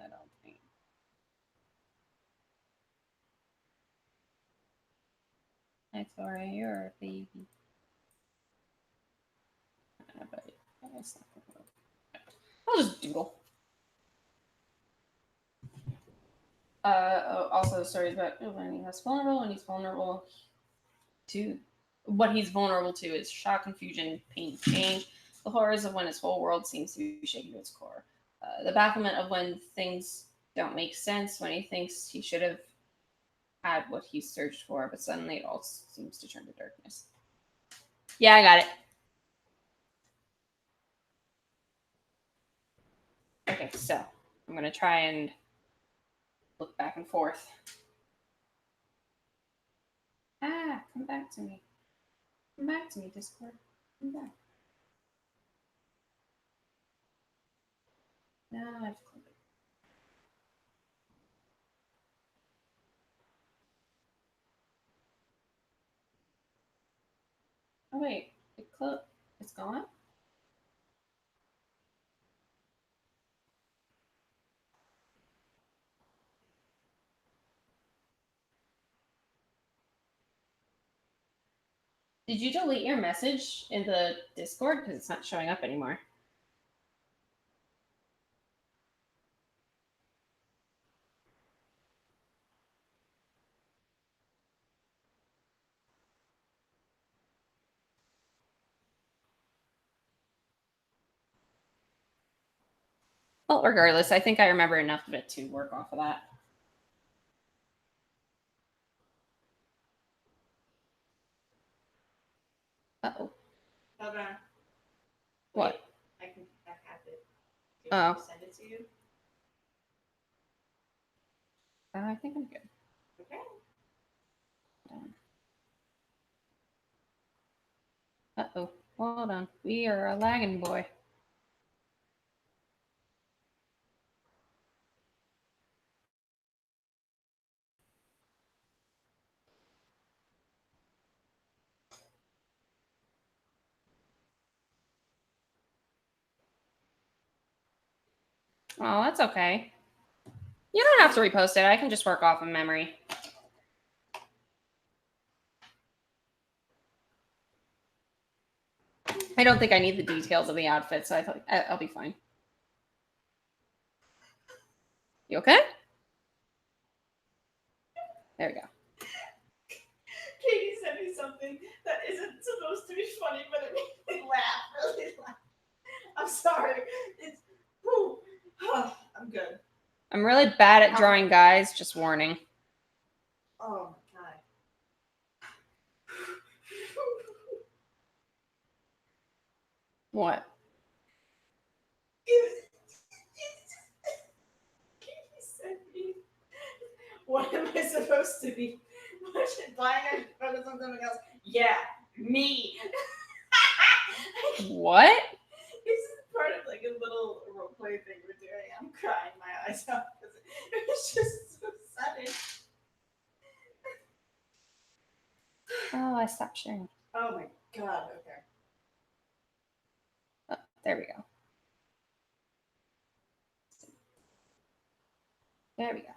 I don't think. Hi, Tori, you're a baby. But it's not gonna work. I'll just doodle. Also, stories about when he's vulnerable. When he's vulnerable to what he's vulnerable to is shock, confusion, pain, change. The horrors of when his whole world seems to be shaken to its core. The bafflement of when things don't make sense. When he thinks he should have had what he searched for, but suddenly it all seems to turn to darkness. Yeah, I got it. Okay, so I'm gonna try and look back and forth. Ah, come back to me. Come back to me, Discord. Come back. No, I have to click it. Oh wait, it's gone? Did you delete your message in the Discord? Because it's not showing up anymore. Well, regardless, I think I remember enough of it to work off of that. Uh-oh. Hold on. What? Wait, I have it. Did Oh. I send it to you? I think I'm good. Okay. Uh-oh. Hold on. We are a lagging boy. Oh, that's okay. You don't have to repost it. I can just work off of memory. I don't think I need the details of the outfit, so I thought I'll be fine. You okay? There we go. Katie sent me something that isn't supposed to be funny, but it made me laugh, really laugh. I'm sorry. It's, whew. I'm good. I'm really bad at drawing guys, just warning. Oh my god. What? Katie sent me. What am I supposed to be? Buying a photo of something else? Yeah, me. What? This is part of like a little role play thing we're doing. I'm crying my eyes out because it was just so sudden. Oh, I stopped sharing. Oh my god. Okay. Oh, there we go. There we go.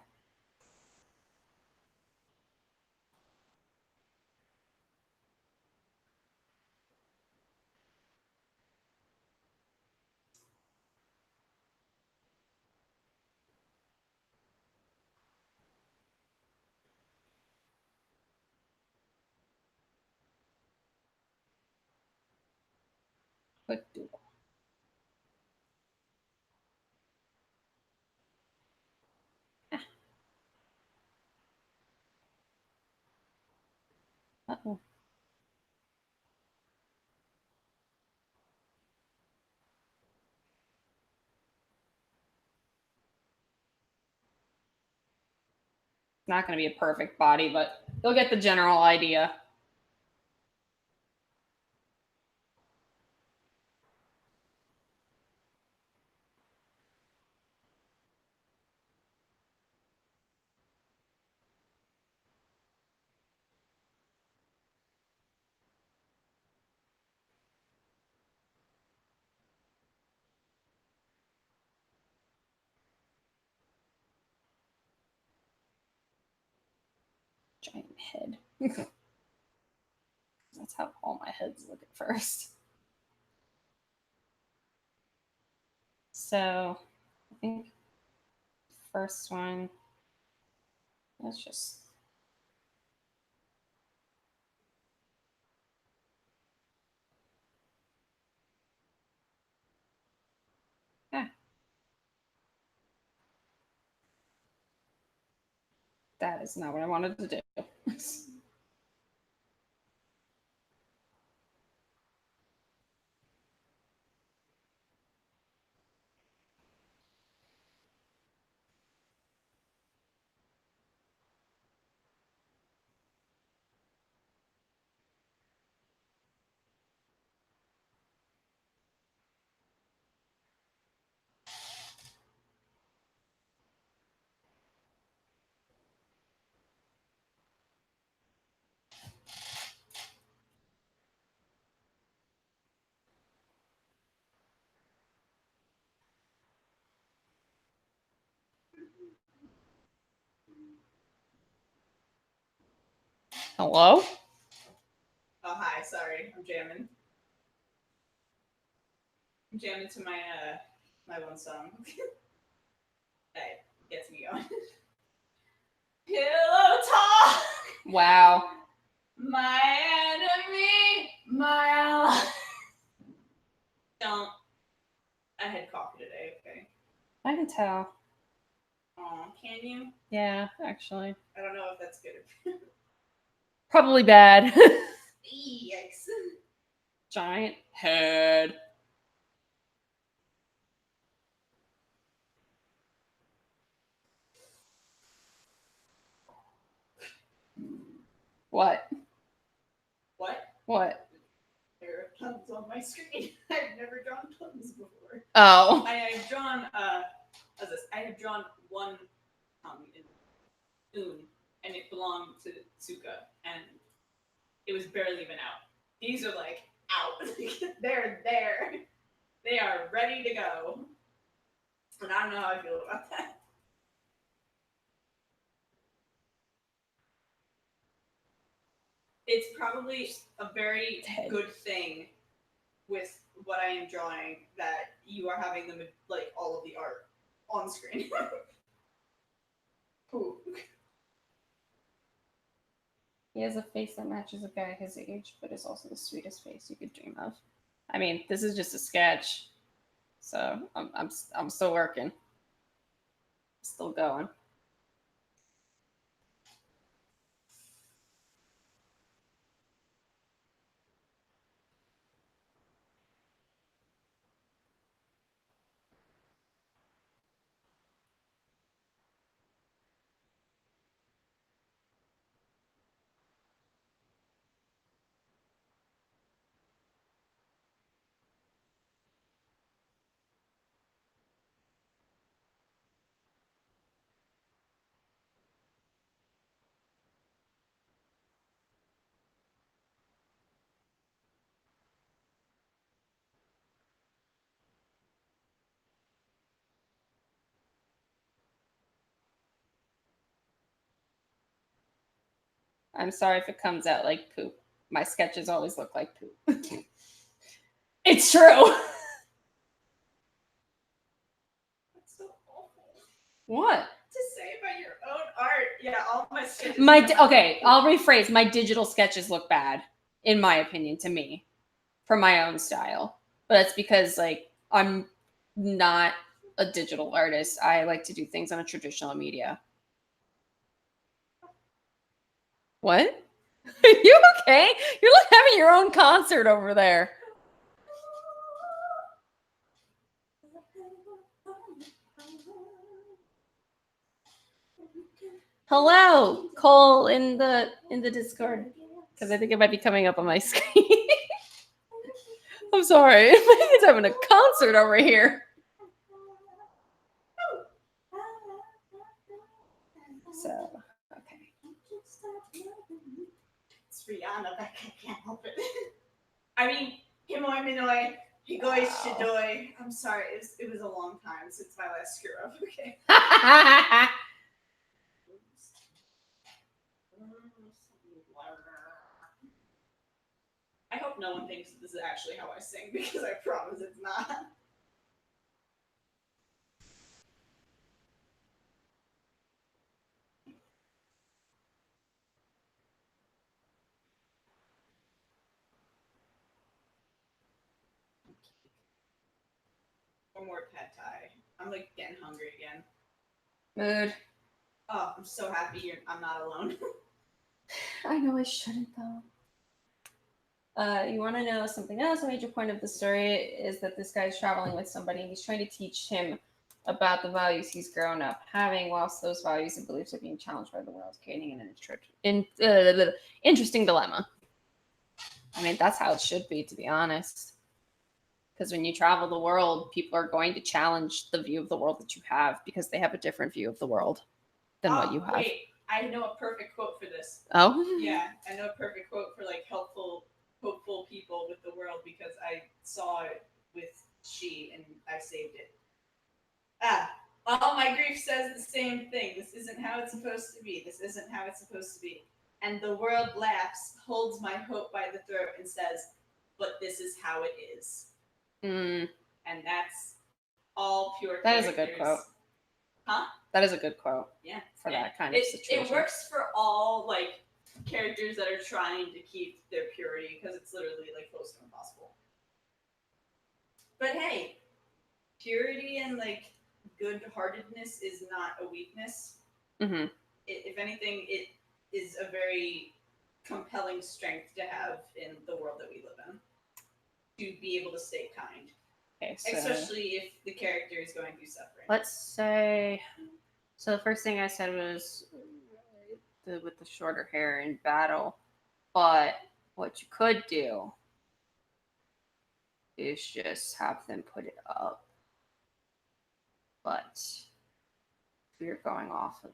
Quick doodle. Uh-oh. Not going to be a perfect body, but you'll get the general idea. Giant head. That's how all my heads look at first. So I think first one, let's just that is not what I wanted to do. Hello? Oh hi. sorry, I'm jamming. I'm jamming to my my one song. That gets me going. Pillow talk. Wow. My enemy, my ally. Don't. I had coffee today. Okay. I can tell. Oh, can you? Yeah, actually. I don't know if that's good. Probably bad. Yikes. Giant head. What? What? What? There are tons on my screen. I've never drawn tons before. Oh. I have drawn what's this? I have drawn one in Un, and it belonged to Tsuka, and it was barely even out. These are like out. They're there. They are ready to go. And I don't know how I feel about that. It's probably a very good thing with what I am drawing that you are having them like all of the art on screen. Ooh. He has a face that matches a guy his age, but is also the sweetest face you could dream of. I mean, this is just a sketch, so I'm still working, still going. I'm sorry if it comes out like poop. My sketches always look like poop. It's true. That's so awful What? to say about your own art. Yeah, all my sketches. Okay, I'll rephrase. My digital sketches look bad, in my opinion, to me, for my own style. But that's because like I'm not a digital artist. I like to do things on a traditional media. What? Are you okay? You're like having your own concert over there. Hello, Cole in the Discord, because I think it might be coming up on my screen. I'm sorry, he's having a concert over here. So, okay. It's Rihanna, but I can't help it. I mean, Himoi Minoi, Higoi Shidoi. I'm sorry, it was a long time since my last screw up, okay? I hope no one thinks that this is actually how I sing, because I promise it's not. One more pad thai. I'm like getting hungry again. Mood. Oh, I'm so happy I'm not alone. I know I shouldn't though. You want to know something else? A major point of the story is that this guy's traveling with somebody and he's trying to teach him about the values he's grown up having, whilst those values and beliefs are being challenged by the world, creating an interesting dilemma. I mean, that's how it should be, to be honest. Because when you travel the world, people are going to challenge the view of the world that you have because they have a different view of the world than what you have. Wait, I know a perfect quote for this. Oh? Yeah, I know a perfect quote for like helpful, hopeful people with the world because I saw it with she and I saved it. All my grief says the same thing. This isn't how it's supposed to be. This isn't how it's supposed to be. And the world laughs, holds my hope by the throat, and says, "But this is how it is." Mm, And that's all pure. that is a good quote. Huh? That is a good quote. Yeah. For And that kind of situation. It works for all like characters that are trying to keep their purity because it's literally like close to impossible. But hey, purity and like good-heartedness is not a weakness. Mm-hmm. If anything, it is a very compelling strength to have in the world that we live in. To be able to stay kind. Okay, so Especially if the character is going through suffering. let's say. So the first thing I said was with the shorter hair in battle, but what you could do is just have them put it up. But we're going off of.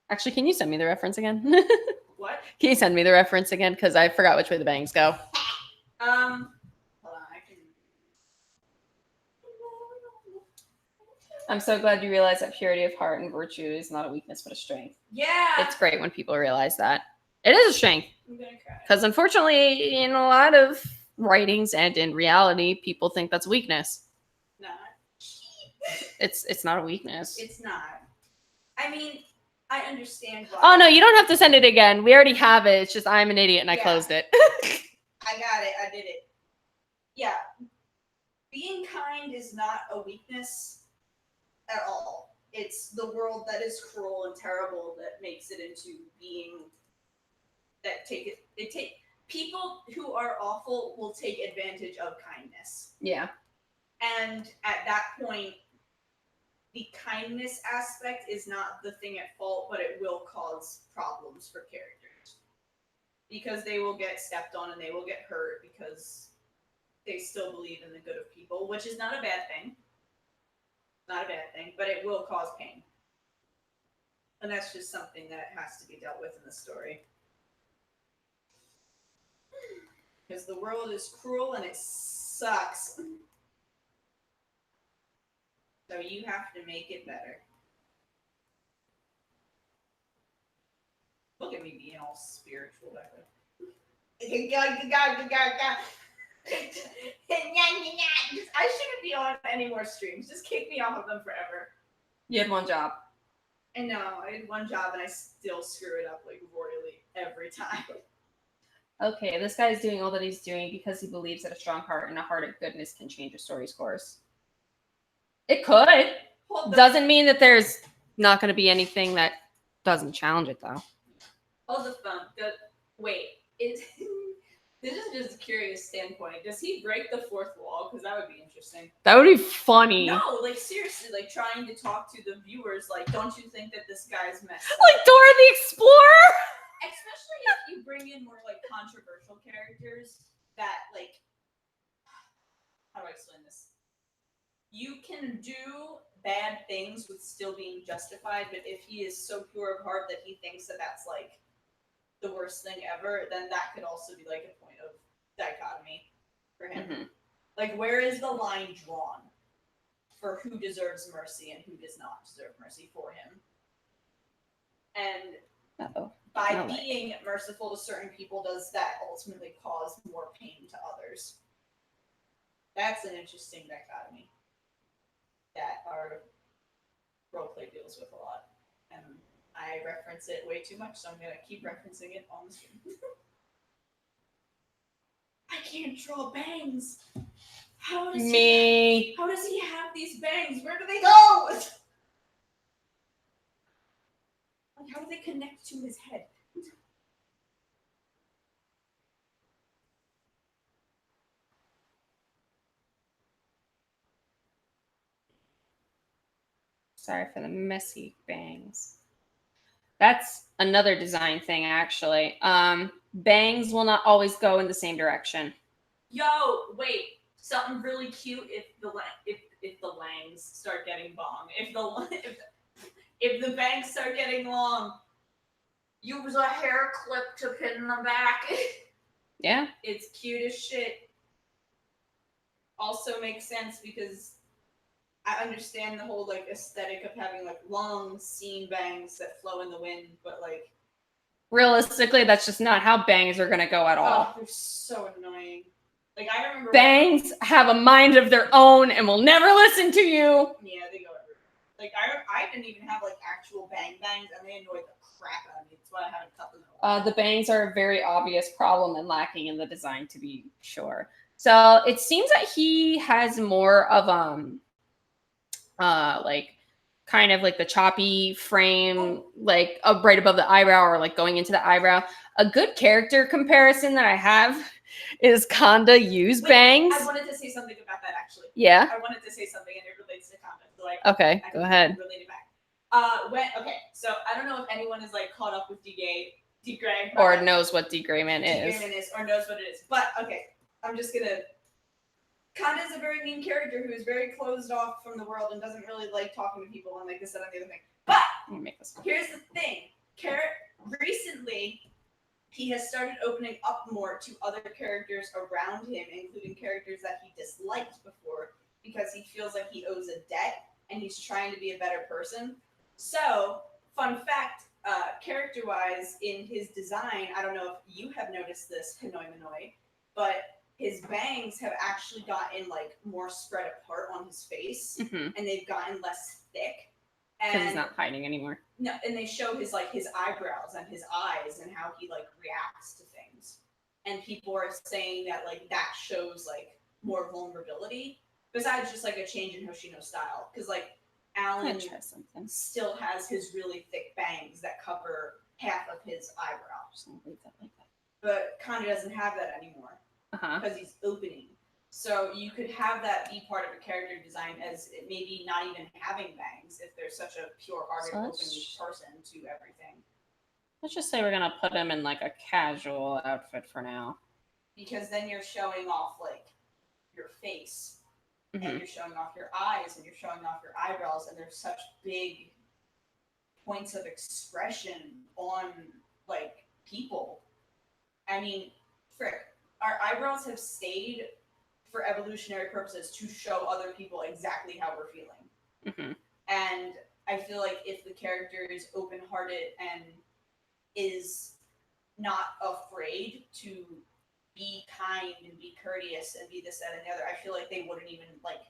Actually, can you send me the reference again? What? Can you send me the reference again? Because I forgot which way the bangs go. Hold on, I can. I'm so glad you realize that purity of heart and virtue is not a weakness but a strength. Yeah. It's great when people realize that. It is a strength. I'm gonna cry. Because unfortunately, in a lot of writings and in reality, people think that's weakness. Not. It's not a weakness. It's not. I mean, I understand why. Oh no, you don't have to send it again. We already have it. It's just I'm an idiot and I Yeah. closed it. I got it. I did it. Yeah. Being kind is not a weakness at all. It's the world that is cruel and terrible that makes it into being that take people who are awful will take advantage of kindness. Yeah. And at that point, the kindness aspect is not the thing at fault, but it will cause problems for characters. Because they will get stepped on and they will get hurt because they still believe in the good of people, which is not a bad thing. Not a bad thing, but it will cause pain. And that's just something that has to be dealt with in the story. Because the world is cruel and it sucks. So you have to make it better. Look at me being all spiritual back there. I shouldn't be on any more streams. Just kick me off of them forever. You had one job. I know, I did one job and I still screw it up like royally every time. Okay, this guy's doing all that he's doing because he believes that a strong heart and a heart of goodness can change a story's course. It could. Doesn't mean that there's not going to be anything that doesn't challenge it, though. Hold the phone. Wait, this is just a curious standpoint. Does he break the fourth wall? Because that would be interesting. That would be funny. No, like seriously, like trying to talk to the viewers. Like, don't you think that this guy's messed up? Like Dora the Explorer? Especially if you bring in more like controversial characters that like. How do I explain this? You can do bad things with still being justified, but if he is so pure of heart that he thinks that that's like the worst thing ever, then that could also be like a point of dichotomy for him. Mm-hmm. Like, where is the line drawn for who deserves mercy and who does not deserve mercy for him? And by being merciful to certain people, does that ultimately cause more pain to others? That's an interesting dichotomy that our roleplay deals with a lot. And I reference it way too much, so I'm going to keep referencing it on the stream. I can't draw bangs. How does he have these bangs? Where do they go? Like, how do they connect to his head? Sorry for the messy bangs. That's another design thing, actually. Bangs will not always go in the same direction. Yo, wait. Something really cute if the langs start getting bong. If the bangs start getting long, use a hair clip to pin them back. Yeah. It's cute as shit. Also makes sense because I understand the whole like aesthetic of having like long seam bangs that flow in the wind, but like realistically, that's just not how bangs are gonna go at all. Oh, they're so annoying. Like I remember Bangs have a mind of their own and will never listen to you. Yeah, they go everywhere. Like I didn't even have like actual bangs, and they annoyed the crap out of me. That's why I haven't cut them. The bangs are a very obvious problem and lacking in the design, to be sure. So it seems that he has more of like kind of like the choppy frame, like right above the eyebrow or like going into the eyebrow. A good character comparison that I have is Kanda Yu's bangs. I wanted to say something about that actually. Yeah. I wanted to say something and it relates to Kanda. So Okay, go ahead. Relate it back. So I don't know if anyone is like caught up with D-Gray or knows what D-Grayman is. Or knows what it is. But okay, I'm just gonna. Kanda is a very mean character who is very closed off from the world and doesn't really like talking to people and like this, that, and the other thing. But here's the thing: recently, he has started opening up more to other characters around him, including characters that he disliked before, because he feels like he owes a debt and he's trying to be a better person. So, fun fact, character-wise, in his design, I don't know if you have noticed this, Hanoi Manoi, but his bangs have actually gotten like more spread apart on his face, and they've gotten less thick. Because he's not hiding anymore. No, and they show his like his eyebrows and his eyes and how he like reacts to things. And people are saying that like that shows like more vulnerability, besides just like a change in Hoshino style. Because like Alan still has his really thick bangs that cover half of his eyebrows. But Kanda doesn't have that anymore because he's opening. So you could have that be part of a character design as maybe not even having bangs if there's such a pure-hearted, open person to everything. Let's just say we're gonna put him in like a casual outfit for now. Because then you're showing off like your face, and you're showing off your eyes, and you're showing off your eyebrows, and there's such big points of expression on like people. I mean, frick, our eyebrows have stayed for evolutionary purposes to show other people exactly how we're feeling. And I feel like if the character is open-hearted and is not afraid to be kind and be courteous and be this, that, and the other, I feel like they wouldn't even like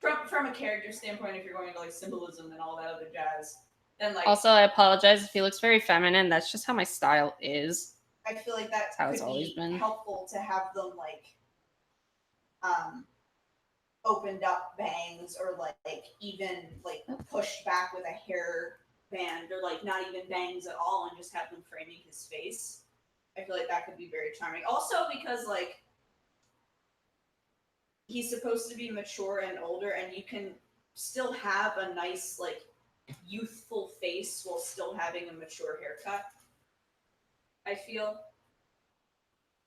from a character standpoint, if you're going to like symbolism and all that other jazz, then like also I apologize if he looks very feminine. That's just how my style is. I feel like that's how it's always been helpful to have them like opened up bangs or like even like pushed back with a hair band or like not even bangs at all and just have them framing his face. I feel like that could be very charming. Also because like he's supposed to be mature and older and you can still have a nice like youthful face while still having a mature haircut. I feel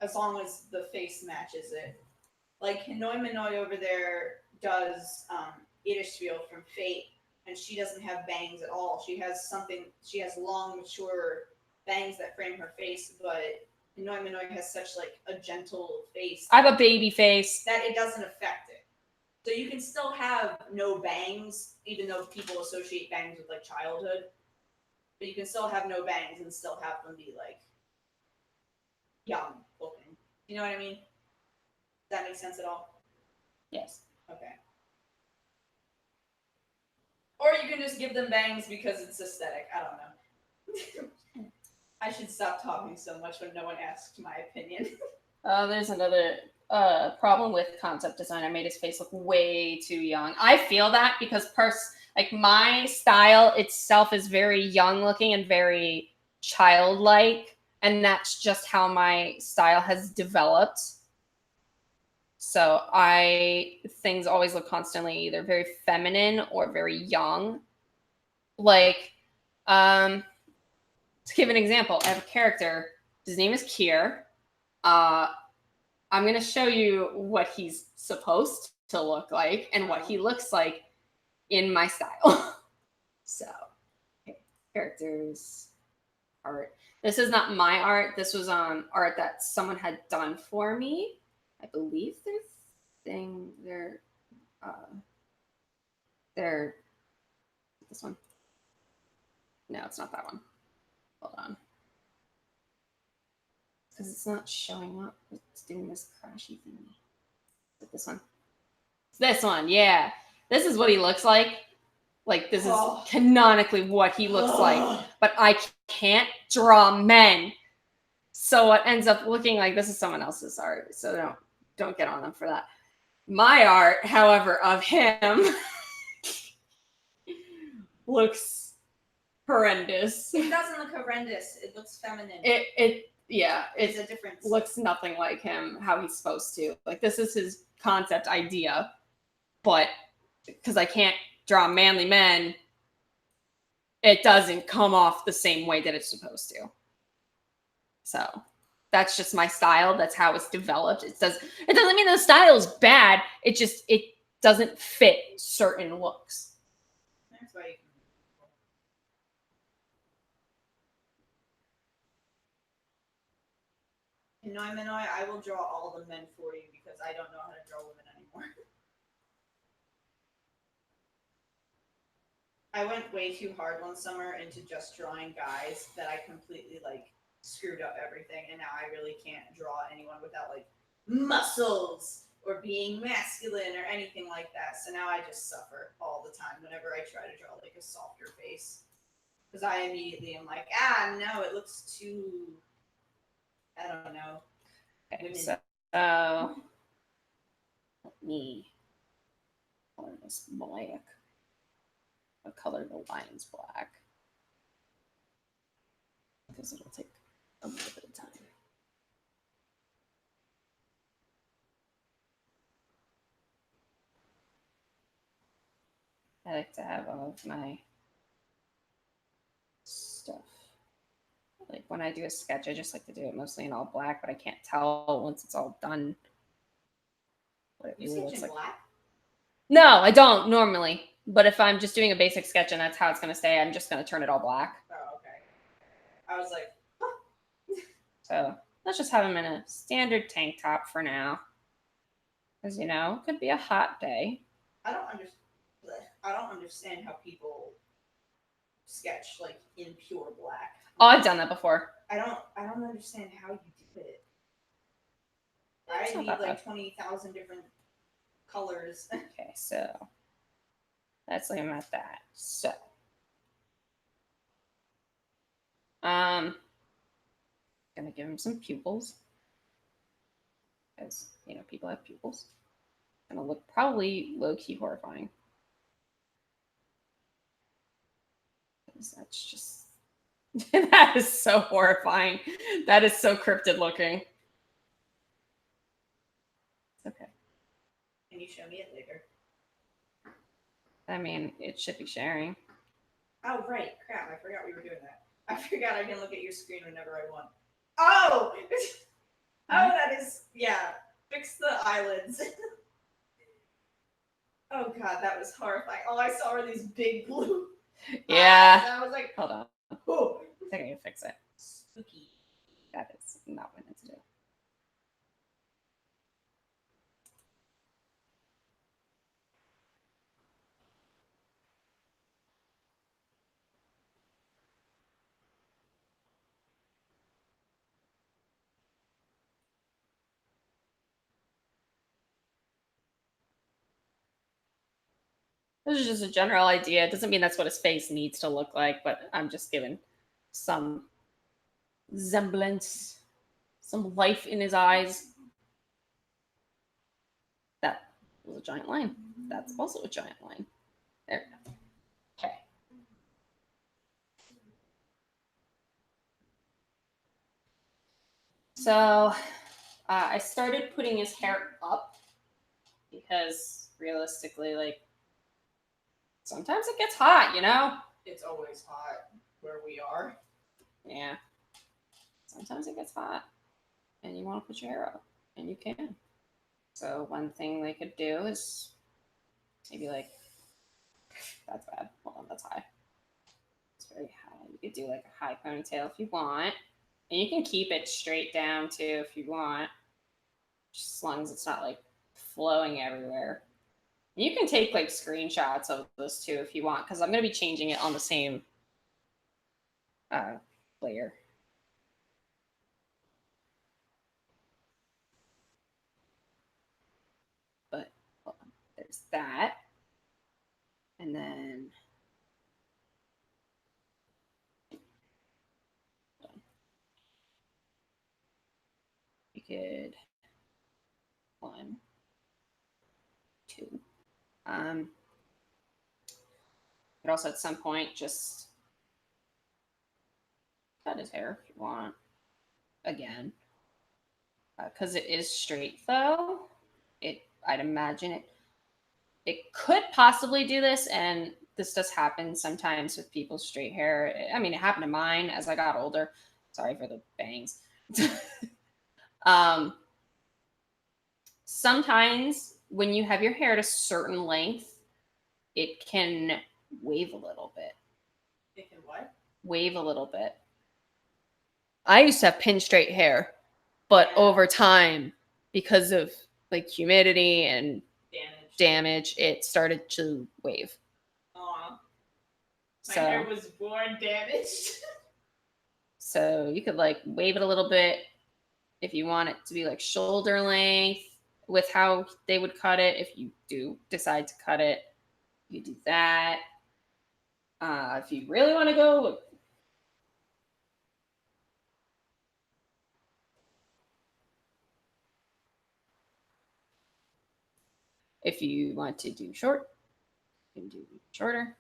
as long as the face matches it. Like Hanoi Manoi over there does Idishfield from Fate, and she doesn't have bangs at all. She has long, mature bangs that frame her face, but Hanoi Manoi has such like a gentle face. I have a baby face. That it doesn't affect it. So you can still have no bangs, even though people associate bangs with like childhood. But you can still have no bangs and still have them be like young looking. You know what I mean? Does that make sense at all? Yes. Okay. Or you can just give them bangs because it's aesthetic. I don't know. I should stop talking so much when no one asks my opinion. There's another problem with concept design. I made his face look way too young. I feel that because like my style itself is very young looking and very childlike, and that's just how my style has developed. So things always look constantly either very feminine or very young. Like, to give an example, I have a character. His name is Kier. I'm going to show you what he's supposed to look like and what he looks like in my style. So, okay, characters, art. This is not my art. This was art that someone had done for me. I believe they're this one. No, it's not that one. Hold on. Because it's not showing up. It's doing this crashy thingy. Is it this one? It's this one, yeah. This is what he looks like. Like, this is canonically what he looks like. But I can't draw men. So what ends up looking like, this is someone else's art. So don't get on them for that. My art, however, of him looks horrendous. It doesn't look horrendous. It looks feminine. It's a difference. Looks nothing like him, how he's supposed to. Like, this is his concept idea, but because I can't draw manly men, it doesn't come off the same way that it's supposed to. So that's just my style. That's how it's developed. It doesn't mean the style is bad. It doesn't fit certain looks. That's why you can. In Noi, I will draw all the men for you because I don't know how to draw women anymore. I went way too hard one summer into just drawing guys that I completely screwed up everything, and now I really can't draw anyone without muscles or being masculine or anything like that. So now I just suffer all the time whenever I try to draw a softer face, because I immediately am like, no, it looks too, I don't know. Okay, so let me color this black. I'll color the lines black because it'll take a little bit of time. I like to have all of my stuff. Like when I do a sketch, I just like to do it mostly in all black, but I can't tell once it's all done what it really looks like. Black? No, I don't normally. But if I'm just doing a basic sketch and that's how it's going to stay, I'm just going to turn it all black. Oh, okay. I was like, So let's just have him in a standard tank top for now. Because, it could be a hot day. I don't understand how people sketch in pure black. Oh, I've done that before. I don't understand how you do it. I need 20,000 different colors. Okay, so let's leave him at that. So, gonna give him some pupils, because people have pupils. Gonna look probably low-key horrifying. Because that's just that is so horrifying. That is so cryptid looking. It's okay. Can you show me it later? I mean, it should be sharing. Oh, right. Crap. I forgot we were doing that. I forgot I can look at your screen whenever I want. Oh! Oh, that is... Yeah. Fix the eyelids. Oh, God. That was horrifying. All I saw were these big blue Yeah. eyes. I was like... Hold on. Oh. I think I can fix it. Spooky. That is not what I meant to do. This is just a general idea. It doesn't mean that's what his face needs to look like, but I'm just giving some semblance, some life in his eyes. That was a giant line. That's also a giant line. There we go. Okay. So I started putting his hair up because realistically, sometimes it gets hot, It's always hot where we are. Yeah. Sometimes it gets hot and you want to put your hair up, and you can. So one thing they could do is maybe that's bad. Hold on, that's high. It's very high. You could do a high ponytail if you want. And you can keep it straight down too if you want. Just as long as it's not flowing everywhere. And you can take screenshots of this too if you want, because I'm going to be changing it on the same layer. But hold on. There's that. And then we could 1, 2. Could also at some point just cut his hair if you want. Again, because it is straight though. I'd imagine it could possibly do this, and this does happen sometimes with people's straight hair. I mean, it happened to mine as I got older. Sorry for the bangs. Sometimes when you have your hair at a certain length, it can wave a little bit. It can what? Wave a little bit. I used to have pin straight hair, but over time, because of like humidity and damage, it started to wave. Aw. My So, hair was born damaged. so you could like wave it a little bit if you want it to be like shoulder length with how they would cut it. If you do decide to cut it, you do that. If you really want to go, if you want to do short, you can do shorter.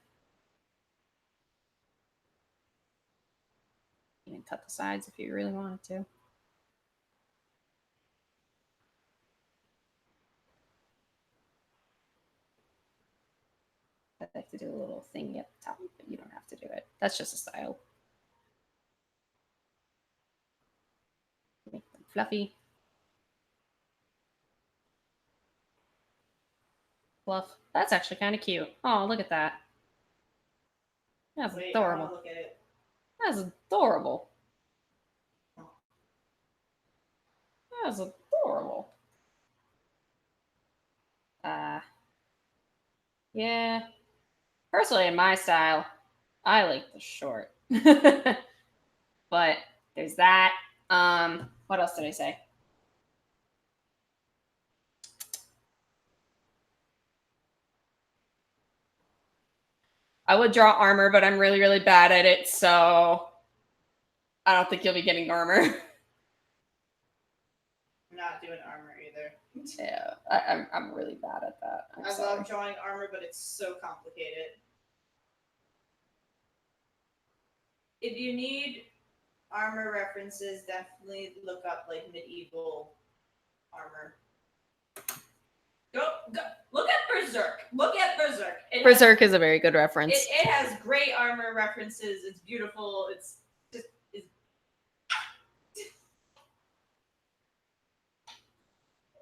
You can cut the sides if you really wanted to. I like to do a little thingy at the top, but you don't have to do it. That's just a style. Make them fluffy. Fluff. That's actually kind of cute. Oh, look at that. That's Wait, I adorable. wanna look at it. That's adorable. That's adorable. Yeah. Personally, in my style, I like the short. But there's that. What else did I say? I would draw armor, but I'm really, really bad at it, so I don't think you'll be getting armor. I'm not doing armor either. Yeah, I'm really bad at that. I love drawing armor, but it's so complicated. If you need armor references, definitely look up like medieval armor. Go look at Berserk. Look at Berserk. Berserk is a very good reference. It has great armor references. It's beautiful. It's just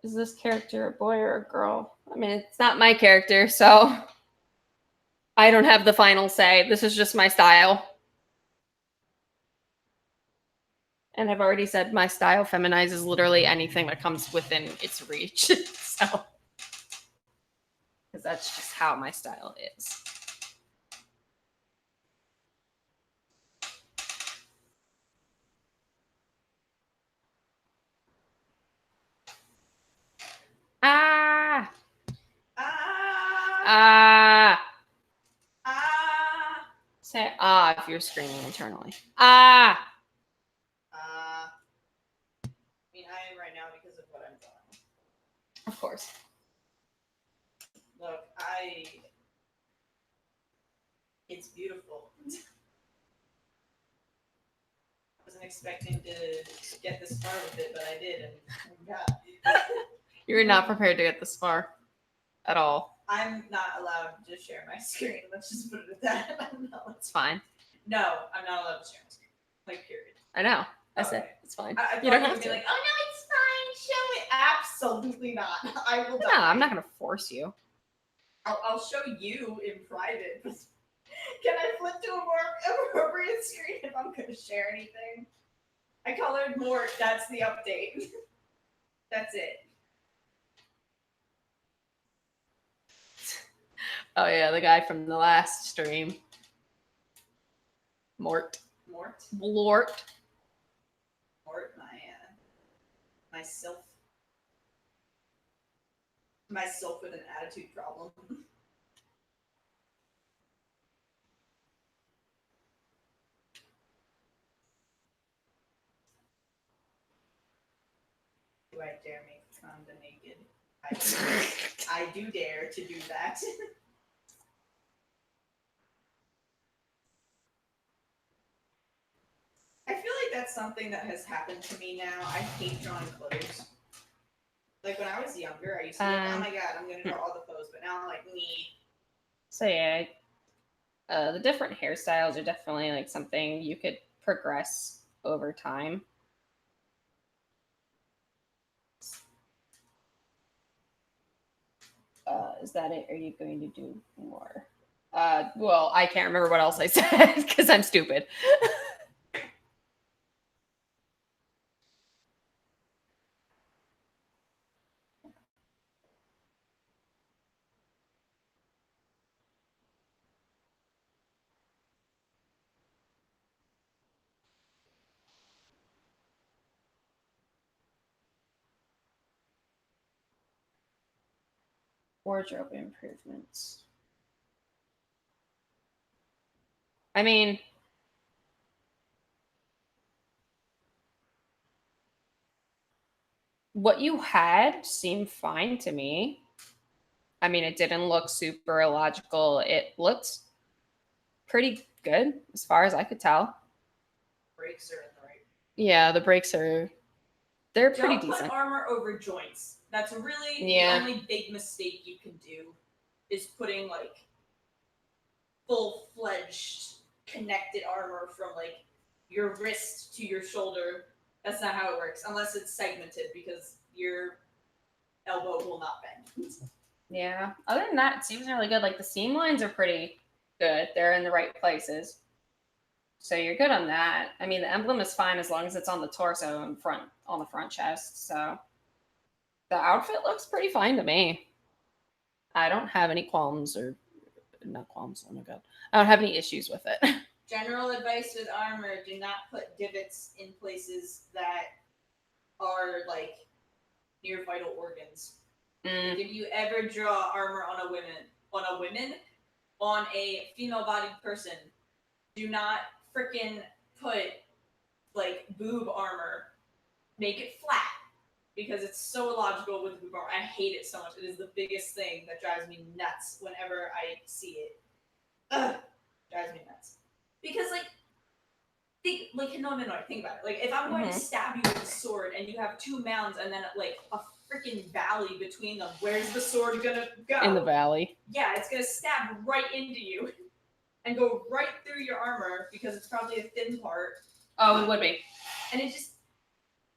Is this character a boy or a girl? I mean, it's not my character, so I don't have the final say. This is just my style. And I've already said my style feminizes literally anything that comes within its reach. So, because that's just how my style is. Ah! Ah! Say ah if you're screaming internally. Ah! I mean, I am right now because of what I'm drawing. Of course. Look, it's beautiful. I wasn't expecting to get this far with it, but I did, and I got. You're not prepared to get this far at all. I'm not allowed to share my screen. Let's just put it at that. It's fine. No, I'm not allowed to share my screen. Like, period. I know. I said Okay. it's fine. I You don't thought have be to. like, oh no, it's fine. Show it. Absolutely not. I will. No, die. I'm not gonna force you. I'll show you in private. Can I flip to a more appropriate screen if I'm going to share anything? I colored Mort. That's the update. That's it. Oh yeah, the guy from the last stream. Mort. Mort. Blort. Mort, myself with an attitude problem. Do I dare make Conda naked? I do dare to do that. I feel like that's something that has happened to me now. I hate drawing clothes. Like when I was younger, I used to be like, oh my god, I'm gonna draw all the clothes, but now I'm like, me. So yeah, the different hairstyles are definitely like something you could progress over time. Is that it? Are you going to do more? Well, I can't remember what else I said because I'm stupid. Wardrobe improvements. I mean, what you had seemed fine to me. I mean, it didn't look super illogical. It looked pretty good as far as I could tell. Breaks are in the right. Yeah, the breaks are they're pretty Don't decent. put armor over joints. That's really the only big mistake you can do is putting like full-fledged connected armor from like your wrist to your shoulder. That's not how it works unless it's segmented because your elbow will not bend. Yeah. Other than that, it seems really good. Like the seam lines are pretty good. They're in the right places. So you're good on that. I mean, the emblem is fine as long as it's on the torso and front on the front chest. So the outfit looks pretty fine to me. I don't have any qualms or not qualms. Oh my god, I don't have any issues with it. General advice with armor: do not put divots in places that are like near vital organs. If you ever draw armor on a female-bodied person, do not freaking put like boob armor. Make it flat because it's so illogical with boob armor. I hate it so much. It is the biggest thing that drives me nuts whenever I see it. Ugh, drives me nuts. Because think about it. Like if I'm going to stab you with a sword and you have two mounds and then like a freaking valley between them, where's the sword gonna go? In the valley. Yeah, it's gonna stab right into you and go right through your armor because it's probably a thin part. Oh, it would be. And it just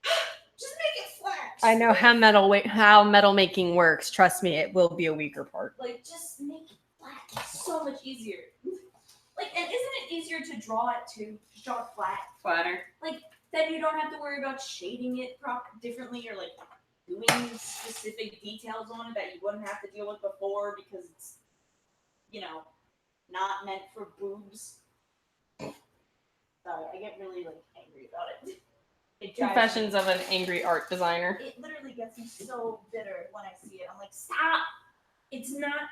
make it flat. I know how metal making works. Trust me, it will be a weaker part. Like just make it flat. It's so much easier. Like, and isn't it easier to draw it too? Just draw it Flatter. Like, then you don't have to worry about shading it differently or like doing specific details on it that you wouldn't have to deal with before because it's, not meant for boobs. Sorry, I get really like angry about it. Confessions of an angry art designer. It literally gets me so bitter when I see it. I'm like, stop! It's not.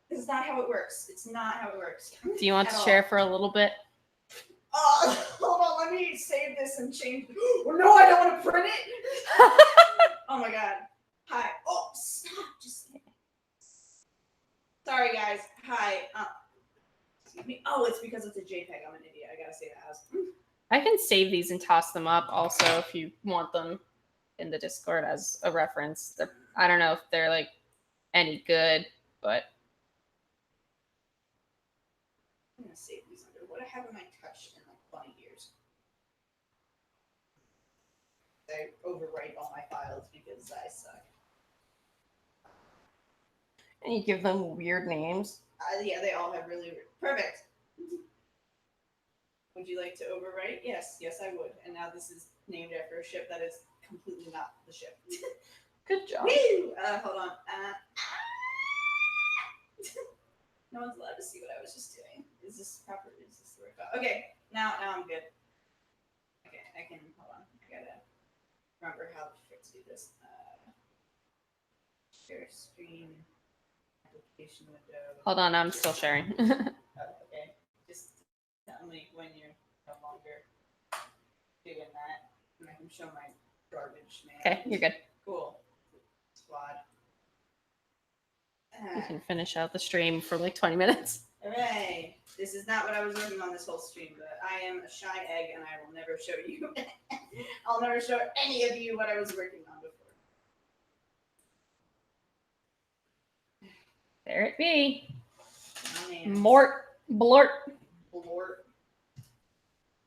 This is not how it works. It's not how it works. Do you want to share for a little bit? Hold on, let me save this and change. Oh, no, I don't want to print it. Oh my god. Hi. Oh, stop. Just. Sorry, guys. Hi. Excuse me. Oh, it's because it's a JPEG. I'm an idiot. I gotta say that as. I can save these and toss them up also if you want them in the Discord as a reference. I don't know if they're like any good, but I'm gonna save these under. What haven't I touched in like 20 years? I overwrite all my files because I suck. and you give them weird names. Yeah, they all have really weird. Perfect. Would you like to overwrite? Yes, I would. And now this is named after a ship that is completely not the ship. Good job. Woo! Hold on. No one's allowed to see what I was just doing. Is this proper? Is this the right file? Okay, now I'm good. Okay, I can, hold on. I gotta remember how the frick to do this. Share stream application window. Hold on, I'm still sharing. Oh, okay. Just tell me when you're no longer doing that, and I can show my garbage man. Okay, you're good. Cool. Squad. You can finish out the stream for like 20 minutes. Hooray! This is not what I was working on this whole stream, but I am a shy egg, and I will never show you. I'll never show any of you what I was working on before. There it be. Oh, man. Mort, blort. Lord.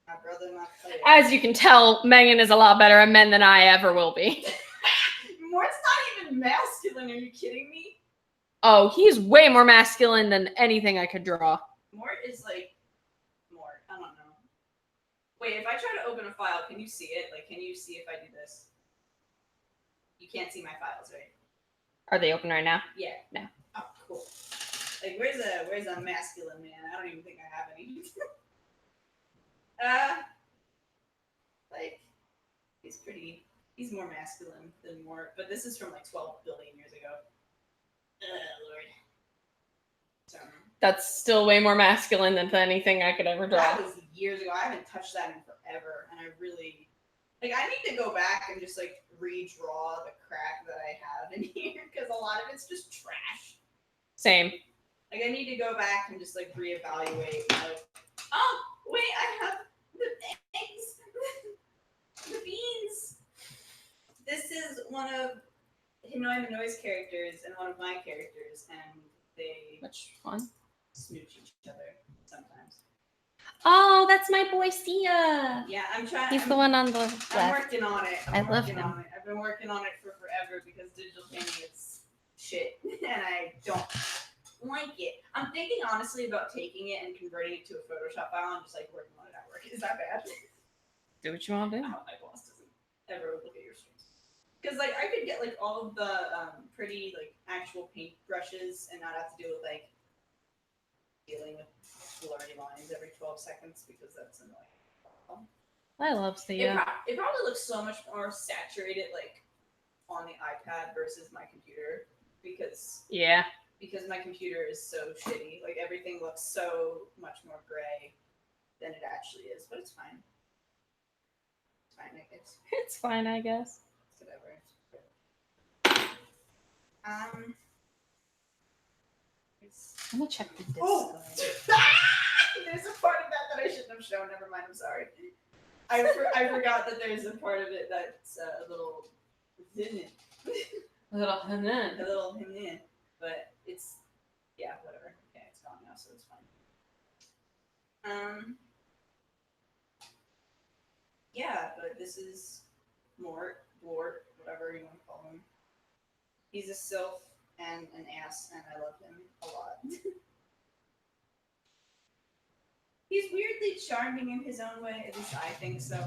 My brother, my player. As you can tell, Megan is a lot better at men than I ever will be. Mort's not even masculine. Are you kidding me? Oh, he's way more masculine than anything I could draw. Mort is like Mort. I don't know. Wait, if I try to open a file, can you see it? Like, can you see if I do this? You can't see my files, right? Are they open right now? Yeah. No. Oh, cool. Like, where's a masculine man? I don't even think I have any. Like, he's more masculine than Mort, but this is from like 12 billion years ago. Lord. So, That's still way more masculine than anything I could ever draw. that was years ago. I haven't touched that in forever, and I really like. I need to go back and just like redraw the crap that I have in here because a lot of it's just trash. Same. Like I need to go back and just like reevaluate. Like, oh wait, I have the eggs, the beans. This is one of Hinoi Minoi's characters and one of my characters, and they Which one? smooch each other sometimes. Oh, that's my boy Sia. Yeah, I'm trying. He's the one on the I'm left. working on it. I love working him. on it. I've been working on it for forever because digital painting is shit, and I don't like it. I'm thinking honestly about taking it and converting it to a Photoshop file and just like working on it at work. Is that bad? Do what you want to I do. hope my boss doesn't ever look at your streams. Because like I could get like all of the pretty like actual paint brushes and not have to deal with like dealing with blurry lines every 12 seconds because that's annoying. I love Sia. It probably looks so much more saturated like on the iPad versus my computer because my computer is so shitty. Like everything looks so much more gray than it actually is, but it's fine. It's fine, I guess. It's fine, I guess. It's whatever. Let me check the disc. Oh! There's a part of that I shouldn't have shown. Never mind. I'm sorry. I forgot that there's a part of it that's a little A little a little but it's whatever. Okay, it's gone now, so it's fine. Yeah, but this is Mort, whatever you want to call him. He's a sylph and an ass, and I love him a lot. He's weirdly charming in his own way, at least I think so.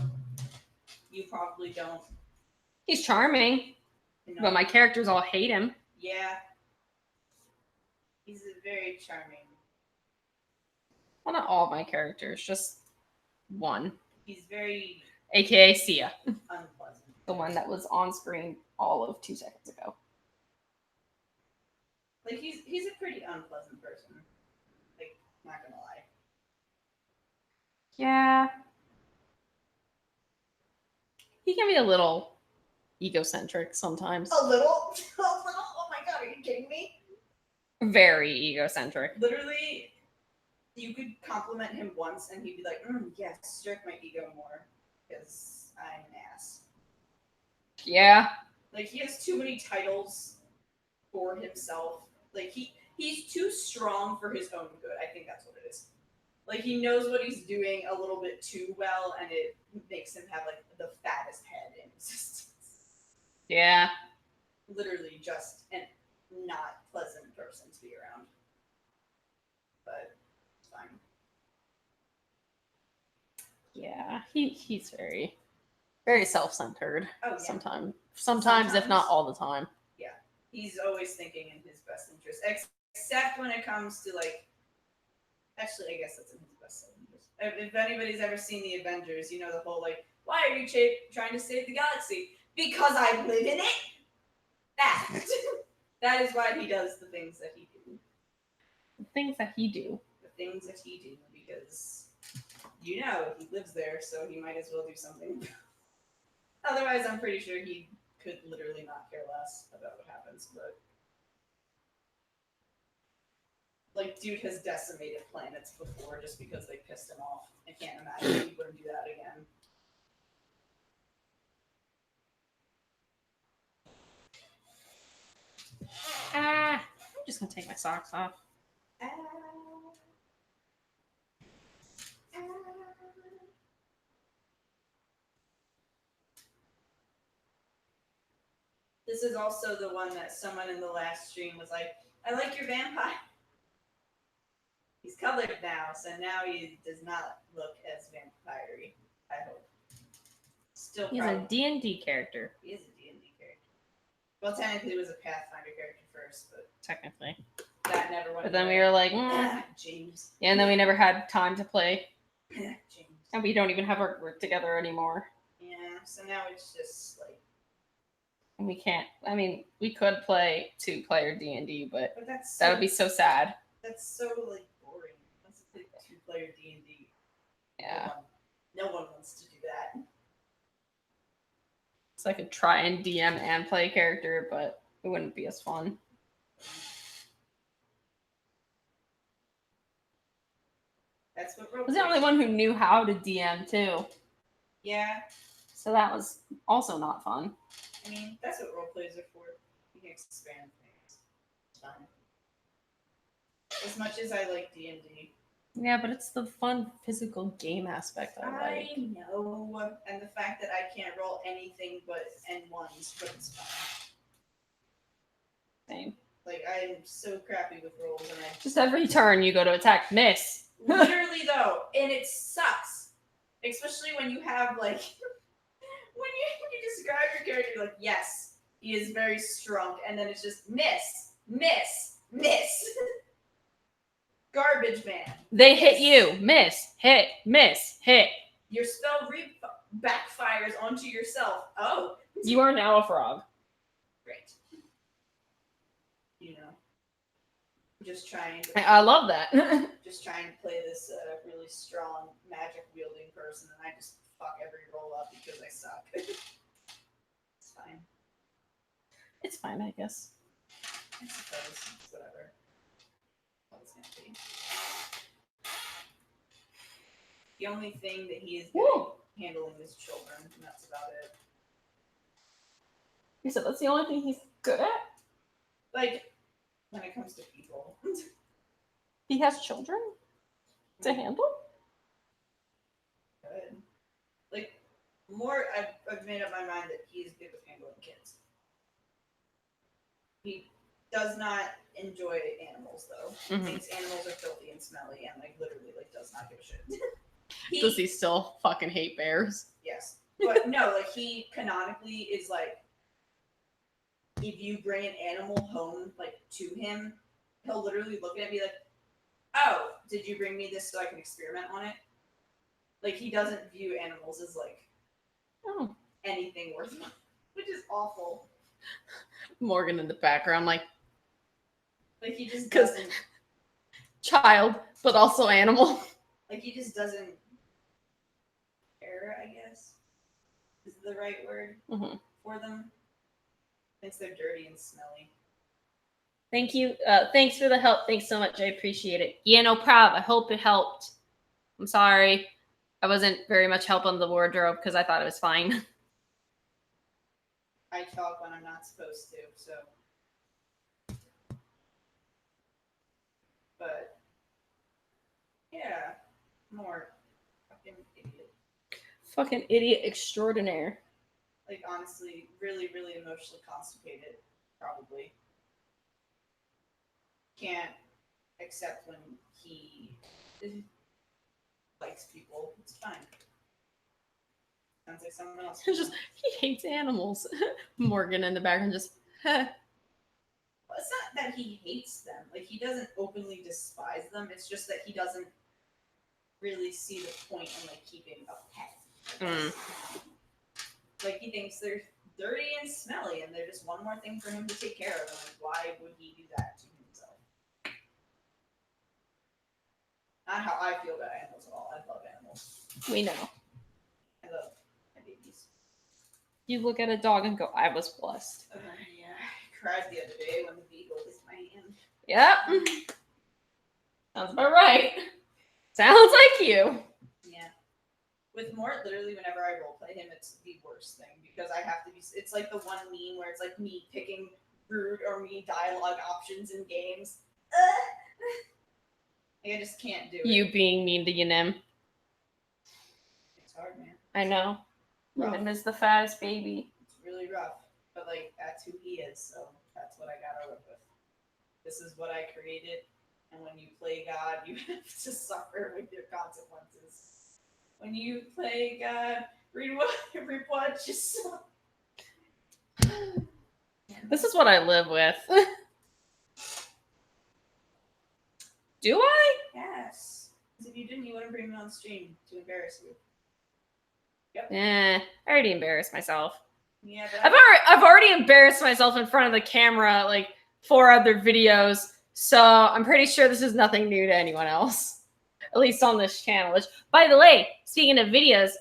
You probably don't. He's charming, but my characters all hate him. Yeah. He's a very charming. Well, not all my characters, just one. He's very AKA Sia. unpleasant. The one that was on screen all of 2 seconds ago. Like he's a pretty unpleasant person. Like, not gonna lie. Yeah. He can be a little egocentric sometimes. A little? Oh my god, are you kidding me? Very egocentric. Literally, you could compliment him once and he'd be like, yes, stroke my ego more. Because I'm an ass. Yeah. Like, he has too many titles for himself. Like, he's too strong for his own good. I think that's what it is. Like, he knows what he's doing a little bit too well, and it makes him have, like, the fattest head in existence. Yeah. Literally just a not pleasant person to be around. But it's fine. Yeah. He's very, very self-centered. Oh, yeah. Sometimes, if not all the time. Yeah. He's always thinking in his best interest. Except when it comes to, like, Actually, I guess that's in his best selling years. If anybody's ever seen the Avengers, you know the whole like, why are you trying to save the galaxy? Because I live in it. That that is why he does the things that he do. The things that he do. The things that he do because you know he lives there, so he might as well do something. Otherwise, I'm pretty sure he could literally not care less about what happens. But like, dude has decimated planets before just because they pissed him off. I can't imagine he wouldn't do that again. I'm just gonna take my socks off. Ah. Ah. This is also the one that someone in the last stream was like, I like your vampire. He's colored now, so now he does not look as vampire-y, I hope. Still He's probably. a D&D character. He is a D&D character. Well, technically, he was a Pathfinder character first, but Technically. that never went. But then away. we were like, James. yeah, and then we never had time to play. James. And we don't even have our work together anymore. Yeah, so now it's just like. And we can't, I mean, we could play 2-player D&D, but But that's that would be so sad. That's so like boring. That's like 2-player D&D. Yeah. No one wants to do that. So I could try and DM and play a character, but it wouldn't be as fun. That's what I was the only one who knew how to DM too. Yeah, So that was also not fun. I mean that's what role plays are for. You can expand things. It's fun. As much as I like D&D. Yeah, but it's the fun physical game aspect I like. I know, and the fact that I can't roll anything but N1s, but it's fine. Same. Like I'm so crappy with rolls, and I Just every turn you go to attack, miss. literally though, and it sucks, especially when you have like when you describe your character, you're like, yes, he is very strong, and then it's just miss, miss, miss. Garbage man. They hit you, miss, hit, miss, hit. Your spell backfires onto yourself. Oh, You are now a frog. great. You know, just trying to I love that. just trying to play this really strong magic wielding person, and I just fuck every roll up because I suck. It's fine. It's fine, I guess. I suppose. It's whatever. What it's gonna be. The only thing that he is good Woo! at handling is children, and that's about it. You said that's the only thing he's good at? Like, when it comes to people. He has children to handle? Good. Like, more, I've made up my mind that he is good with handling kids. He does not enjoy animals, though. Mhm. Thinks animals are filthy and smelly, and, like, literally, like, does not give a shit. Does he still fucking hate bears? Yes. But no, like, he canonically is, like, if you bring an animal home, like, to him, he'll literally look at it and be like, oh, did you bring me this so I can experiment on it? Like, he doesn't view animals as, like, Oh. anything worthwhile, which is awful. Morgan in the background, like, Like, he just 'Cause- doesn't, child, but also animal. like, he just doesn't care, I guess, is the right word Mhm. for them. Thinks they're dirty and smelly. Thank you. Thanks for the help. Thanks so much. I appreciate it. Yeah, no problem. I hope it helped. I'm sorry. I wasn't very much help on the wardrobe because I thought it was fine. I talk when I'm not supposed to, so. But, yeah, more fucking idiot. Fucking idiot extraordinaire. Like, honestly, really, really emotionally constipated, probably. Can't accept when he likes people. It's fine. Sounds like someone else. It's just he hates animals. Morgan in the background just Well, it's not that he hates them. Like, he doesn't openly despise them. It's just that he doesn't really see the point in, like, keeping a pet. Like, he thinks they're dirty and smelly, and they're just one more thing for him to take care of. And, like, why would he do that to himself? Not how I feel about animals at all. I love animals. We know. I love my babies. You look at a dog and go, I was blessed. Yeah, I cried the other day when the beagle hit my hand. Yep. Sounds about right. Sounds like you. Yeah. With Mort, literally, whenever I roleplay him, it's the worst thing because I have to be. It's like the one meme where it's like me picking rude or me dialogue options in games. Like, I just can't do it. You being mean to Yanim. It's hard, man. I know. Rough. Yanim is the fattest baby. It's really rough, but like that's who he is, so that's what I gotta live with. This is what I created, and when you play God, you have to suffer with your consequences. When you play God, rewatch yourself. This is what I live with. Do I? Yes. Because if you didn't, you wouldn't bring me on stream to embarrass you. Yep. I already embarrassed myself. Yeah, but I've already embarrassed myself in front of the camera like 4 other videos, so I'm pretty sure this is nothing new to anyone else, at least on this channel. Which, by the way, speaking of videos,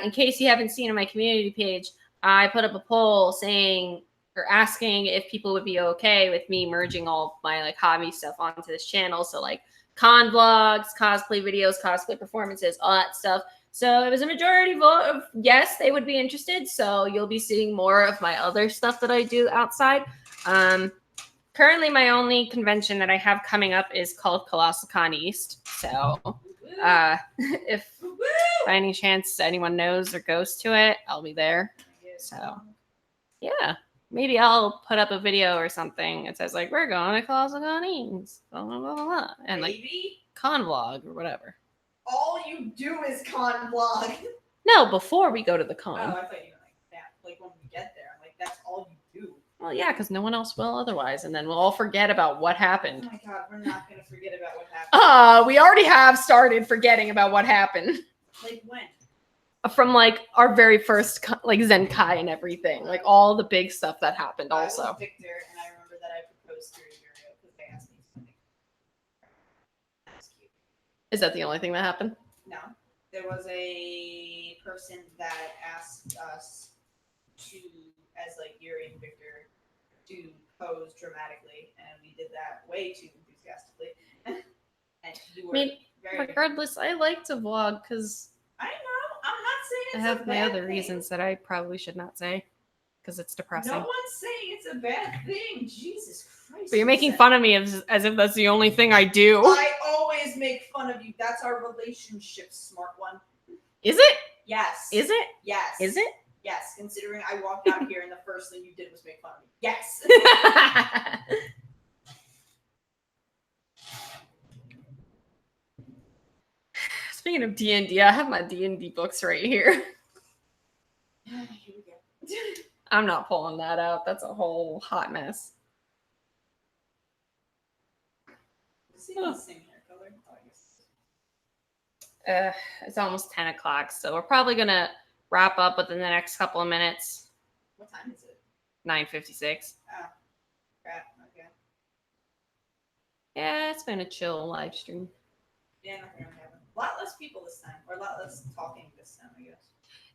in case you haven't seen on my community page, I put up a poll saying or asking if people would be okay with me merging all of my like hobby stuff onto this channel. So like con vlogs, cosplay videos, cosplay performances, all that stuff. So it was a majority vote of yes, they would be interested. So you'll be seeing more of my other stuff that I do outside. Currently, my only convention that I have coming up is called Colossal Con East. So if by any chance anyone knows or goes to it, I'll be there. So yeah, maybe I'll put up a video or something. It says like, we're going to Colossal Con East, blah, blah, blah, blah, and like con vlog or whatever. all you do is con vlog. No, before we go to the Oh, con. I thought you meant like that. Like when we get there, I'm like, that's all you do. Well, yeah, because no one else will otherwise, and then we'll all forget about what Oh happened. my god, we're not gonna forget about what happened. We already have started forgetting about what happened Like when? from like our very first like Zenkai and everything, like all the big stuff that happened. I Also, was Victor, and I remember that I proposed to Uriel because they asked me something. That was cute. is that the only thing that happened? No, there was a person that asked us to, as like Yuri and Victor, to pose dramatically, and we did that way too enthusiastically. And you were very. Regardless, I like to vlog because I know. I'm not saying I it's have a my bad other thing. reasons that I probably should not say because it's depressing. No one's saying it's a bad thing. Jesus Christ. But you're making fun of me as if that's the only thing I do. I always make fun of you. That's our relationship, smart one. Is it? Yes. Is it? Yes. Is it? Yes. Considering I walked out here and the first thing you did was make fun of me. Yes. Speaking of D&D, I have my D&D books right here. Here we go. I'm not pulling that out. That's a whole hot mess. Is it the same hair color? Oh, I guess. It's almost 10 o'clock, so we're probably going to wrap up within the next couple of minutes. What time is it? 9:56. Oh, crap. Okay. Yeah, it's been a chill live stream. Yeah, nothing really happened. A lot less people this time, or a lot less talking this time, I guess.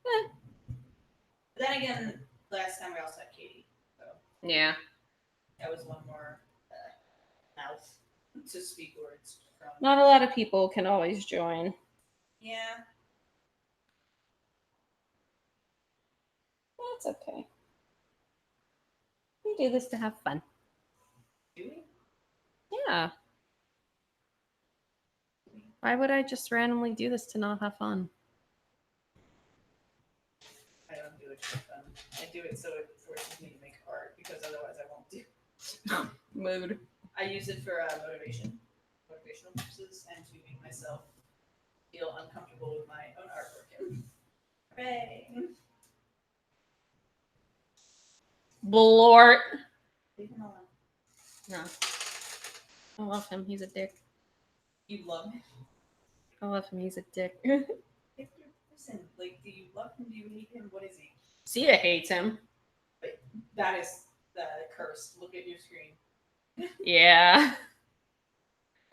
But then again, last time we also had Katie, so Yeah. that was one more mouth to speak words from. Not a lot of people can always join. Yeah. That's okay. We do this to have fun. Do we? Yeah. Why would I just randomly do this to not have fun? I don't do it for fun. I do it so it forces me to make art because otherwise I won't do. Mood. I use it for motivational purposes, and to make myself feel uncomfortable with my own artwork. Hooray! Blort. Leave him alone. No. I love him. He's a dick. You love him. I love him. He's a dick. Listen, like, do you love him? Do you hate him? What is he? Sia hates him. That is the curse. Look at your screen. Yeah.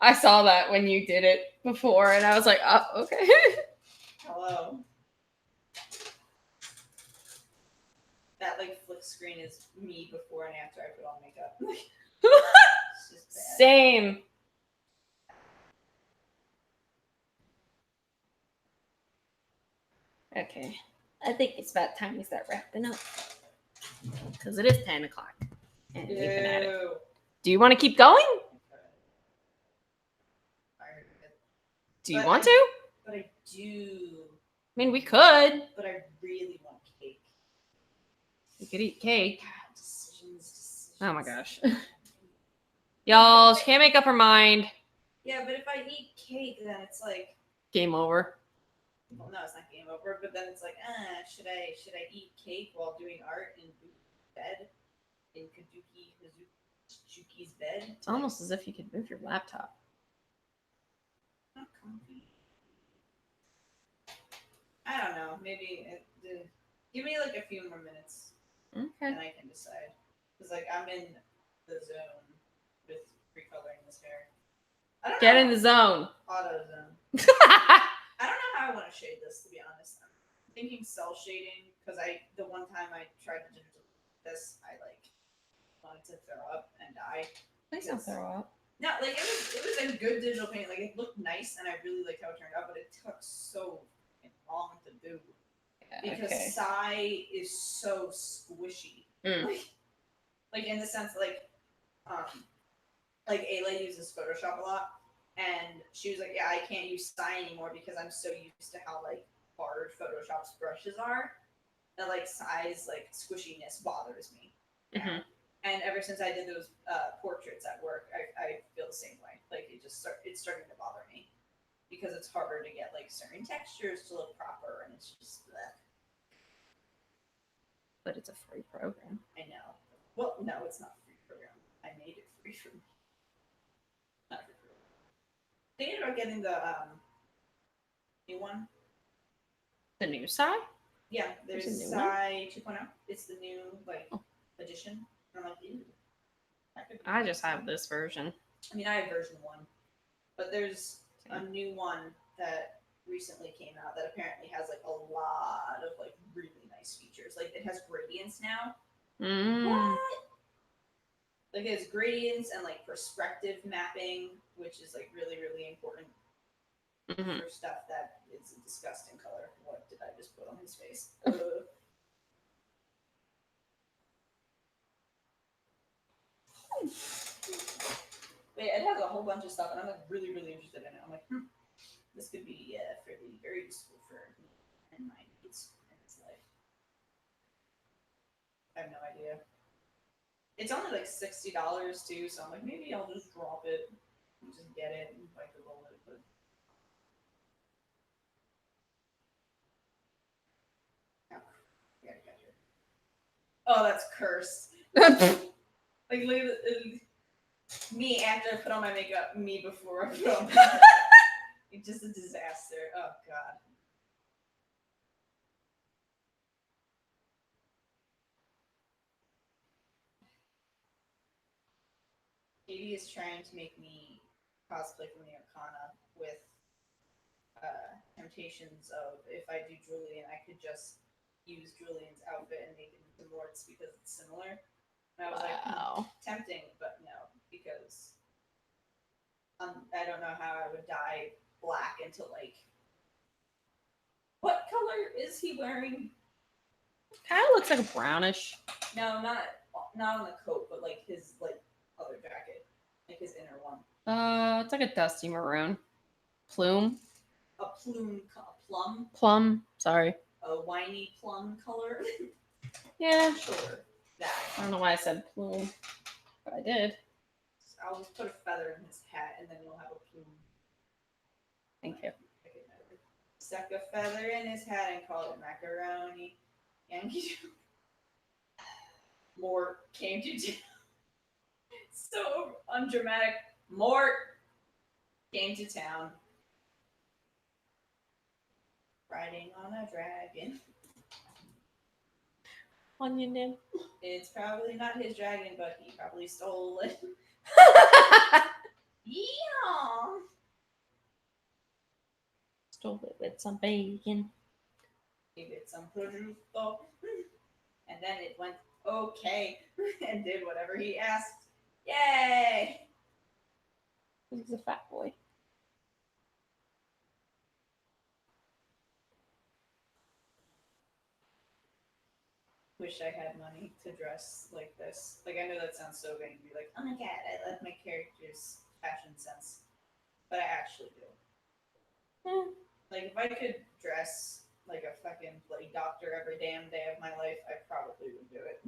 I saw that when you did it before, and I was like, oh, okay. Hello. That like flick screen is me before and after I put on makeup. It's just bad. Same. Okay. I think it's about time we start wrapping up. Because it is 10 o'clock. And we've been at it. Ew. Do you want to keep going? Do you But want I- to? But I do. I mean, we could. But I really want cake. We could eat cake. God, decisions. Oh my gosh. Y'all, she can't make up her mind. Yeah, but if I eat cake, then it's like, Game over. well, no, it's not game over. But then it's like, should I eat cake while doing art in bed in Kajuki's bed? It's almost as if you could move your laptop. Not comfy. I don't know. Maybe give me like a few more minutes, Okay. and I can decide. Cause like I'm in the zone with recoloring this hair. I don't Get know. in the zone. Auto zone. I don't know how I want to shade this, to be honest. I'm thinking cell shading because the one time I tried to do this, I like wanted to throw up and die. Please don't throw up. No, like it was a good digital paint. Like it looked nice, and I really liked how it turned out. But it took so long to do because Okay. Psy is so squishy. Mm. Like in the sense like Ayla uses Photoshop a lot, and she was like, "Yeah, I can't use Psy anymore because I'm so used to how like hard Photoshop's brushes are, that like Psy's like squishiness bothers me." Mhm. And ever since I did those portraits at work, I feel the same way. Like it's starting to bother me because it's harder to get like certain textures to look proper, and it's just bleh. But it's a free program. I know. Well, no, it's not a free program. I made it free for me. Not free for me. Thinking about getting the new one. The new side? Yeah, there's There's a new Psy 2.0. It's the new like edition. And I'm like, ew. I just have this version. I mean, I have version 1, but there's a new one that recently came out that apparently has like a lot of like really nice features. Like it has gradients now. Mm. Like it has gradients and like perspective mapping, which is like really, really important Mhm. for stuff that is a disgusting color. What did I just put on his face? But yeah, it has a whole bunch of stuff, and I'm like really, really interested in it. I'm like, this could be fairly very useful for me and my needs in this life. I have no idea. It's only like $60 too, so I'm like, maybe I'll just drop it and just get it and bite the bullet. But I gotta catch her. Oh, that's cursed. Like look at me after I put on my makeup, me before I put on makeup. It's just a disaster. Oh god. Katie is trying to make me cosplay from the Arcana with temptations of if I do Julian, I could just use Julian's outfit and make it into Mort's because it's similar. And I was like, Wow. tempting, but no, because I don't know how I would dye black into like. What color is he wearing? Kind of looks like a brownish. No, not on the coat, but like his like other jacket, like his inner one. It's like a dusty maroon. Plume. A plum, Plum. Sorry. a winey plum color. Yeah. Sure, that. I don't know why I said plume, but I did. I'll just put a feather in his hat, and then you'll have a plume. Thank you. Stuck a feather in his hat and called it macaroni. Yankee More came to do. So undramatic. Mort came to town. Riding on a dragon. Onion name. It's probably not his dragon, but he probably stole it. Yeah. Stole it with some bacon. Gave it some prosciutto. And then it went okay and did whatever he asked. Yay! He's a fat boy. Wish I had money to dress like this. Like, I know that sounds so vain to be like, oh my god, I love my character's fashion sense. But I actually do. Like, if I could dress like a fucking bloody doctor every damn day of my life, I probably would do it.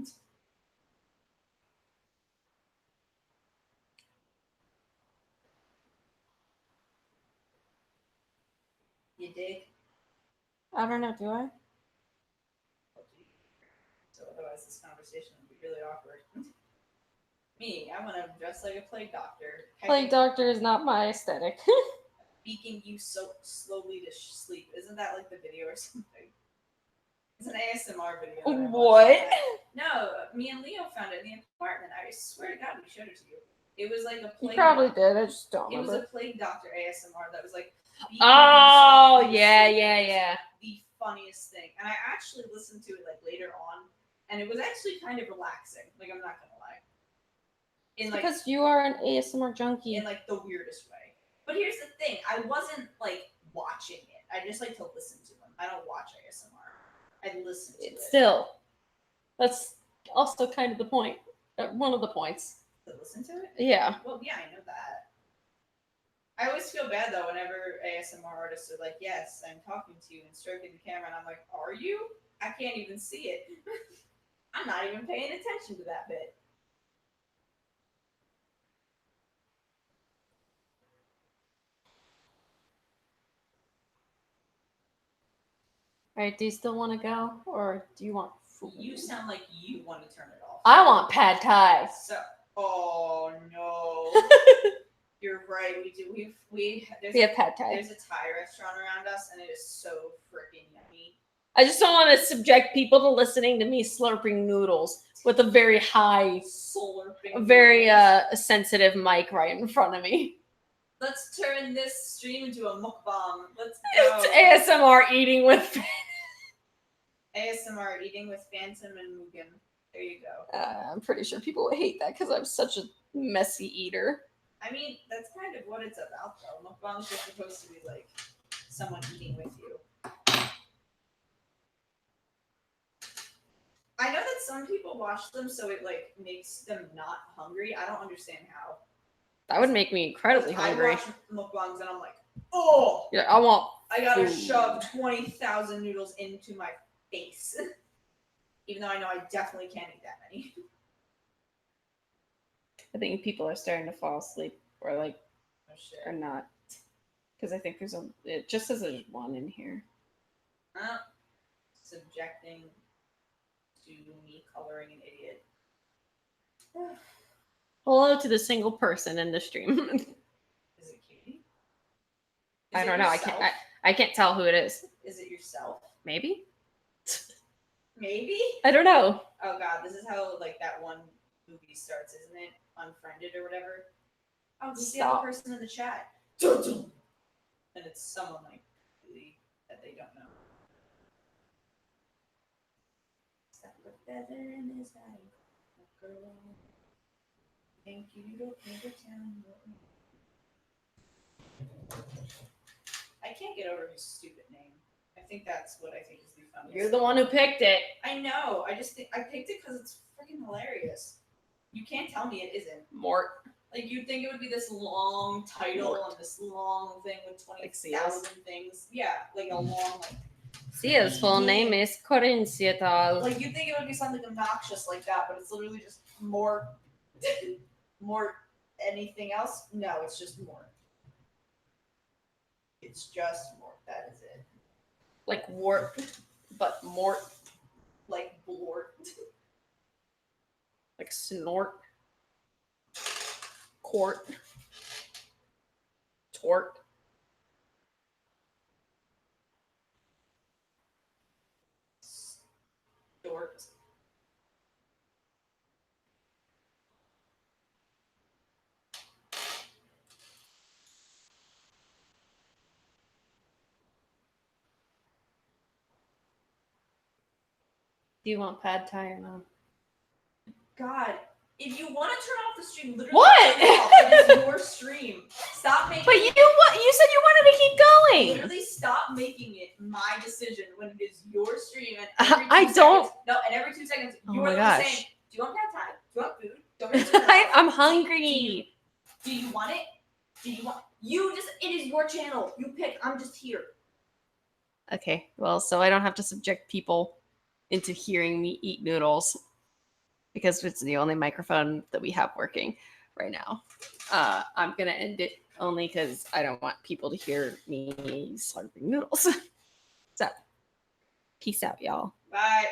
You dig? I don't know, do I? So otherwise this conversation would be really awkward. Me, I want to dress like a plague doctor. Plague Doctor is not my aesthetic. Beaking you so slowly to sleep. Isn't that like the video or something? It's an ASMR video. that I watched. What? No, me and Leo found it in the apartment. I swear to God, we showed it to you. It was like a You plague. probably did. I just don't It was remember. a plague doctor ASMR that was like. beating Oh, you softly to yeah, sleep. yeah, It was yeah. The funniest thing, and I actually listened to it like later on, and it was actually kind of relaxing. Like, I'm not gonna lie. In like Because you are an ASMR junkie. in like the weirdest way. But here's the thing: I wasn't like watching it. I just like to listen to them. I don't watch ASMR. I listen to it. Still, that's also kind of the point. One of the points. To listen to it? Yeah. Well, yeah, I know that. I always feel bad though whenever ASMR artists are like, "Yes, I'm talking to you and stroking the camera," and I'm like, "Are you? I can't even see it. I'm not even paying attention to that bit." All right, do you still want to go, or do you want food? You sound like you want to turn it off. I want pad thai. So, oh no, you're right. We do. We We have pad thai. There's a Thai restaurant around us, and it is so freaking yummy. I just don't want to subject people to listening to me slurping noodles with a very high, Slurping. a very noodles. sensitive mic right in front of me. Let's turn this stream into a mukbang. Let's go. It's ASMR eating with. ASMR eating with Phantom and Mugen. There you go. I'm pretty sure people would hate that because I'm such a messy eater. I mean, that's kind of what it's about, though. Mukbangs are supposed to be like someone eating with you. I know that some people watch them so it like makes them not hungry. I don't understand how. That would make me incredibly hungry. I watch mukbangs and I'm like, oh, Yeah, I want. I gotta food. shove 20,000 noodles into my face. Even though I know I definitely can't eat that many. I think people are starting to fall asleep, or like, Oh shit. or not, because I think there's a. It just says there's one in here. Subjecting to me coloring an idiot. Hello to the single person in the stream. Is it Katie? I don't know. I can't tell who it is. Is it yourself? Maybe. Maybe? I don't know. Oh god, this is how like that one movie starts, isn't it? Unfriended or whatever. Oh, this is the Stop. other person in the chat. And it's someone like really that they don't know. Stop the feather in his eye. Thank you, don't never tell me. I can't get over his stupid name. I think that's what I think is the funniest. You're the one who picked it. I know. I just think I picked it because it's freaking hilarious. You can't tell me it isn't. Mort. Like you'd think it would be this long title Mort. and this long thing with Like 20,000 things. Yeah, like a long like. Sia's full name is Corinziatal. Like you'd think it would be something obnoxious like that, but it's literally just more, more anything else. No, it's just more. It's just more. That is it. Like wart, but Mort. Like blort. Like snort. Tort. Tort. Dorks. Do you want pad thai or no? God, if you want to turn off the stream, literally What? turn it off. It is your stream. Stop making But you said you wanted to keep going. Literally stop making it my decision when it is your stream and every 2 I don't- seconds. No, and every 2 seconds Oh you my are gosh. saying, "Do you want pad thai? Do you want food? Do you want me to turn it off? I'm hungry. Do you want it? Do you want? You just. It is your channel. You pick. I'm just here. Okay, well, so I don't have to subject people into hearing me eat noodles because it's the only microphone that we have working right now. I'm gonna end it only because I don't want people to hear me slurping noodles. So, peace out, y'all. Bye.